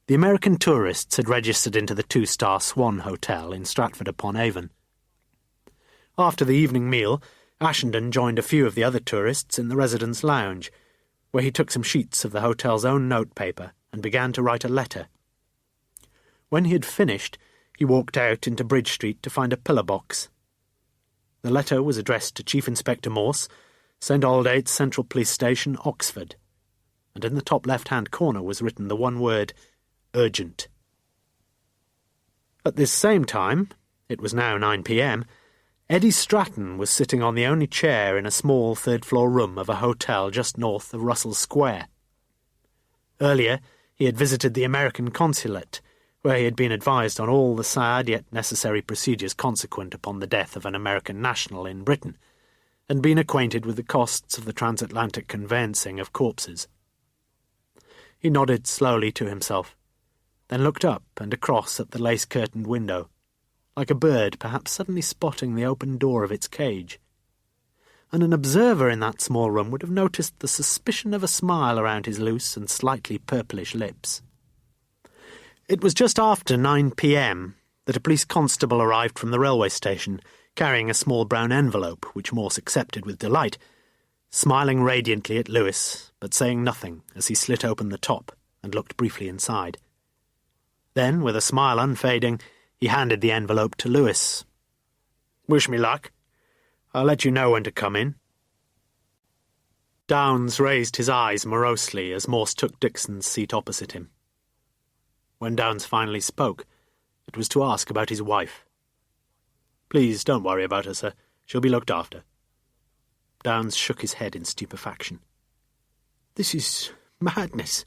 the American tourists had registered into the 2-star Swan Hotel in Stratford-upon-Avon. After the evening meal, Ashenden joined a few of the other tourists in the residence lounge, where he took some sheets of the hotel's own notepaper and began to write a letter. When he had finished, he walked out into Bridge Street to find a pillar box. The letter was addressed to Chief Inspector Morse, St Aldate's Central Police Station, Oxford, and in the top left-hand corner was written the one word, urgent. At this same time, it was now 9 p.m, Eddie Stratton was sitting on the only chair in a small third-floor room of a hotel just north of Russell Square. Earlier, he had visited the American consulate, where he had been advised on all the sad yet necessary procedures consequent upon the death of an American national in Britain, and been acquainted with the costs of the transatlantic conveyancing of corpses. He nodded slowly to himself, then looked up and across at the lace-curtained window, like a bird perhaps suddenly spotting the open door of its cage. And an observer in that small room would have noticed the suspicion of a smile around his loose and slightly purplish lips. It was just after 9 p.m. that a police constable arrived from the railway station, carrying a small brown envelope, which Morse accepted with delight, smiling radiantly at Lewis, but saying nothing as he slit open the top and looked briefly inside. Then, with a smile unfading, he handed the envelope to Lewis. "Wish me luck. I'll let you know when to come in." Downes raised his eyes morosely as Morse took Dixon's seat opposite him. When Downes finally spoke, it was to ask about his wife. "Please don't worry about her, sir. She'll be looked after." Downes shook his head in stupefaction. "This is madness.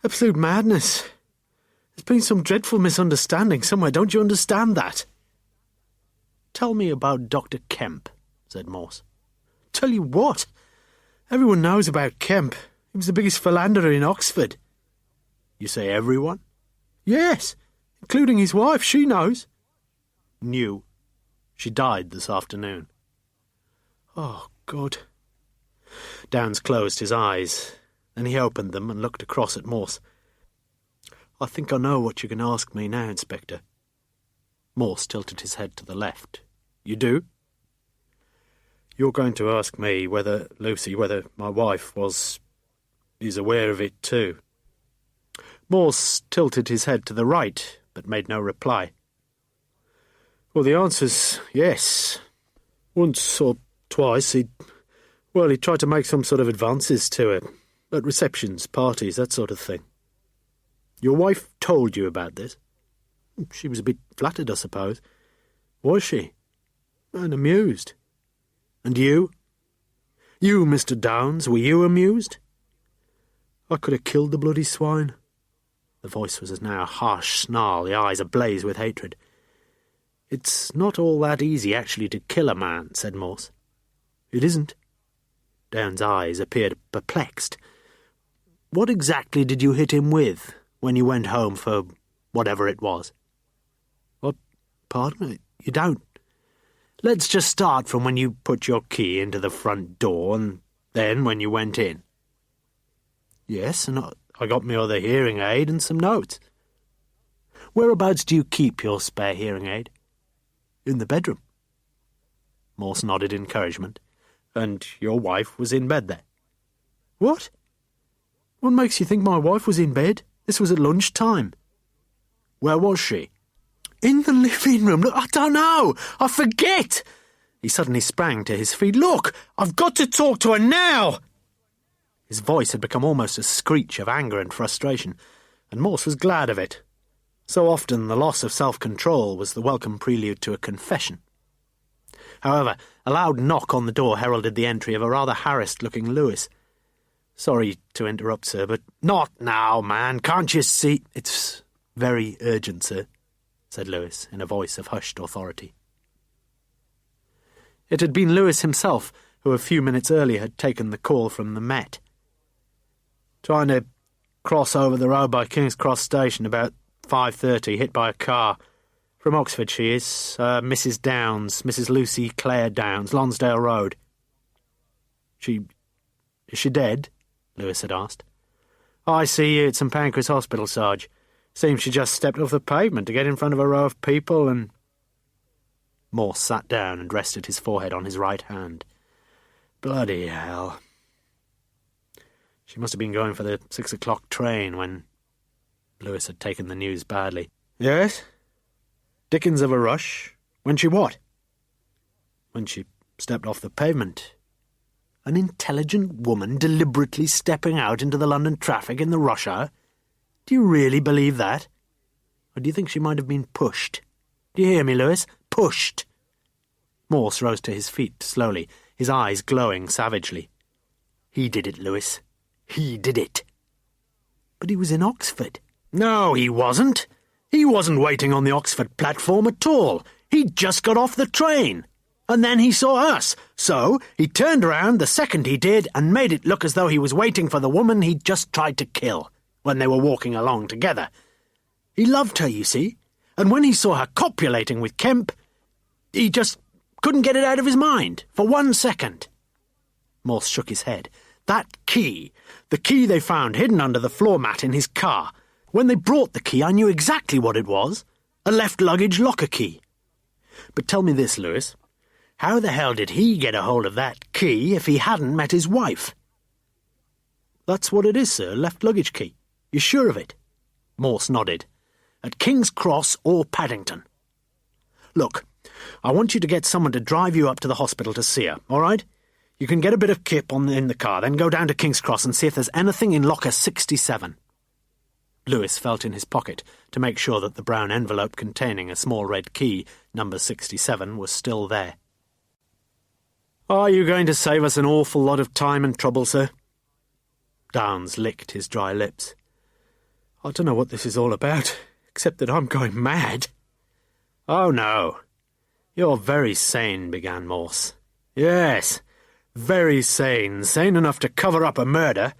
Absolute madness. There's been some dreadful misunderstanding somewhere, don't you understand that?" "Tell me about Dr. Kemp," said Morse. "Tell you what? Everyone knows about Kemp. He was the biggest philanderer in Oxford." "You say everyone?" "Yes, including his wife. She knows." "Knew. She died this afternoon." "Oh, God." Downes closed his eyes. Then he opened them and looked across at Morse. "I think I know what you can ask me now, Inspector." Morse tilted his head to the left. "You do?" "You're going to ask me whether my wife is aware of it too." Morse tilted his head to the right, but made no reply. "Well, the answer's yes. Once or twice he tried to make some sort of advances to her, at receptions, parties, that sort of thing." "Your wife told you about this?" "She was a bit flattered, I suppose." "Was she?" "And amused." "And you? You, Mr. Downes, were you amused?" "I could have killed the bloody swine." The voice was now a harsh snarl, the eyes ablaze with hatred. "It's not all that easy actually to kill a man," said Morse. "It isn't." Downes' eyes appeared perplexed. "What exactly did you hit him with when you went home for whatever it was?" "What? Pardon me? You don't?" "Let's just start from when you put your key into the front door, and then when you went in." "Yes, and I got my other hearing aid and some notes." "Whereabouts do you keep your spare hearing aid?" "In the bedroom." Morse nodded encouragement. "And your wife was in bed there?" "What? What makes you think my wife was in bed? This was at lunchtime." "Where was she?" "In the living room. Look, I don't know. I forget." He suddenly sprang to his feet. "Look, I've got to talk to her now." His voice had become almost a screech of anger and frustration, and Morse was glad of it. So often the loss of self-control was the welcome prelude to a confession. However, a loud knock on the door heralded the entry of a rather harassed-looking Lewis. "Sorry to interrupt, sir, but—" "Not now, man. Can't you see—" "It's very urgent, sir," said Lewis in a voice of hushed authority. It had been Lewis himself who a few minutes earlier had taken the call from the Met. "Trying to cross over the road by King's Cross Station about 5:30, hit by a car. From Oxford she is. Mrs. Downs, Mrs. Lucy Clare Downs, Lonsdale Road. Is she dead? Lewis had asked. I see you at St Pancras Hospital, Sarge. Seems she just stepped off the pavement to get in front of a row of people and... Morse sat down and rested his forehead on his right hand. Bloody hell. She must have been going for the 6 o'clock train when... Lewis had taken the news badly. Yes? Dickens of a rush? When she what? When she stepped off the pavement. An intelligent woman deliberately stepping out into the London traffic in the rush hour? Do you really believe that? Or do you think she might have been pushed? Do you hear me, Lewis? Pushed! Morse rose to his feet slowly, his eyes glowing savagely. He did it, Lewis. He did it. But he was in Oxford. No, he wasn't. He wasn't waiting on the Oxford platform at all. He'd just got off the train. And then he saw us. So he turned around the second he did and made it look as though he was waiting for the woman he'd just tried to kill when they were walking along together. He loved her, you see, and when he saw her copulating with Kemp, he just couldn't get it out of his mind for 1 second. Morse shook his head. That key, the key they found hidden under the floor mat in his car. When they brought the key, I knew exactly what it was. A left luggage locker key. But tell me this, Lewis. How the hell did he get a hold of that key if he hadn't met his wife? That's what it is, sir, left luggage key. You sure of it? Morse nodded. At King's Cross or Paddington. Look, I want you to get someone to drive you up to the hospital to see her, all right? You can get a bit of kip in the car, then go down to King's Cross and see if there's anything in locker 67. Lewis felt in his pocket to make sure that the brown envelope containing a small red key, number 67, was still there. Are you going to save us an awful lot of time and trouble, sir? Downs licked his dry lips. I don't know what this is all about, except that I'm going mad. Oh, no. You're very sane, began Morse. Yes, very sane. Sane enough to cover up a murder.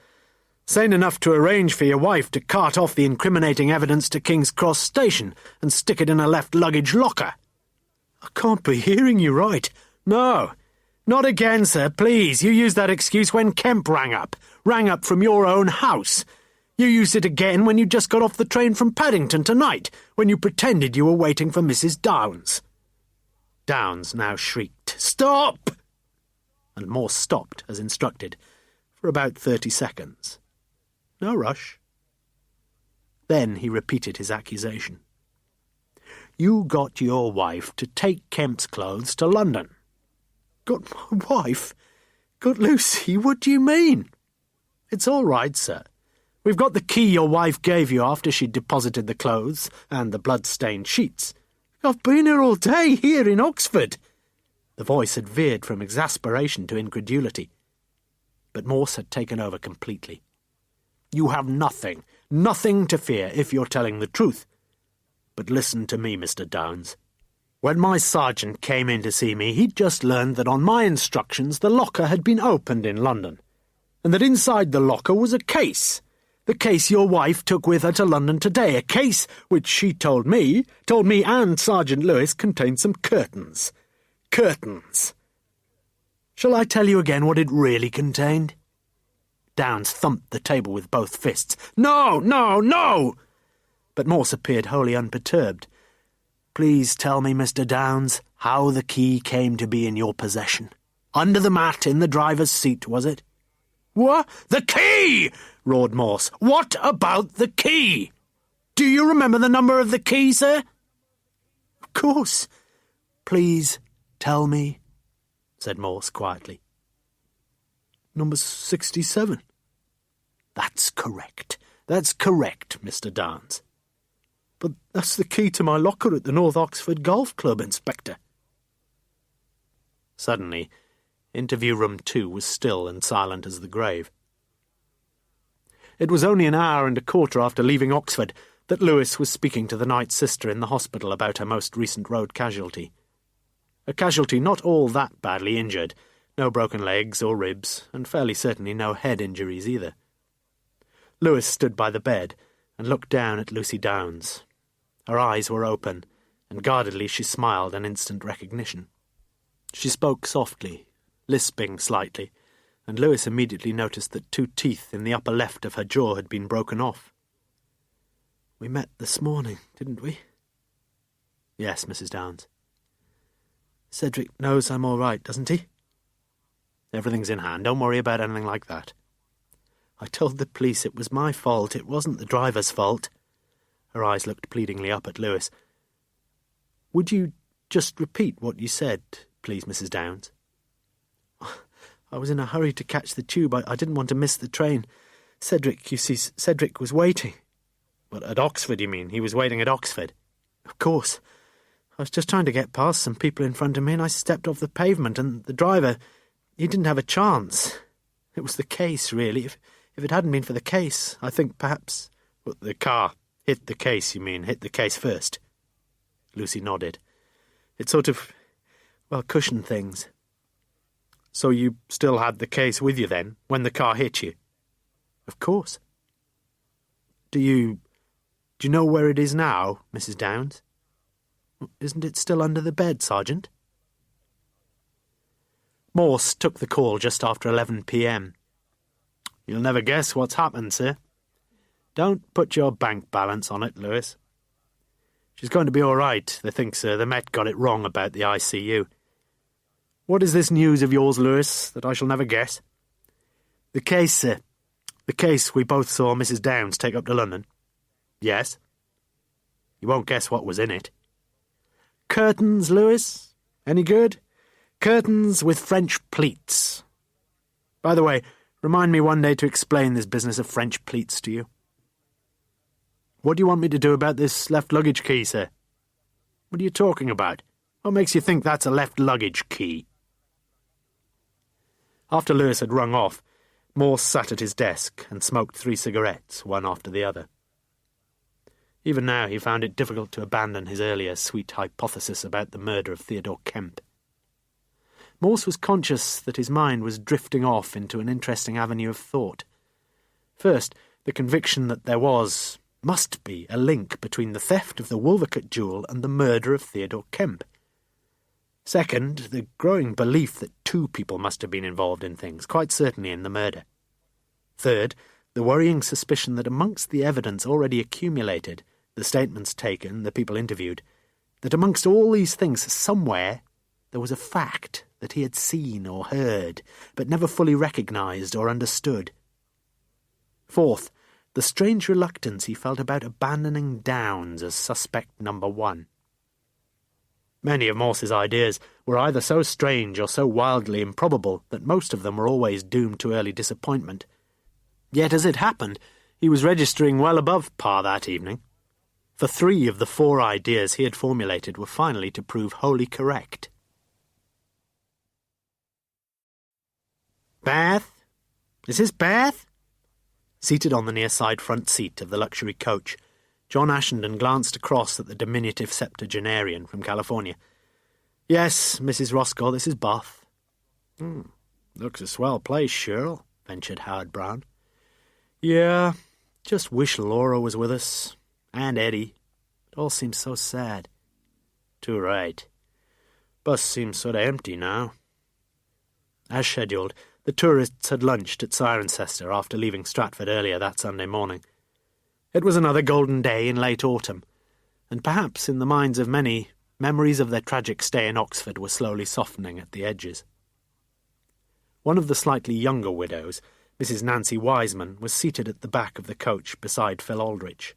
Sane enough to arrange for your wife to cart off the incriminating evidence to King's Cross Station and stick it in a left luggage locker. I can't be hearing you right. No. Not again, sir, please. You used that excuse when Kemp rang up from your own house. You used it again when you just got off the train from Paddington tonight, when you pretended you were waiting for Mrs. Downs. Downs now shrieked, "Stop!" And Morse stopped, as instructed, for about 30 seconds. No rush. Then he repeated his accusation. You got your wife to take Kemp's clothes to London. Got my wife? Got Lucy? What do you mean? It's all right, sir. We've got the key your wife gave you after she'd deposited the clothes and the blood-stained sheets. I've been here all day, here in Oxford. The voice had veered from exasperation to incredulity. But Morse had taken over completely. You have nothing to fear if you're telling the truth. But listen to me, Mr. Downs. When my sergeant came in to see me, he'd just learned that on my instructions the locker had been opened in London, and that inside the locker was a case. The case your wife took with her to London today, a case which she told me and Sergeant Lewis contained some curtains. Curtains. Shall I tell you again what it really contained? Downs thumped the table with both fists. No, no, no! But Morse appeared wholly unperturbed. Please tell me, Mr. Downs, how the key came to be in your possession. Under the mat in the driver's seat, was it? What? The key! Roared Morse. What about the key? Do you remember the number of the key, sir? Of course. Please tell me, said Morse quietly. Number 67. That's correct. That's correct, Mr. Downs. But that's the key to my locker at the North Oxford Golf Club, Inspector. Suddenly, interview room 2 was still and silent as the grave. It was only an hour and a quarter after leaving Oxford that Lewis was speaking to the night sister in the hospital about her most recent road casualty. A casualty not all that badly injured, no broken legs or ribs, and fairly certainly no head injuries either. Lewis stood by the bed and looked down at Lucy Downs. Her eyes were open, and guardedly she smiled an instant recognition. She spoke softly, lisping slightly, and Lewis immediately noticed that 2 teeth in the upper left of her jaw had been broken off. "We met this morning, didn't we?" "Yes, Mrs. Downs." "Cedric knows I'm all right, doesn't he?" "Everything's in hand. Don't worry about anything like that." "I told the police it was my fault. It wasn't the driver's fault." Her eyes looked pleadingly up at Lewis. "Would you just repeat what you said, please, Mrs. Downs?" "I was in a hurry to catch the tube. I didn't want to miss the train. Cedric, you see, Cedric was waiting." "But at Oxford, you mean? He was waiting at Oxford?" "Of course. I was just trying to get past some people in front of me, and I stepped off the pavement, and the driver, he didn't have a chance. It was the case, really. If it hadn't been for the case, I think perhaps—" "But the car hit the case, you mean? Hit the case first?" Lucy nodded. "It sort of, cushioned things." "So you still had the case with you then, when the car hit you?" "Of course." Do you know where it is now, Mrs. Downs?" "Isn't it still under the bed, Sergeant?" Morse took the call just after 11 p.m. "You'll never guess what's happened, sir. Don't put your bank balance on it, Lewis. She's going to be all right, they think, sir. The Met got it wrong about the ICU. What is this news of yours, Lewis, that I shall never guess?" "The case, sir. The case we both saw Mrs. Downs take up to London." "Yes." "You won't guess what was in it." "Curtains, Lewis. Any good? Curtains with French pleats. By the way, remind me one day to explain this business of French pleats to you." "What do you want me to do about this left luggage key, sir?" "What are you talking about? What makes you think that's a left luggage key?" After Lewis had rung off, Morse sat at his desk and smoked 3 cigarettes, one after the other. Even now he found it difficult to abandon his earlier sweet hypothesis about the murder of Theodore Kemp. Morse was conscious that his mind was drifting off into an interesting avenue of thought. First, the conviction that there must be a link between the theft of the Wolvercut jewel and the murder of Theodore Kemp. Second, the growing belief that 2 people must have been involved in things, quite certainly in the murder. Third, the worrying suspicion that amongst the evidence already accumulated, the statements taken, the people interviewed, that amongst all these things, somewhere, there was a fact that he had seen or heard, but never fully recognised or understood. Fourth, the strange reluctance he felt about abandoning Downs as suspect number 1. Many of Morse's ideas were either so strange or so wildly improbable that most of them were always doomed to early disappointment. Yet, as it happened, he was registering well above par that evening. For 3 of the 4 ideas he had formulated were finally to prove wholly correct. "Bath? Is this Bath?" Seated on the near-side front seat of the luxury coach, John Ashenden glanced across at the diminutive septuagenarian from California. "Yes, Mrs. Roscoe, this is Bath." "Looks a swell place, Shirl," ventured Howard Brown. "Yeah, just wish Laura was with us. And Eddie. It all seems so sad." "Too right. Bus seems sort of empty now." As scheduled, the tourists had lunched at Cirencester after leaving Stratford earlier that Sunday morning. It was another golden day in late autumn, and perhaps in the minds of many, memories of their tragic stay in Oxford were slowly softening at the edges. One of the slightly younger widows, Mrs. Nancy Wiseman, was seated at the back of the coach beside Phil Aldrich.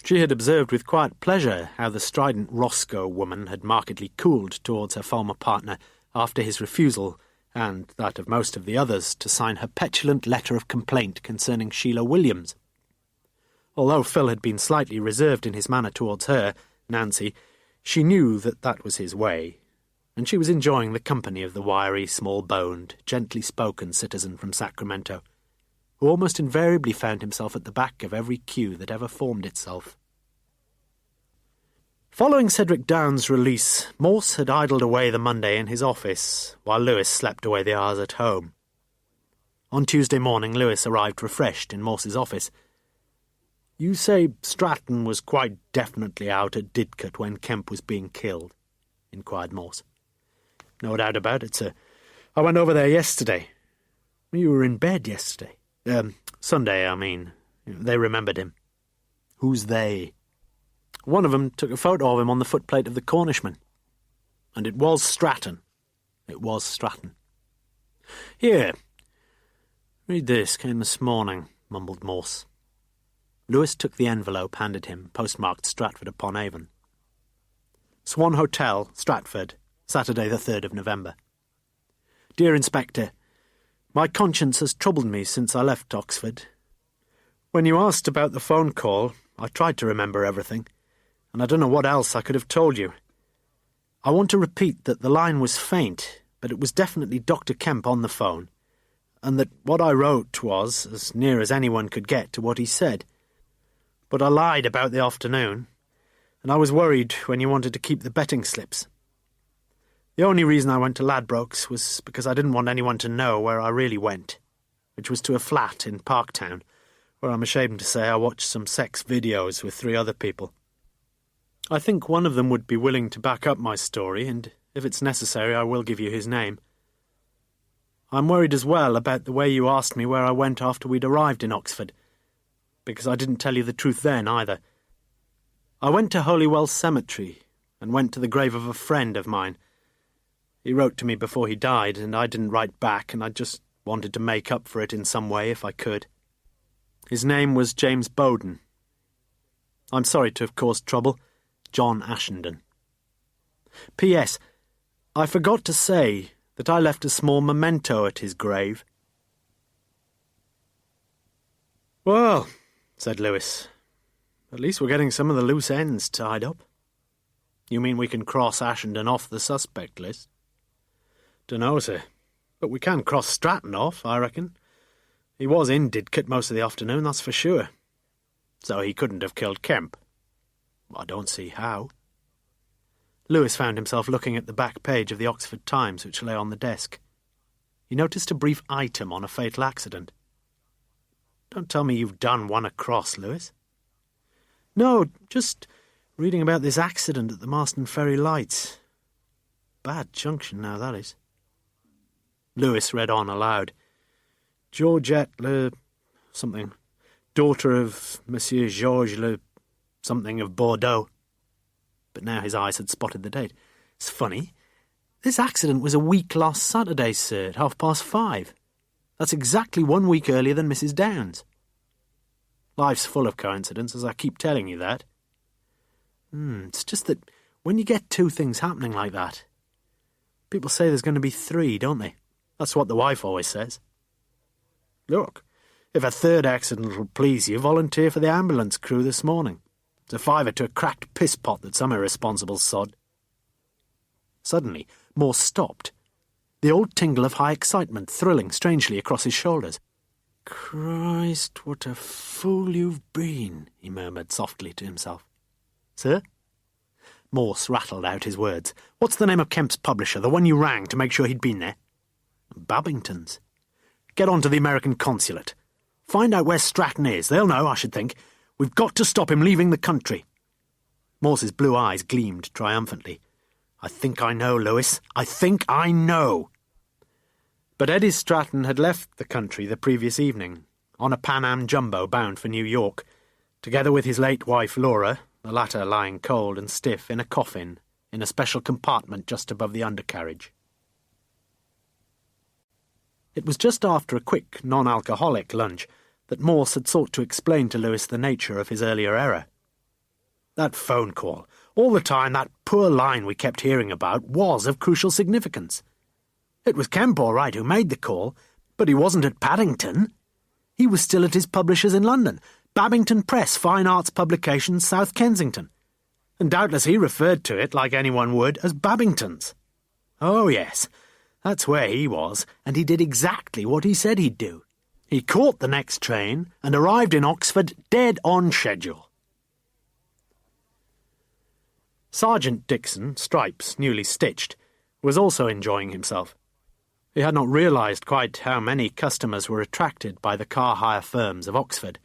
She had observed with quiet pleasure how the strident Roscoe woman had markedly cooled towards her former partner after his refusal, and that of most of the others, to sign her petulant letter of complaint concerning Sheila Williams. Although Phil had been slightly reserved in his manner towards her, Nancy, she knew that that was his way, and she was enjoying the company of the wiry, small-boned, gently-spoken citizen from Sacramento, who almost invariably found himself at the back of every queue that ever formed itself. Following Cedric Downs' release, Morse had idled away the Monday in his office, while Lewis slept away the hours at home. On Tuesday morning, Lewis arrived refreshed in Morse's office. You say Stratton was quite definitely out at Didcot when Kemp was being killed? Inquired Morse. No doubt about it, sir. I went over there yesterday. You were in bed yesterday? Sunday, I mean. They remembered him. Who's they? One of them took a photo of him on the footplate of the Cornishman. And it was Stratton? It was Stratton. Here. Read this. Came this morning, mumbled Morse. Lewis took the envelope handed him, postmarked Stratford-upon-Avon. Swan Hotel, Stratford, Saturday the 3rd of November. Dear Inspector, my conscience has troubled me since I left Oxford. When you asked about the phone call, I tried to remember everything, and I don't know what else I could have told you. I want to repeat that the line was faint, but it was definitely Dr. Kemp on the phone, and that what I wrote was as near as anyone could get to what he said. But I lied about the afternoon, and I was worried when you wanted to keep the betting slips. The only reason I went to Ladbrokes was because I didn't want anyone to know where I really went, which was to a flat in Parktown, where I'm ashamed to say I watched some sex videos with 3 other people. I think one of them would be willing to back up my story, and if it's necessary I will give you his name. I'm worried as well about the way you asked me where I went after we'd arrived in Oxford, because I didn't tell you the truth then either. I went to Holywell Cemetery and went to the grave of a friend of mine. He wrote to me before he died, and I didn't write back, and I just wanted to make up for it in some way if I could. His name was James Bowden. I'm sorry to have caused trouble. John Ashenden. P.S. I forgot to say that I left a small memento at his grave. Well, said Lewis, at least we're getting some of the loose ends tied up. You mean we can cross Ashenden off the suspect list? Dunno, sir, but we can cross Stratton off, I reckon. He was in Didcot most of the afternoon, that's for sure. So he couldn't have killed Kemp? I don't see how. Lewis found himself looking at the back page of the Oxford Times, which lay on the desk. He noticed a brief item on a fatal accident. Don't tell me you've done one across, Lewis. No, just reading about this accident at the Marston Ferry Lights. Bad junction now, that is. Lewis read on aloud. Georgette Le... something. Daughter of Monsieur Georges Le... something of Bordeaux. But now his eyes had spotted the date. It's funny. This accident was a week last Saturday, sir, at 5:30. That's exactly 1 week earlier than Mrs. Downs. Life's full of coincidences, I keep telling you that. It's just that when you get 2 things happening like that, people say there's going to be 3, don't they? That's what the wife always says. Look, if a 3rd accident will please you, volunteer for the ambulance crew this morning. It's a fiver to a cracked piss pot that some irresponsible sod. Suddenly, Morse stopped, the old tingle of high excitement thrilling strangely across his shoulders. Christ, what a fool you've been, he murmured softly to himself. Sir? Morse rattled out his words. What's the name of Kemp's publisher, the one you rang to make sure he'd been there? Babington's. Get on to the American consulate. Find out where Stratton is. They'll know, I should think. We've got to stop him leaving the country. Morse's blue eyes gleamed triumphantly. I think I know, Lewis. I think I know. But Eddie Stratton had left the country the previous evening, on a Pan Am jumbo bound for New York, together with his late wife Laura, the latter lying cold and stiff in a coffin in a special compartment just above the undercarriage. It was just after a quick, non-alcoholic lunch that Morse had sought to explain to Lewis the nature of his earlier error. That phone call, all the time that poor line we kept hearing about, was of crucial significance. It was Kemp all right who made the call, but he wasn't at Paddington. He was still at his publishers in London, Babington Press, Fine Arts Publications, South Kensington. And doubtless he referred to it, like anyone would, as Babington's. Oh, yes, that's where he was, and he did exactly what he said he'd do. He caught the next train and arrived in Oxford dead on schedule. Sergeant Dixon, stripes newly stitched, was also enjoying himself. He had not realised quite how many customers were attracted by the car hire firms of Oxford,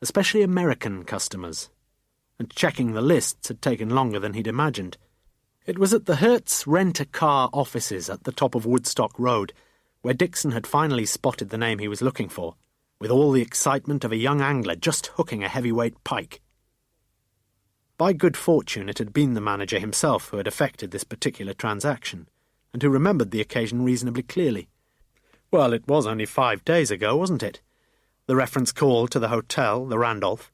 especially American customers, and checking the lists had taken longer than he'd imagined. It was at the Hertz rent-a-car offices at the top of Woodstock Road where Dixon had finally spotted the name he was looking for, with all the excitement of a young angler just hooking a heavyweight pike. By good fortune it had been the manager himself who had effected this particular transaction, and who remembered the occasion reasonably clearly. Well, it was only 5 days ago, wasn't it? The reference call to the hotel, the Randolph.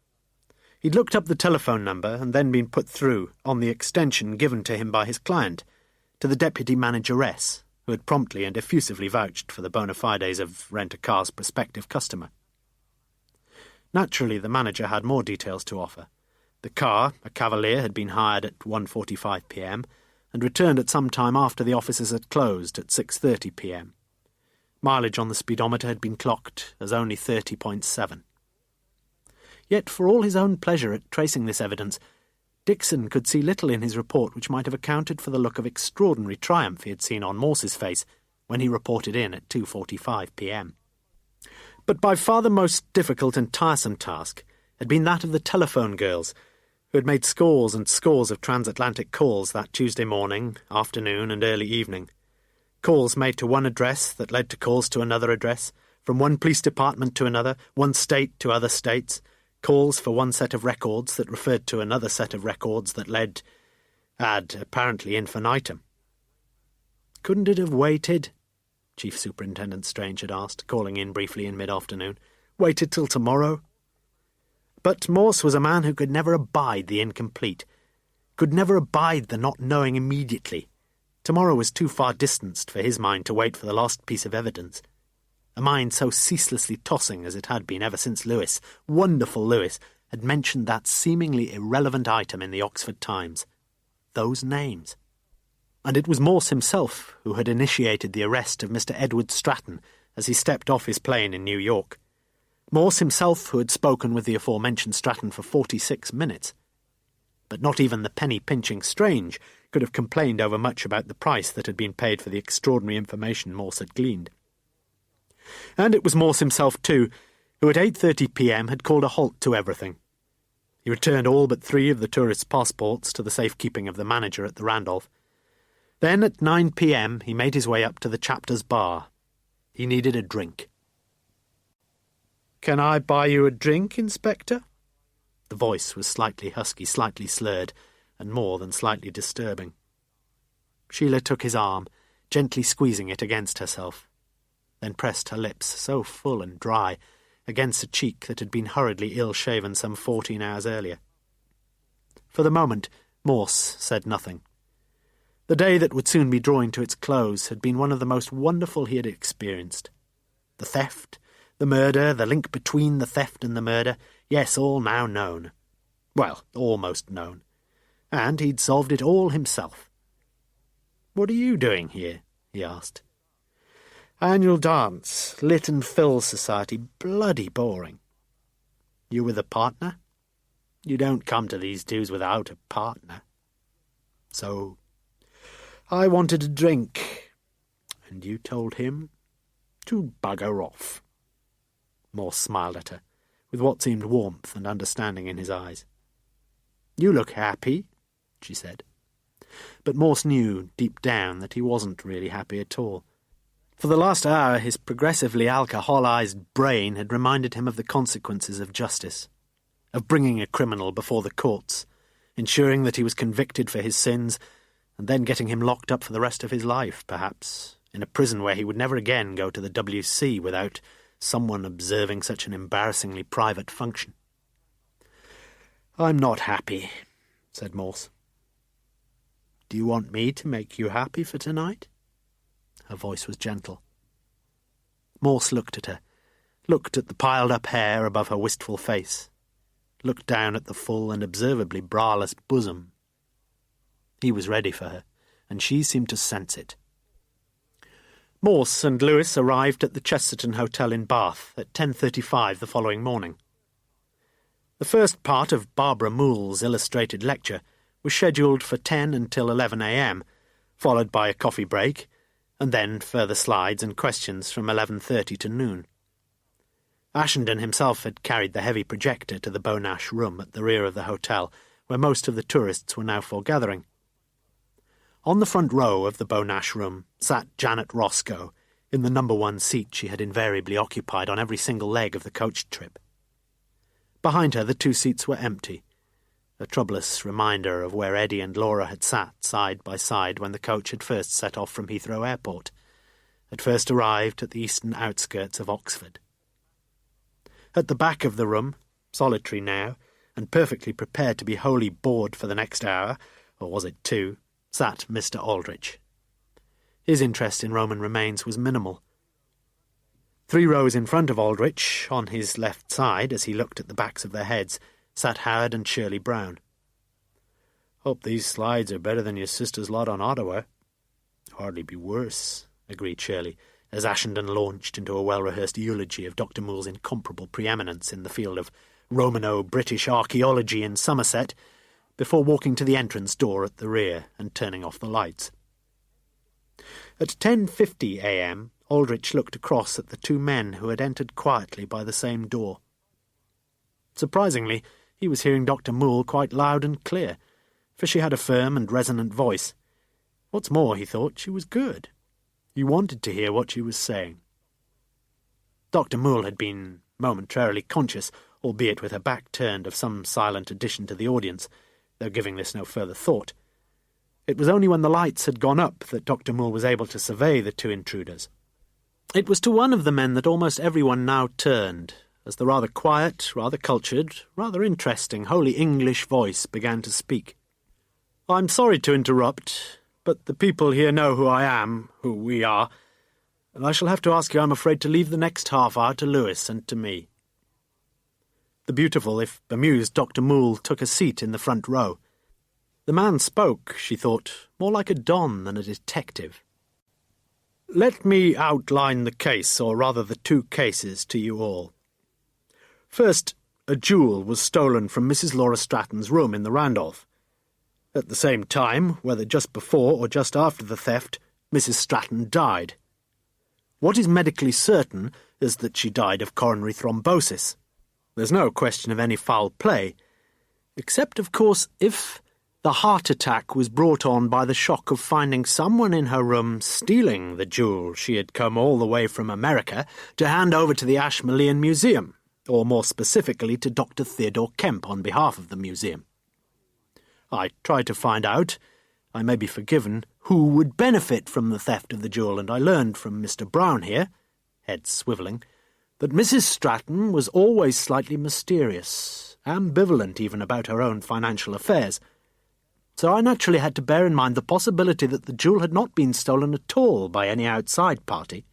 He'd looked up the telephone number and then been put through, on the extension given to him by his client, to the deputy manageress, who had promptly and effusively vouched for the bona fides of rent-a-car's prospective customer. Naturally, the manager had more details to offer. The car, a Cavalier, had been hired at 1:45 p.m. and returned at some time after the offices had closed at 6:30 p.m. Mileage on the speedometer had been clocked as only 30.7. Yet, for all his own pleasure at tracing this evidence, Dixon could see little in his report which might have accounted for the look of extraordinary triumph he had seen on Morse's face when he reported in at 2:45 p.m. But by far the most difficult and tiresome task had been that of the telephone girls, who had made scores and scores of transatlantic calls that Tuesday morning, afternoon, and early evening. Calls made to one address that led to calls to another address, from one police department to another, one state to other states, calls for one set of records that referred to another set of records that led ad apparently infinitum. "Couldn't it have waited?" Chief Superintendent Strange had asked, calling in briefly in mid-afternoon. "Waited till tomorrow?" But Morse was a man who could never abide the incomplete, could never abide the not knowing immediately. Tomorrow was too far distanced for his mind to wait for the last piece of evidence. A mind so ceaselessly tossing as it had been ever since Lewis, wonderful Lewis, had mentioned that seemingly irrelevant item in the Oxford Times. Those names. And it was Morse himself who had initiated the arrest of Mr. Edward Stratton as he stepped off his plane in New York. Morse himself who had spoken with the aforementioned Stratton for 46 minutes. But not even the penny-pinching Strange could have complained overmuch about the price that had been paid for the extraordinary information Morse had gleaned. And it was Morse himself, too, who at 8:30 p.m. had called a halt to everything. He returned all but 3 of the tourists' passports to the safekeeping of the manager at the Randolph. Then at 9 p.m. he made his way up to the chapter's bar. He needed a drink. "Can I buy you a drink, Inspector?" The voice was slightly husky, slightly slurred, and more than slightly disturbing. Sheila took his arm, gently squeezing it against herself, then pressed her lips, so full and dry, against a cheek that had been hurriedly ill-shaven some 14 hours earlier. For the moment, Morse said nothing. The day that would soon be drawing to its close had been one of the most wonderful he had experienced. The theft, the murder, the link between the theft and the murder, yes, all now known. Well, almost known. And he'd solved it all himself. "What are you doing here?" he asked. "Annual dance, Lytton Phil Society, bloody boring." "You with a partner?" "You don't come to these dues without a partner." "So, I wanted a drink." "And you told him?" "To bugger off." Morse smiled at her, with what seemed warmth and understanding in his eyes. "You look happy," she said. But Morse knew, deep down, that he wasn't really happy at all. For the last hour his progressively alcoholized brain had reminded him of the consequences of justice, of bringing a criminal before the courts, ensuring that he was convicted for his sins, and then getting him locked up for the rest of his life, perhaps, in a prison where he would never again go to the WC without someone observing such an embarrassingly private function. "I'm not happy," said Morse. "Do you want me to make you happy for tonight?" Her voice was gentle. Morse looked at her, looked at the piled-up hair above her wistful face, looked down at the full and observably braless bosom. He was ready for her, and she seemed to sense it. Morse and Lewis arrived at the Chesterton Hotel in Bath at 10:35 the following morning. The first part of Barbara Moole's illustrated lecture was scheduled for 10 until 11 a.m., followed by a coffee break, and then further slides and questions from 11:30 to noon. Ashenden himself had carried the heavy projector to the Beaunache room at the rear of the hotel, where most of the tourists were now foregathering. On the front row of the Beaunache room sat Janet Roscoe, in the number 1 seat she had invariably occupied on every single leg of the coach trip. Behind her the 2 seats were empty, a troublous reminder of where Eddie and Laura had sat side by side when the coach had first set off from Heathrow Airport, had first arrived at the eastern outskirts of Oxford. At the back of the room, solitary now, and perfectly prepared to be wholly bored for the next hour, or was it 2, sat Mr. Aldrich. His interest in Roman remains was minimal. 3 rows in front of Aldrich, on his left side, as he looked at the backs of their heads, sat Howard and Shirley Brown. "Hope these slides are better than your sister's lot on Ottawa." "Hardly be worse," agreed Shirley, as Ashenden launched into a well-rehearsed eulogy of Dr. Moore's incomparable preeminence in the field of Romano-British archaeology in Somerset, before walking to the entrance door at the rear and turning off the lights. At 10:50 a.m, Aldrich looked across at the 2 men who had entered quietly by the same door. Surprisingly, he was hearing Dr. Moole quite loud and clear, for she had a firm and resonant voice. What's more, he thought, she was good. You wanted to hear what she was saying. Dr. Moole had been momentarily conscious, albeit with her back turned, of some silent addition to the audience, though giving this no further thought. It was only when the lights had gone up that Dr. Moole was able to survey the 2 intruders. It was to one of the men that almost everyone now turned, as the rather quiet, rather cultured, rather interesting, wholly English voice began to speak. "I'm sorry to interrupt, but the people here know who I am, who we are, and I shall have to ask you, I'm afraid, to leave the next half hour to Lewis and to me." The beautiful, if bemused, Dr. Moole took a seat in the front row. The man spoke, she thought, more like a don than a detective. "Let me outline the case, or rather the 2 cases, to you all. First, a jewel was stolen from Mrs. Laura Stratton's room in the Randolph. At the same time, whether just before or just after the theft, Mrs. Stratton died. What is medically certain is that she died of coronary thrombosis. There's no question of any foul play, except, of course, if the heart attack was brought on by the shock of finding someone in her room stealing the jewel she had come all the way from America to hand over to the Ashmolean Museum, or more specifically to Dr. Theodore Kemp on behalf of the museum. I tried to find out, I may be forgiven, who would benefit from the theft of the jewel, and I learned from Mr. Brown here," head swivelling, "that Mrs. Stratton was always slightly mysterious, ambivalent even about her own financial affairs. So I naturally had to bear in mind the possibility that the jewel had not been stolen at all by any outside party,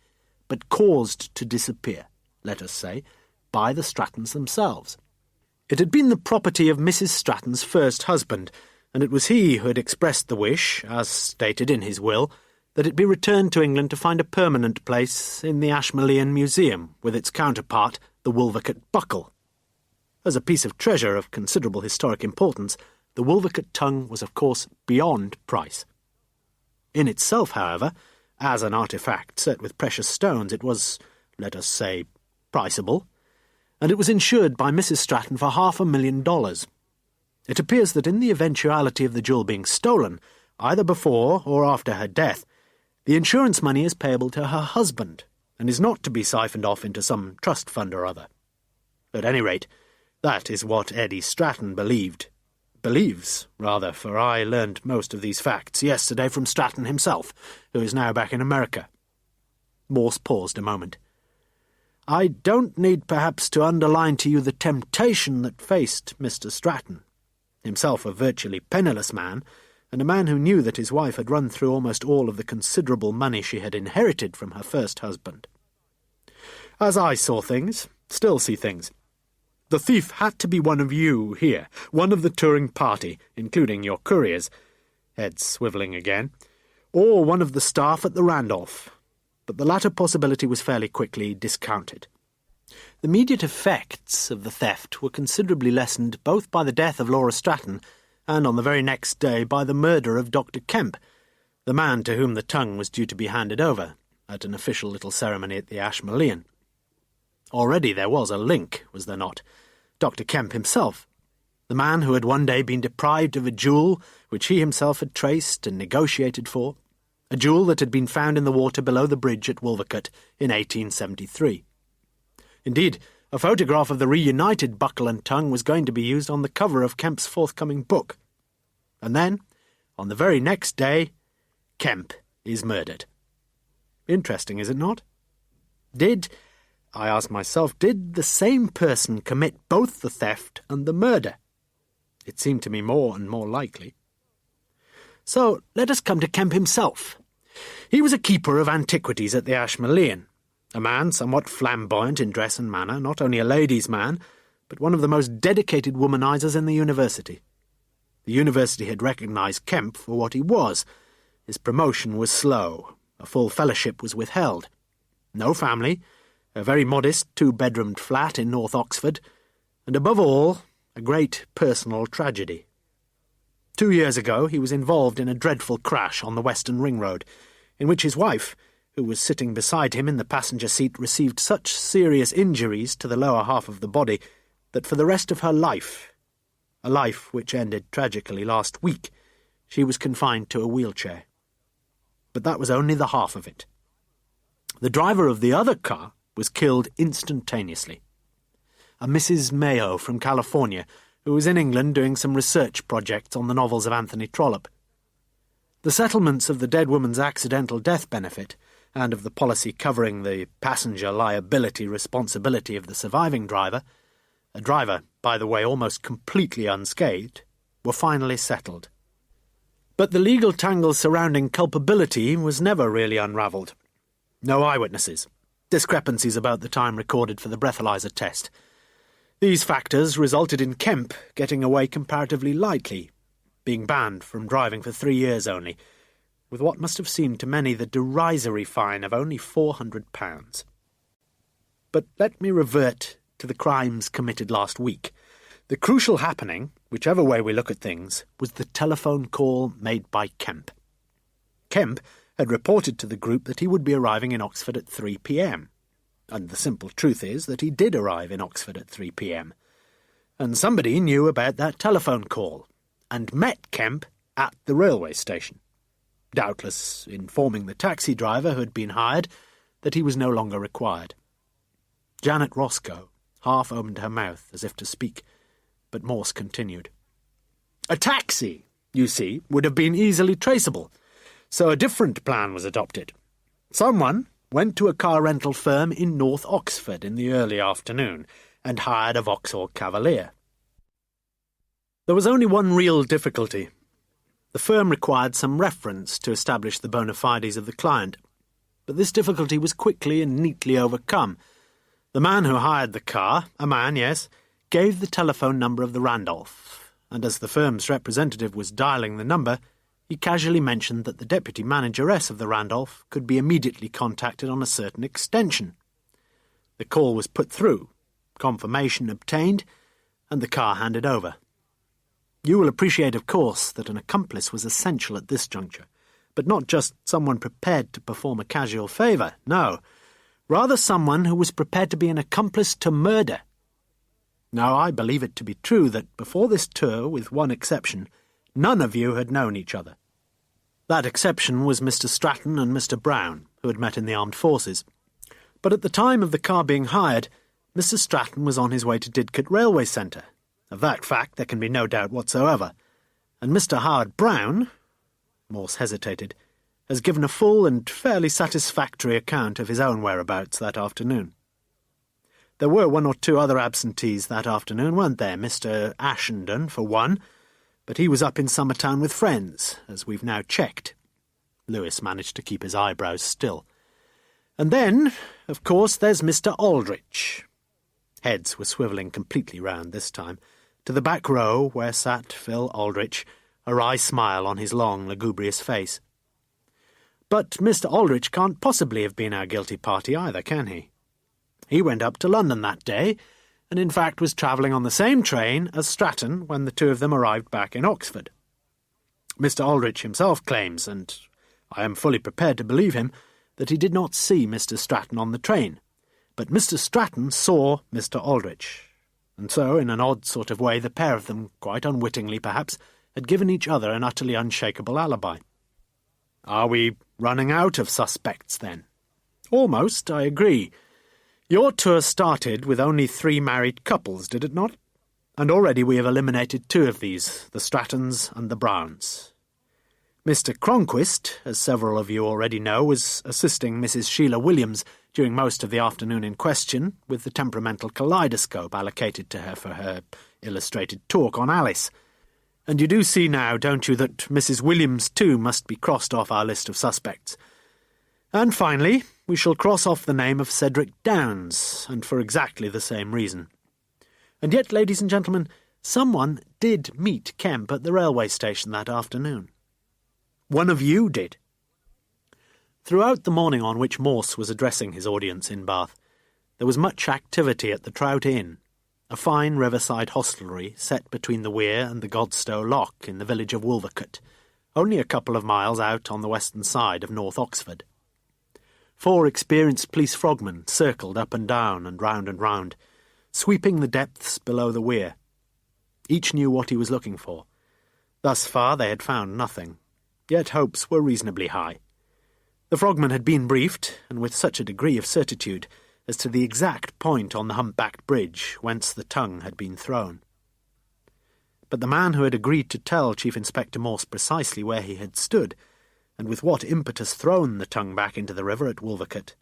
but caused to disappear, let us say, by the Strattons themselves. It had been the property of Mrs. Stratton's first husband, and it was he who had expressed the wish, as stated in his will, that it be returned to England to find a permanent place in the Ashmolean Museum, with its counterpart, the Wolvercote buckle. As a piece of treasure of considerable historic importance, the Wolvercote tongue was, of course, beyond price. In itself, however, as an artefact set with precious stones, it was, let us say, priceable, and it was insured by Mrs. Stratton for $500,000. It appears that in the eventuality of the jewel being stolen, either before or after her death, the insurance money is payable to her husband, and is not to be siphoned off into some trust fund or other. At any rate, that is what Eddie Stratton believed. Believes, rather, for I learned most of these facts yesterday from Stratton himself, who is now back in America. Morse paused a moment. I don't need perhaps to underline to you the temptation that faced Mr. Stratton, himself a virtually penniless man, and a man who knew that his wife had run through almost all of the considerable money she had inherited from her first husband. As I saw things, still see things, the thief had to be one of you here, one of the touring party, including your couriers, head swivelling again, or one of the staff at the Randolph, but the latter possibility was fairly quickly discounted. The immediate effects of the theft were considerably lessened both by the death of Laura Stratton and on the very next day by the murder of Dr. Kemp, the man to whom the tongue was due to be handed over, at an official little ceremony at the Ashmolean. Already there was a link, was there not? Dr. Kemp himself, the man who had one day been deprived of a jewel which he himself had traced and negotiated for, a jewel that had been found in the water below the bridge at Wolvercote in 1873. Indeed, a photograph of the reunited Buckle and Tongue was going to be used on the cover of Kemp's forthcoming book. And then, on the very next day, Kemp is murdered. Interesting, is it not? I asked myself, did the same person commit both the theft and the murder? It seemed to me more and more likely. So let us come to Kemp himself. He was a keeper of antiquities at the Ashmolean, a man somewhat flamboyant in dress and manner, not only a ladies' man, but one of the most dedicated womanizers in the university. The university had recognised Kemp for what he was. His promotion was slow. A full fellowship was withheld. No family, a very modest two-bedroomed flat in North Oxford, and above all, a great personal tragedy. 2 years ago he was involved in a dreadful crash on the Western Ring Road, in which his wife, who was sitting beside him in the passenger seat, received such serious injuries to the lower half of the body that for the rest of her life, a life which ended tragically last week, she was confined to a wheelchair. But that was only the half of it. The driver of the other car was killed instantaneously. A Mrs. Mayo from California, who was in England doing some research projects on the novels of Anthony Trollope. The settlements of the dead woman's accidental death benefit and of the policy covering the passenger liability responsibility of the surviving driver, a driver, by the way, almost completely unscathed, were finally settled. But the legal tangle surrounding culpability was never really unravelled. No eyewitnesses. Discrepancies about the time recorded for the breathalyzer test. These factors resulted in Kemp getting away comparatively lightly, being banned from driving for 3 years only, with what must have seemed to many the derisory fine of only £400. But let me revert to the crimes committed last week. The crucial happening, whichever way we look at things, was the telephone call made by Kemp. Kemp had reported to the group that he would be arriving in Oxford at 3 p.m, and the simple truth is that he did arrive in Oxford at 3 p.m, and somebody knew about that telephone call, and met Kemp at the railway station, doubtless informing the taxi driver who had been hired that he was no longer required. Janet Roscoe half opened her mouth as if to speak, but Morse continued. A taxi, you see, would have been easily traceable, so a different plan was adopted. Someone went to a car rental firm in North Oxford in the early afternoon and hired a Vauxhall Cavalier. There was only one real difficulty. The firm required some reference to establish the bona fides of the client, but this difficulty was quickly and neatly overcome. The man who hired the car, a man, yes, gave the telephone number of the Randolph, and as the firm's representative was dialling the number, he casually mentioned that the deputy manageress of the Randolph could be immediately contacted on a certain extension. The call was put through, confirmation obtained, and the car handed over. You will appreciate, of course, that an accomplice was essential at this juncture, but not just someone prepared to perform a casual favour, no, rather someone who was prepared to be an accomplice to murder. Now, I believe it to be true that before this tour, with one exception, none of you had known each other. That exception was Mr. Stratton and Mr. Brown, who had met in the armed forces. But at the time of the car being hired, Mr. Stratton was on his way to Didcot Railway Centre. Of that fact there can be no doubt whatsoever. And Mr. Howard Brown, Morse hesitated, has given a full and fairly satisfactory account of his own whereabouts that afternoon. There were one or two other absentees that afternoon, weren't there? Mr. Ashenden, for one, but he was up in Summertown with friends, as we've now checked. Lewis managed to keep his eyebrows still. And then, of course, there's Mr. Aldrich. Heads were swivelling completely round this time, to the back row where sat Phil Aldrich, a wry smile on his long, lugubrious face. But Mr. Aldrich can't possibly have been our guilty party either, can he? He went up to London that day, and in fact was travelling on the same train as Stratton when the two of them arrived back in Oxford. Mr. Aldrich himself claims, and I am fully prepared to believe him, that he did not see Mr. Stratton on the train, But Mr. Stratton saw Mr. Aldrich, and so, in an odd sort of way, the pair of them, quite unwittingly perhaps, had given each other an utterly unshakable alibi. Are we running out of suspects, then? Almost, I agree. Your tour started with only 3 married couples, did it not? And already we have eliminated 2 of these, the Strattons and the Browns. Mr. Cronquist, as several of you already know, was assisting Mrs. Sheila Williams during most of the afternoon in question with the temperamental kaleidoscope allocated to her for her illustrated talk on Alice. And you do see now, don't you, that Mrs. Williams too must be crossed off our list of suspects. And finally, we shall cross off the name of Cedric Downs, and for exactly the same reason. And yet, ladies and gentlemen, someone did meet Kemp at the railway station that afternoon. One of you did. Throughout the morning on which Morse was addressing his audience in Bath, there was much activity at the Trout Inn, a fine riverside hostelry set between the Weir and the Godstow Loch in the village of Wolvercote, only a couple of miles out on the western side of North Oxford. 4 experienced police frogmen circled up and down and round, sweeping the depths below the Weir. Each knew what he was looking for. Thus far they had found nothing, yet hopes were reasonably high. The frogmen had been briefed, and with such a degree of certitude, as to the exact point on the humpbacked bridge whence the tongue had been thrown. But the man who had agreed to tell Chief Inspector Morse precisely where he had stood, and with what impetus thrown the tongue back into the river at Wolvercote,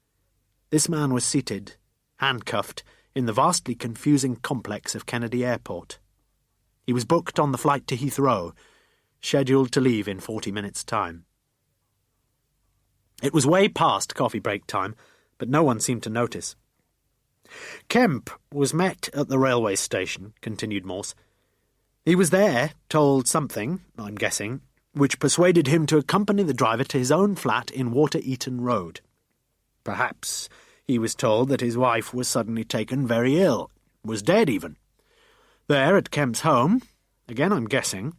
this man was seated, handcuffed, in the vastly confusing complex of Kennedy Airport. He was booked on the flight to Heathrow, scheduled to leave in 40 minutes' time. It was way past coffee break time, but no one seemed to notice. Kemp was met at the railway station, continued Morse. He was there, told something, I'm guessing, which persuaded him to accompany the driver to his own flat in Water Eaton Road. Perhaps he was told that his wife was suddenly taken very ill, was dead even. There, at Kemp's home, again I'm guessing,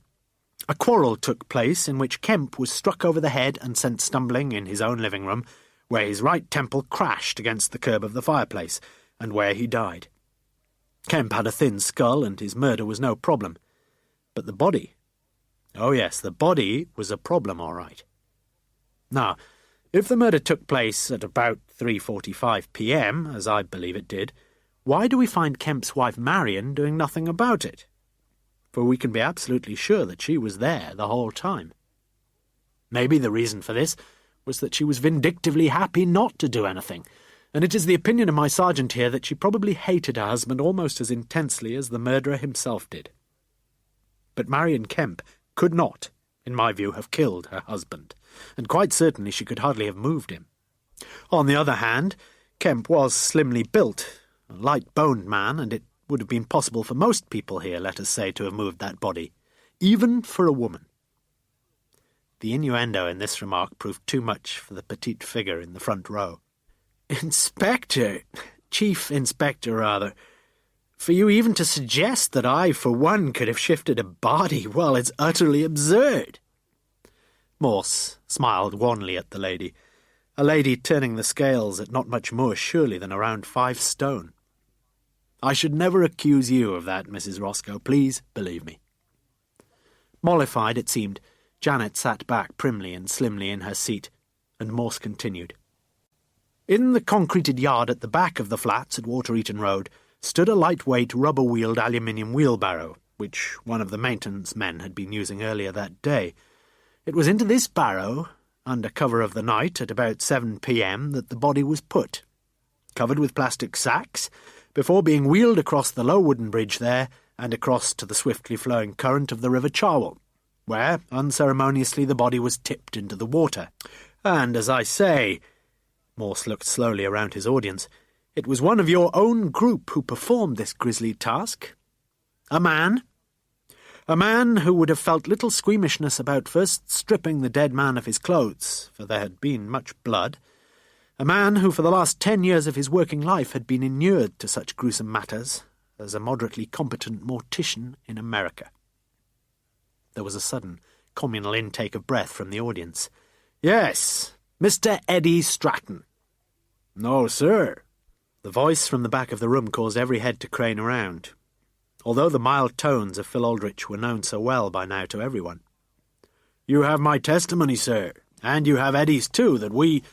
a quarrel took place in which Kemp was struck over the head and sent stumbling in his own living room, where his right temple crashed against the curb of the fireplace, and where he died. Kemp had a thin skull, and his murder was no problem. But the body... Oh yes, the body was a problem, all right. Now, if the murder took place at about 3:45 p.m., as I believe it did, why do we find Kemp's wife Marion doing nothing about it? For we can be absolutely sure that she was there the whole time. Maybe the reason for this was that she was vindictively happy not to do anything, and it is the opinion of my sergeant here that she probably hated her husband almost as intensely as the murderer himself did. But Marion Kemp could not, in my view, have killed her husband, and quite certainly she could hardly have moved him. On the other hand, Kemp was slimly built, a light-boned man, and it would have been possible for most people here, let us say, to have moved that body, even for a woman. The innuendo in this remark proved too much for the petite figure in the front row. Chief Inspector, rather, for you even to suggest that I, for one, could have shifted a body, well, it's utterly absurd. Morse smiled wanly at the lady, a lady turning the scales at not much more surely than around 5 stone. I should never accuse you of that, Mrs. Roscoe, please believe me. Mollified, it seemed, Janet sat back primly and slimly in her seat, and Morse continued. In the concreted yard at the back of the flats at Water Eaton Road stood a lightweight rubber-wheeled aluminium wheelbarrow, which one of the maintenance men had been using earlier that day. It was into this barrow, under cover of the night, at about 7 p.m., that the body was put, covered with plastic sacks, before being wheeled across the low wooden bridge there and across to the swiftly flowing current of the River Cherwell, where, unceremoniously, the body was tipped into the water. And, as I say, Morse looked slowly around his audience, it was one of your own group who performed this grisly task. A man who would have felt little squeamishness about first stripping the dead man of his clothes, for there had been much blood. A man who for the last 10 years of his working life had been inured to such gruesome matters as a moderately competent mortician in America. There was a sudden, communal intake of breath from the audience. Yes, Mr. Eddie Stratton. No, sir. The voice from the back of the room caused every head to crane around, although the mild tones of Phil Aldrich were known so well by now to everyone. "You have my testimony, sir, and you have Eddie's too, that we—"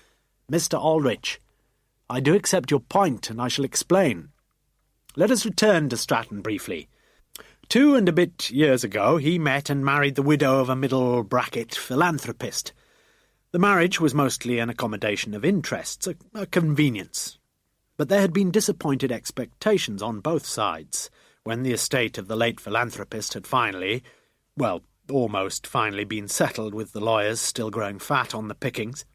"Mr. Aldrich, I do accept your point, and I shall explain. Let us return to Stratton briefly. 2 and a bit years ago he met and married the widow of a middle-bracket philanthropist. The marriage was mostly an accommodation of interests, a convenience. But there had been disappointed expectations on both sides, when the estate of the late philanthropist had finally, well, almost finally been settled, with the lawyers still growing fat on the pickings.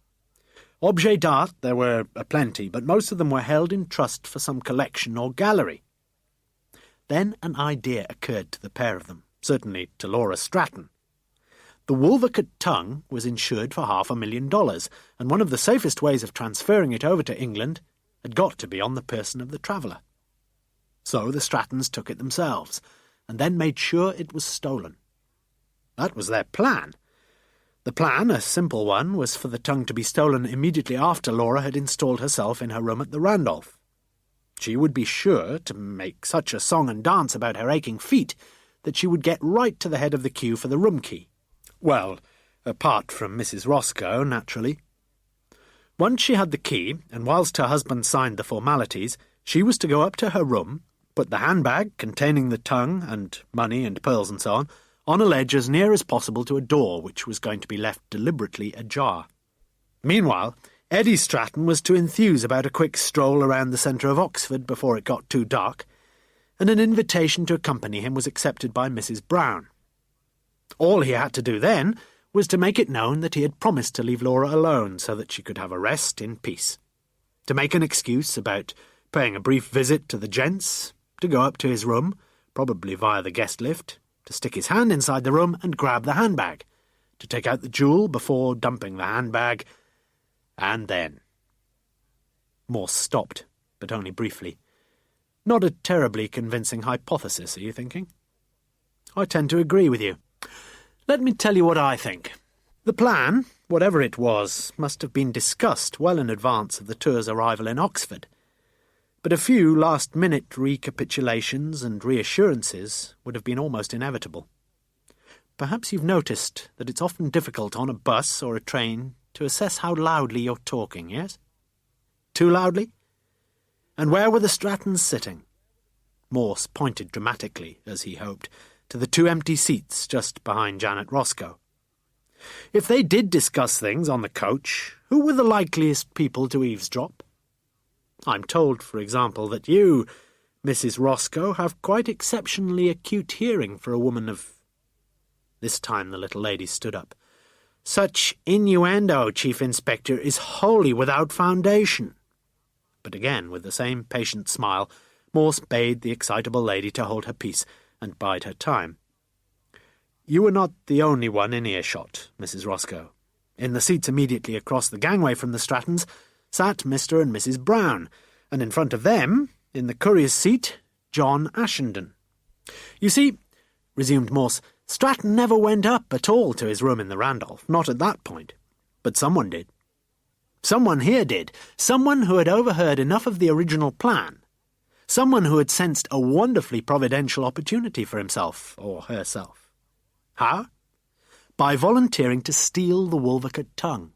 Objets d'art there were aplenty, but most of them were held in trust for some collection or gallery. Then an idea occurred to the pair of them, certainly to Laura Stratton. The Wolvercote tongue was insured for $500,000, and one of the safest ways of transferring it over to England had got to be on the person of the traveller. So the Strattons took it themselves, and then made sure it was stolen. That was their plan. The plan, a simple one, was for the tongue to be stolen immediately after Laura had installed herself in her room at the Randolph. She would be sure to make such a song and dance about her aching feet that she would get right to the head of the queue for the room key. Well, apart from Mrs. Roscoe, naturally. Once she had the key, and whilst her husband signed the formalities, she was to go up to her room, put the handbag containing the tongue and money and pearls and so on a ledge as near as possible to a door which was going to be left deliberately ajar. Meanwhile, Eddie Stratton was to enthuse about a quick stroll around the centre of Oxford before it got too dark, and an invitation to accompany him was accepted by Mrs. Brown. All he had to do then was to make it known that he had promised to leave Laura alone so that she could have a rest in peace, to make an excuse about paying a brief visit to the gents, to go up to his room, probably via the guest lift, to stick his hand inside the room and grab the handbag, to take out the jewel before dumping the handbag, and then. Morse stopped, but only briefly. Not a terribly convincing hypothesis, are you thinking? I tend to agree with you. Let me tell you what I think. The plan, whatever it was, must have been discussed well in advance of the tour's arrival in Oxford. But a few last-minute recapitulations and reassurances would have been almost inevitable. Perhaps you've noticed that it's often difficult on a bus or a train to assess how loudly you're talking, yes? Too loudly? And where were the Strattons sitting? Morse pointed dramatically, as he hoped, to the 2 empty seats just behind Janet Roscoe. If they did discuss things on the coach, who were the likeliest people to eavesdrop? I'm told, for example, that you, Mrs. Roscoe, have quite exceptionally acute hearing for a woman of— This time the little lady stood up. Such innuendo, Chief Inspector, is wholly without foundation. But again, with the same patient smile, Morse bade the excitable lady to hold her peace and bide her time. You were not the only one in earshot, Mrs. Roscoe. In the seats immediately across the gangway from the Strattons sat Mr. and Mrs. Brown, and in front of them, in the courier's seat, John Ashenden. You see, resumed Morse, Stratton never went up at all to his room in the Randolph, not at that point. But someone did. Someone here did. Someone who had overheard enough of the original plan. Someone who had sensed a wonderfully providential opportunity for himself or herself. How? By volunteering to steal the Wolvercote tongue,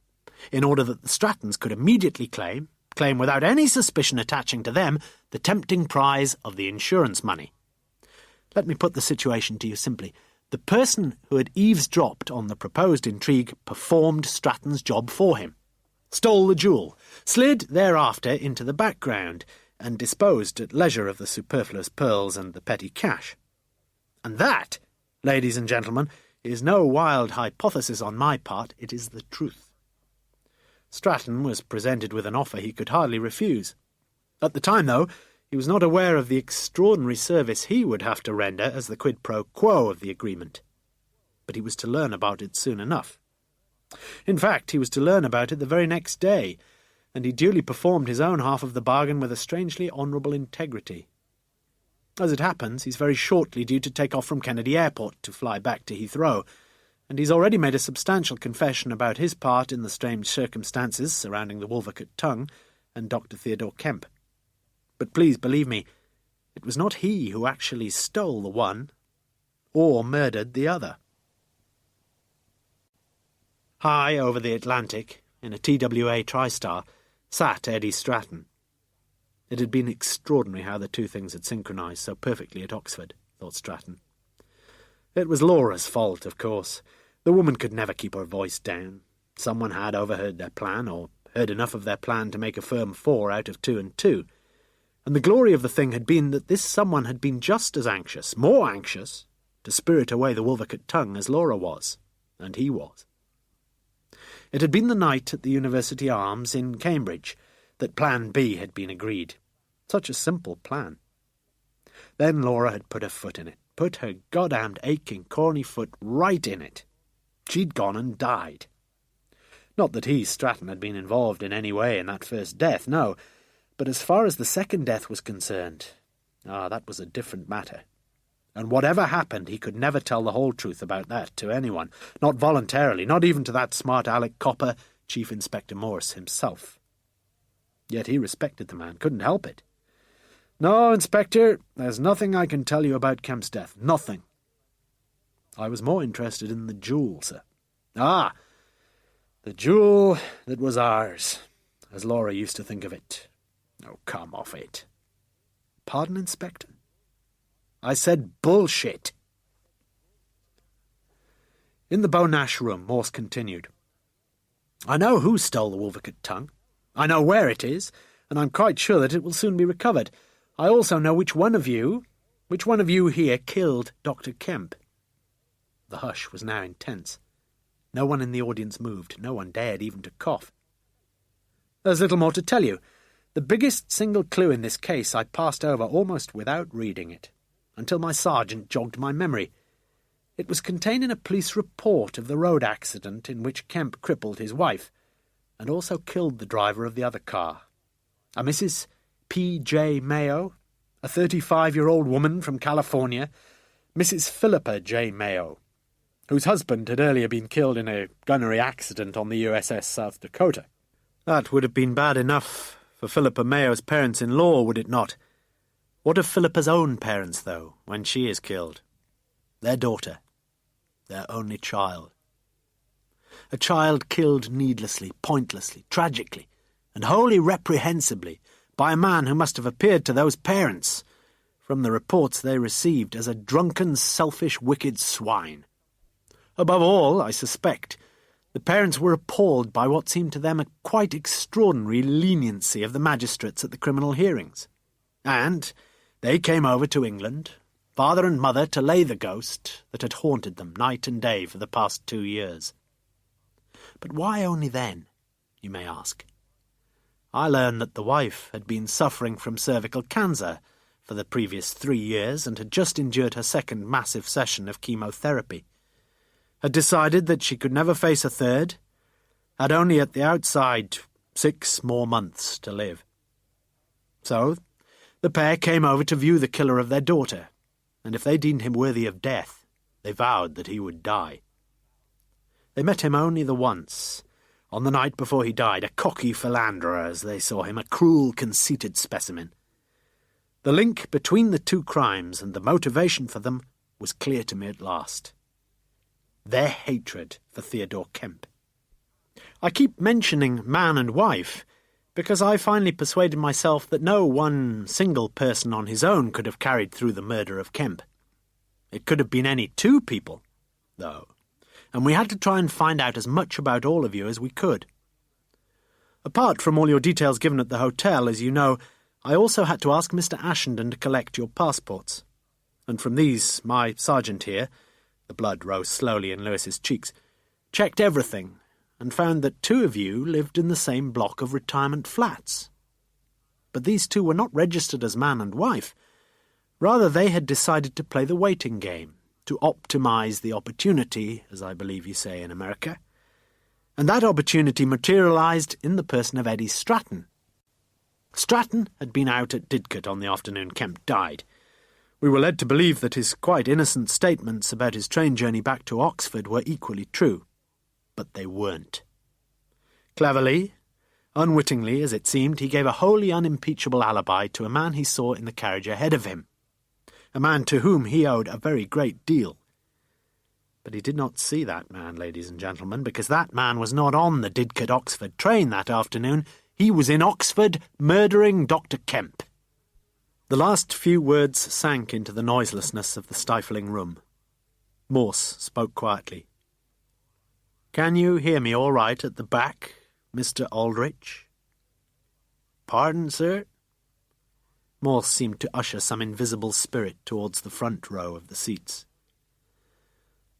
in order that the Strattons could immediately claim without any suspicion attaching to them, the tempting prize of the insurance money. Let me put the situation to you simply. The person who had eavesdropped on the proposed intrigue performed Stratton's job for him, stole the jewel, slid thereafter into the background, and disposed at leisure of the superfluous pearls and the petty cash. And that, ladies and gentlemen, is no wild hypothesis on my part, it is the truth. Stratton was presented with an offer he could hardly refuse. At the time, though, he was not aware of the extraordinary service he would have to render as the quid pro quo of the agreement. But he was to learn about it soon enough. In fact, he was to learn about it the very next day, and he duly performed his own half of the bargain with a strangely honourable integrity. As it happens, he's very shortly due to take off from Kennedy Airport to fly back to Heathrow, and he's already made a substantial confession about his part in the strange circumstances surrounding the Wolvercote tongue and Dr. Theodore Kemp. But please believe me, it was not he who actually stole the one or murdered the other. High over the Atlantic, in a TWA TriStar, sat Eddie Stratton. It had been extraordinary how the two things had synchronized so perfectly at Oxford, thought Stratton. It was Laura's fault, of course. The woman could never keep her voice down. Someone had overheard their plan, or heard enough of their plan to make a firm 4 out of 2 and 2. And the glory of the thing had been that this someone had been just as anxious, more anxious, to spirit away the Wolvercote tongue as Laura was, and he was. It had been the night at the University Arms in Cambridge that Plan B had been agreed. Such a simple plan. Then Laura had put her foot in it, put her goddamned aching, corny foot right in it. She'd gone and died. Not that he, Stratton, had been involved in any way in that first death, no, but as far as the second death was concerned, that was a different matter. And whatever happened, he could never tell the whole truth about that to anyone, not voluntarily, not even to that smart Alec copper, Chief Inspector Morse himself. Yet he respected the man, couldn't help it. "No, Inspector, there's nothing I can tell you about Kemp's death, nothing. I was more interested in the jewel, sir." "Ah, the jewel that was ours, as Laura used to think of it. Oh, come off it." "Pardon, Inspector?" "I said bullshit." In the Beau-Nash room, Morse continued. "I know who stole the Wolvercote tongue. I know where it is, and I'm quite sure that it will soon be recovered. I also know which one of you here killed Dr. Kemp." The hush was now intense. No one in the audience moved. No one dared even to cough. "There's little more to tell you. The biggest single clue in this case I passed over almost without reading it, until my sergeant jogged my memory. It was contained in a police report of the road accident in which Kemp crippled his wife, and also killed the driver of the other car. A Mrs. P.J. Mayo, a 35-year-old woman from California, Mrs. Philippa J. Mayo, whose husband had earlier been killed in a gunnery accident on the USS South Dakota. That would have been bad enough for Philippa Mayo's parents-in-law, would it not? What of Philippa's own parents, though, when she is killed? Their daughter, their only child. A child killed needlessly, pointlessly, tragically, and wholly reprehensibly by a man who must have appeared to those parents, from the reports they received, as a drunken, selfish, wicked swine. Above all, I suspect, the parents were appalled by what seemed to them a quite extraordinary leniency of the magistrates at the criminal hearings. And they came over to England, father and mother, to lay the ghost that had haunted them night and day for the past 2 years. But why only then, you may ask? I learned that the wife had been suffering from cervical cancer for the previous 3 years and had just endured her second massive session of chemotherapy. Had decided that she could never face a third, had only at the outside 6 more months to live. So the pair came over to view the killer of their daughter, and if they deemed him worthy of death, they vowed that he would die. They met him only the once, on the night before he died, a cocky philanderer as they saw him, a cruel, conceited specimen. The link between the two crimes and the motivation for them was clear to me at last. Their hatred for Theodore Kemp. I keep mentioning man and wife because I finally persuaded myself that no one single person on his own could have carried through the murder of Kemp. It could have been any 2 people, though, and we had to try and find out as much about all of you as we could. Apart from all your details given at the hotel, as you know, I also had to ask Mr. Ashenden to collect your passports. And from these, my sergeant here, the blood rose slowly in Lewis's cheeks, checked everything and found that 2 of you lived in the same block of retirement flats. But these 2 were not registered as man and wife. Rather, they had decided to play the waiting game, to optimize the opportunity, as I believe you say in America. And that opportunity materialized in the person of Eddie Stratton. Stratton had been out at Didcot on the afternoon Kemp died. We were led to believe that his quite innocent statements about his train journey back to Oxford were equally true. But they weren't. Cleverly, Unwittingly, as it seemed, he gave a wholly unimpeachable alibi to a man he saw in the carriage ahead of him, a man to whom he owed a very great deal. But he did not see that man, ladies and gentlemen, because that man was not on the Didcot-Oxford train that afternoon. He was in Oxford, murdering Dr. Kemp. The last few words sank into the noiselessness of the stifling room. Morse spoke quietly. "Can you hear me all right at the back, Mr. Aldrich?" "Pardon, sir?" Morse seemed to usher some invisible spirit towards the front row of the seats.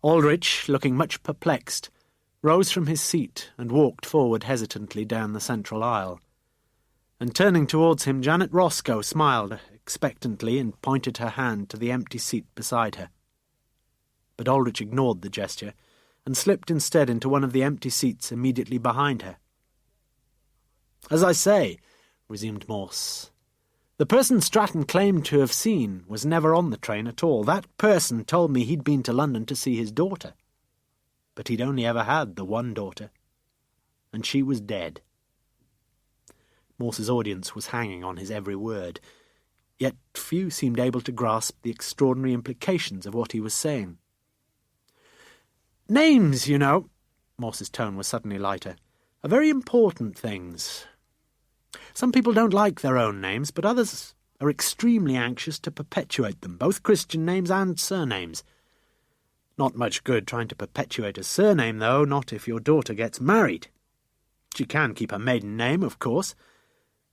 Aldrich, looking much perplexed, rose from his seat and walked forward hesitantly down the central aisle. And turning towards him, Janet Roscoe smiled expectantly and pointed her hand to the empty seat beside her. But Aldrich ignored the gesture and slipped instead into one of the empty seats immediately behind her. "As I say," resumed Morse, "the person Stratton claimed to have seen was never on the train at all. That person told me he'd been to London to see his daughter. But he'd only ever had the one daughter, and she was dead." Morse's audience was hanging on his every word, yet few seemed able to grasp the extraordinary implications of what he was saying. "Names, you know," Morse's tone was suddenly lighter, "are very important things. Some people don't like their own names, but others are extremely anxious to perpetuate them, both Christian names and surnames. Not much good trying to perpetuate a surname, though, not if your daughter gets married. She can keep her maiden name, of course,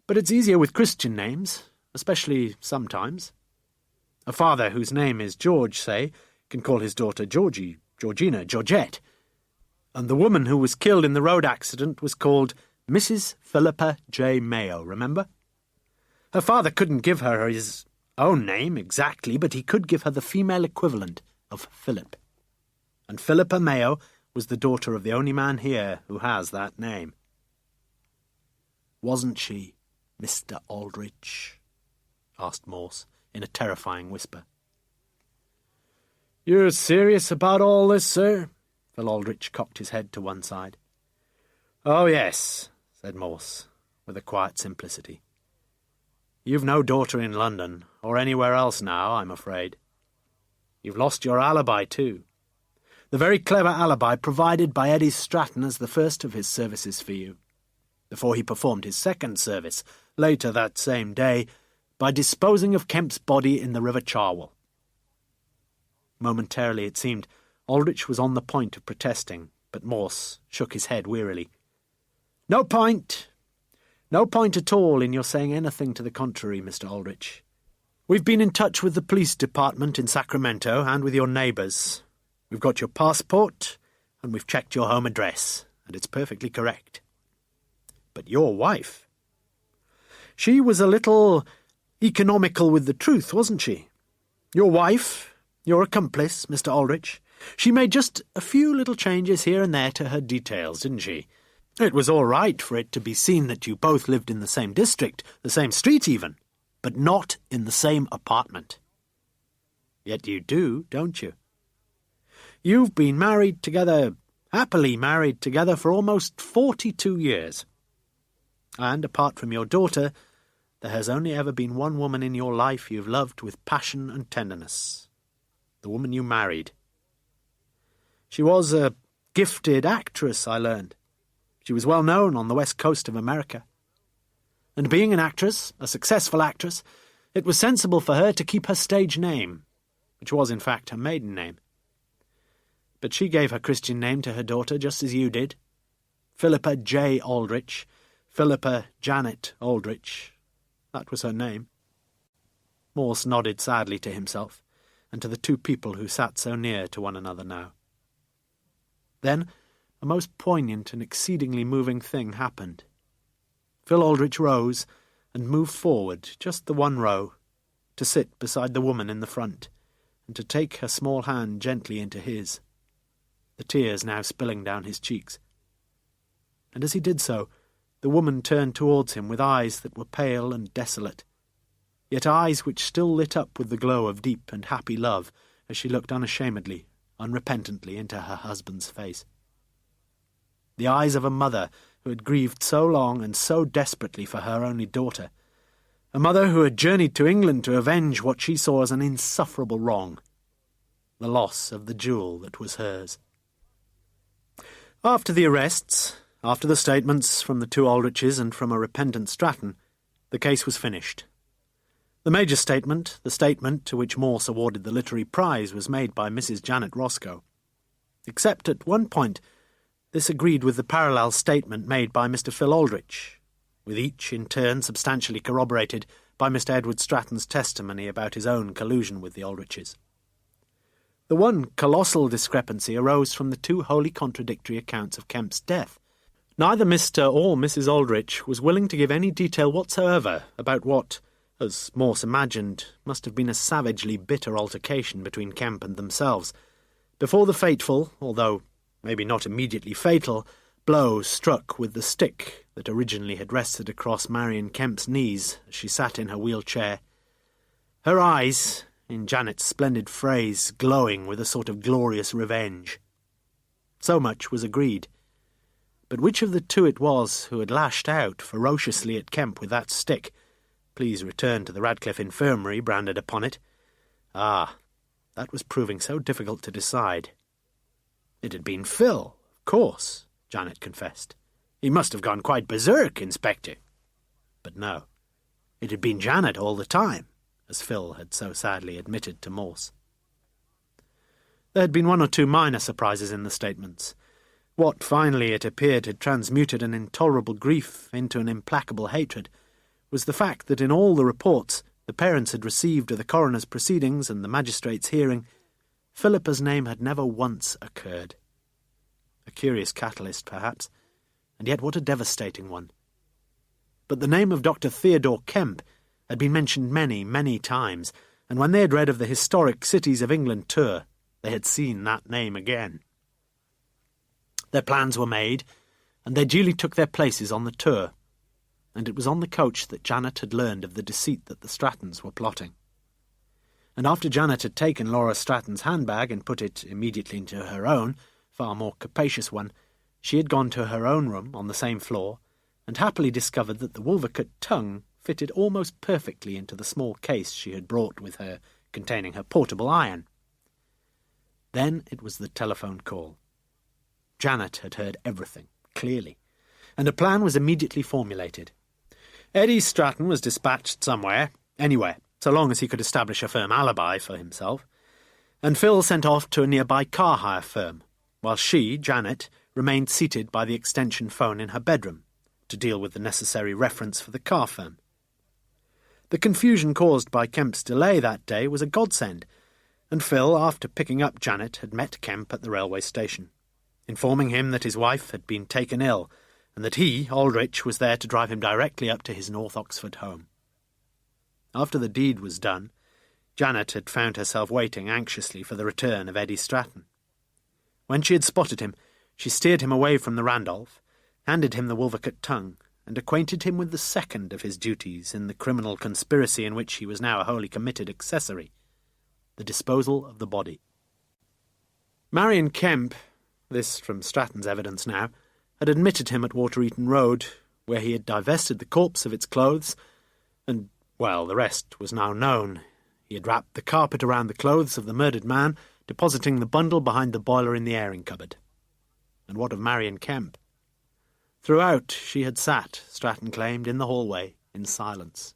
but it's easier with Christian names, especially sometimes. A father whose name is George, say, can call his daughter Georgie, Georgina, Georgette. And the woman who was killed in the road accident was called Mrs. Philippa J. Mayo, remember? Her father couldn't give her his own name exactly, but he could give her the female equivalent of Philip. And Philippa Mayo was the daughter of the only man here who has that name. "Wasn't she, Mr. Aldrich?" asked Morse in a terrifying whisper. "You're serious about all this, sir?" Phil Aldrich cocked his head to one side. "Oh, yes," said Morse, with a quiet simplicity. "You've no daughter in London, or anywhere else now, I'm afraid. You've lost your alibi, too. The very clever alibi provided by Eddie Stratton as the first of his services for you, before he performed his second service, later that same day, by disposing of Kemp's body in the River Cherwell." Momentarily, it seemed, Aldrich was on the point of protesting, but Morse shook his head wearily. "No point. No point at all in your saying anything to the contrary, Mr. Aldrich. We've been in touch with the police department in Sacramento and with your neighbours. We've got your passport, and we've checked your home address, and it's perfectly correct. But your wife, she was a little economical with the truth, wasn't she? Your wife, your accomplice, Mr. Aldrich, she made just a few little changes here and there to her details, didn't she? It was all right for it to be seen that you both lived in the same district, the same street even, but not in the same apartment. Yet you do, don't you? You've been married together, happily married together for almost 42 years. And apart from your daughter, there has only ever been one woman in your life you've loved with passion and tenderness. The woman you married. She was a gifted actress, I learned. She was well known on the west coast of America. And being an actress, a successful actress, it was sensible for her to keep her stage name, which was in fact her maiden name. But she gave her Christian name to her daughter just as you did. Philippa J. Aldrich, Philippa Janet Aldrich. That was her name. Morse nodded sadly to himself, and to the two people who sat so near to one another now. Then a most poignant and exceedingly moving thing happened. Phil Aldrich rose and moved forward just the one row, to sit beside the woman in the front, and to take her small hand gently into his, the tears now spilling down his cheeks. And as he did so, the woman turned towards him with eyes that were pale and desolate, yet eyes which still lit up with the glow of deep and happy love as she looked unashamedly, unrepentantly into her husband's face. The eyes of a mother who had grieved so long and so desperately for her only daughter, a mother who had journeyed to England to avenge what she saw as an insufferable wrong, the loss of the jewel that was hers. After the arrests, after the statements from the two Aldriches and from a repentant Stratton, the case was finished. The major statement, the statement to which Morse awarded the literary prize, was made by Mrs. Janet Roscoe. Except at one point, this agreed with the parallel statement made by Mr. Phil Aldrich, with each in turn substantially corroborated by Mr. Edward Stratton's testimony about his own collusion with the Aldriches. The one colossal discrepancy arose from the two wholly contradictory accounts of Kemp's death. Neither Mr. or Mrs. Aldrich was willing to give any detail whatsoever about what, as Morse imagined, must have been a savagely bitter altercation between Kemp and themselves, before the fateful, although maybe not immediately fatal, blow struck with the stick that originally had rested across Marion Kemp's knees as she sat in her wheelchair. Her eyes, in Janet's splendid phrase, glowing with a sort of glorious revenge. So much was agreed. But which of the two it was who had lashed out ferociously at Kemp with that stick, "Please return to the Radcliffe Infirmary," branded upon it? Ah, that was proving so difficult to decide. It had been Phil, of course, Janet confessed. He must have gone quite berserk, Inspector. But no, it had been Janet all the time, as Phil had so sadly admitted to Morse. There had been one or two minor surprises in the statements. What, finally, it appeared had transmuted an intolerable grief into an implacable hatred was the fact that in all the reports the parents had received of the coroner's proceedings and the magistrate's hearing, Philippa's name had never once occurred. A curious catalyst, perhaps, and yet what a devastating one. But the name of Dr. Theodore Kemp had been mentioned many, many times, and when they had read of the historic Cities of England tour, they had seen that name again. Their plans were made, and they duly took their places on the tour, and it was on the coach that Janet had learned of the deceit that the Strattons were plotting. And after Janet had taken Laura Stratton's handbag and put it immediately into her own, far more capacious one, she had gone to her own room on the same floor, and happily discovered that the Wolvercut tongue fitted almost perfectly into the small case she had brought with her containing her portable iron. Then it was the telephone call. Janet had heard everything, clearly, and a plan was immediately formulated. Eddie Stratton was dispatched somewhere, anywhere, so long as he could establish a firm alibi for himself, and Phil sent off to a nearby car hire firm, while she, Janet, remained seated by the extension phone in her bedroom to deal with the necessary reference for the car firm. The confusion caused by Kemp's delay that day was a godsend, and Phil, after picking up Janet, had met Kemp at the railway station, informing him that his wife had been taken ill, and that he, Aldrich, was there to drive him directly up to his North Oxford home. After the deed was done, Janet had found herself waiting anxiously for the return of Eddie Stratton. When she had spotted him, she steered him away from the Randolph, handed him the Wolvercut tongue, and acquainted him with the second of his duties in the criminal conspiracy in which he was now a wholly committed accessory, the disposal of the body. Marion Kemp, this from Stratton's evidence now, had admitted him at Water Eaton Road, where he had divested the corpse of its clothes, and, well, the rest was now known. He had wrapped the carpet around the clothes of the murdered man, depositing the bundle behind the boiler in the airing cupboard. And what of Marion Kemp? Throughout she had sat, Stratton claimed, in the hallway, in silence.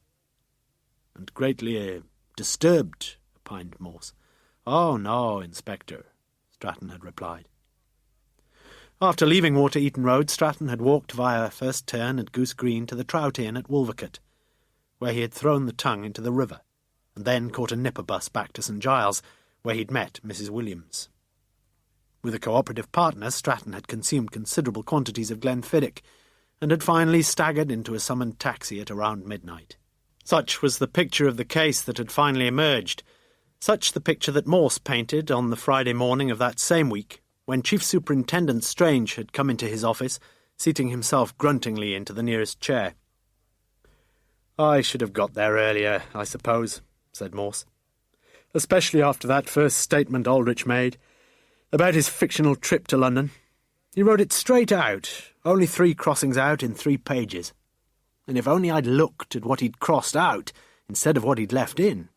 And greatly disturbed, opined Morse. "Oh, no, Inspector," Stratton had replied. After leaving Water Eaton Road, Stratton had walked via First Turn at Goose Green to the Trout Inn at Wolvercut, where he had thrown the tongue into the river, and then caught a nipper bus back to St. Giles, where he'd met Mrs. Williams. With a cooperative partner, Stratton had consumed considerable quantities of Glenfiddich, and had finally staggered into a summoned taxi at around midnight. Such was the picture of the case that had finally emerged, such the picture that Morse painted on the Friday morning of that same week, when Chief Superintendent Strange had come into his office, seating himself gruntingly into the nearest chair. "I should have got there earlier, I suppose," said Morse. "Especially after that first statement Aldrich made, about his fictional trip to London. He wrote it straight out, only 3 crossings out in 3 pages. And if only I'd looked at what he'd crossed out instead of what he'd left in.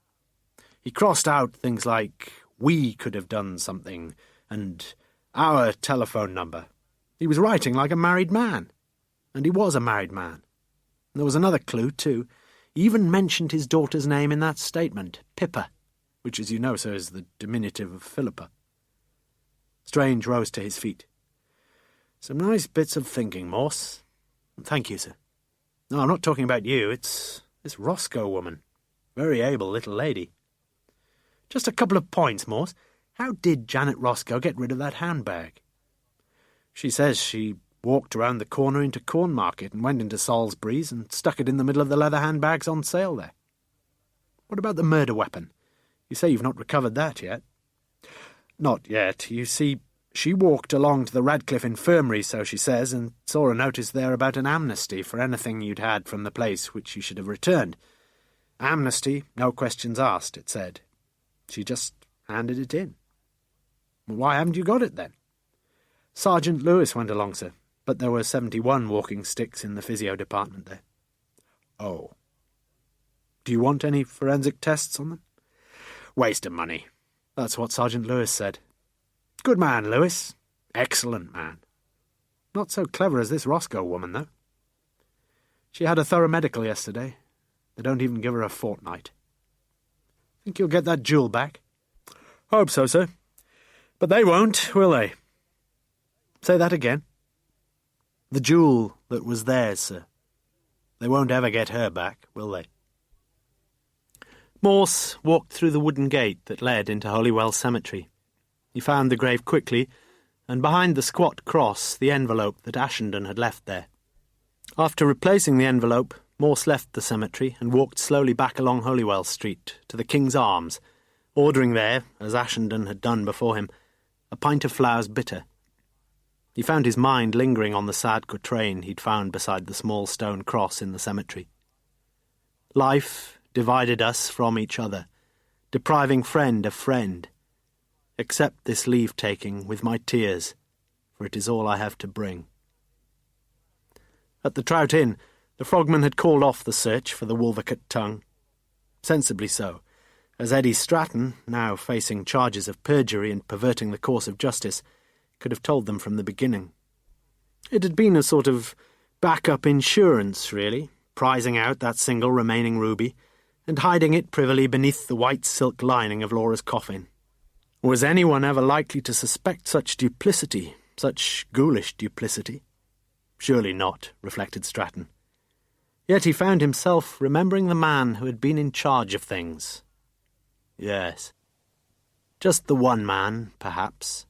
He crossed out things like, we could have done something, and our telephone number. He was writing like a married man. And he was a married man. There was another clue, too. He even mentioned his daughter's name in that statement, Pippa, which, as you know, sir, is the diminutive of Philippa. Strange rose to his feet. Some nice bits of thinking, Morse. Thank you, sir. No, I'm not talking about you. It's this Roscoe woman. Very able little lady. Just a couple of points, Morse. How did Janet Roscoe get rid of that handbag? She says she walked around the corner into Cornmarket and went into Salisbury's and stuck it in the middle of the leather handbags on sale there. What about the murder weapon? You say you've not recovered that yet. Not yet. You see, she walked along to the Radcliffe Infirmary, so she says, and saw a notice there about an amnesty for anything you'd had from the place which you should have returned. Amnesty, no questions asked, it said. She just handed it in. Well, why haven't you got it, then? Sergeant Lewis went along, sir, but there were 71 walking sticks in the physio department there. Oh. Do you want any forensic tests on them? Waste of money. That's what Sergeant Lewis said. Good man, Lewis. Excellent man. Not so clever as this Roscoe woman, though. She had a thorough medical yesterday. They don't even give her a fortnight. Think you'll get that jewel back? Hope so, sir. But they won't, will they? Say that again. The jewel that was theirs, sir. They won't ever get her back, will they? Morse walked through the wooden gate that led into Holywell Cemetery. He found the grave quickly, and behind the squat cross the envelope that Ashenden had left there. After replacing the envelope, Morse left the cemetery and walked slowly back along Holywell Street to the King's Arms, ordering there, as Ashenden had done before him, a pint of Flowers bitter. He found his mind lingering on the sad quatrain he'd found beside the small stone cross in the cemetery. Life divided us from each other, depriving friend of friend. Accept this leave-taking with my tears, for it is all I have to bring. At the Trout Inn, the frogman had called off the search for the Wolvercote tongue. Sensibly so, as Eddie Stratton, now facing charges of perjury and perverting the course of justice, could have told them from the beginning. It had been a sort of back-up insurance, really, prizing out that single remaining ruby and hiding it privily beneath the white silk lining of Laura's coffin. Was anyone ever likely to suspect such duplicity, such ghoulish duplicity? Surely not, reflected Stratton. Yet he found himself remembering the man who had been in charge of things. Yes. Just the one man, perhaps,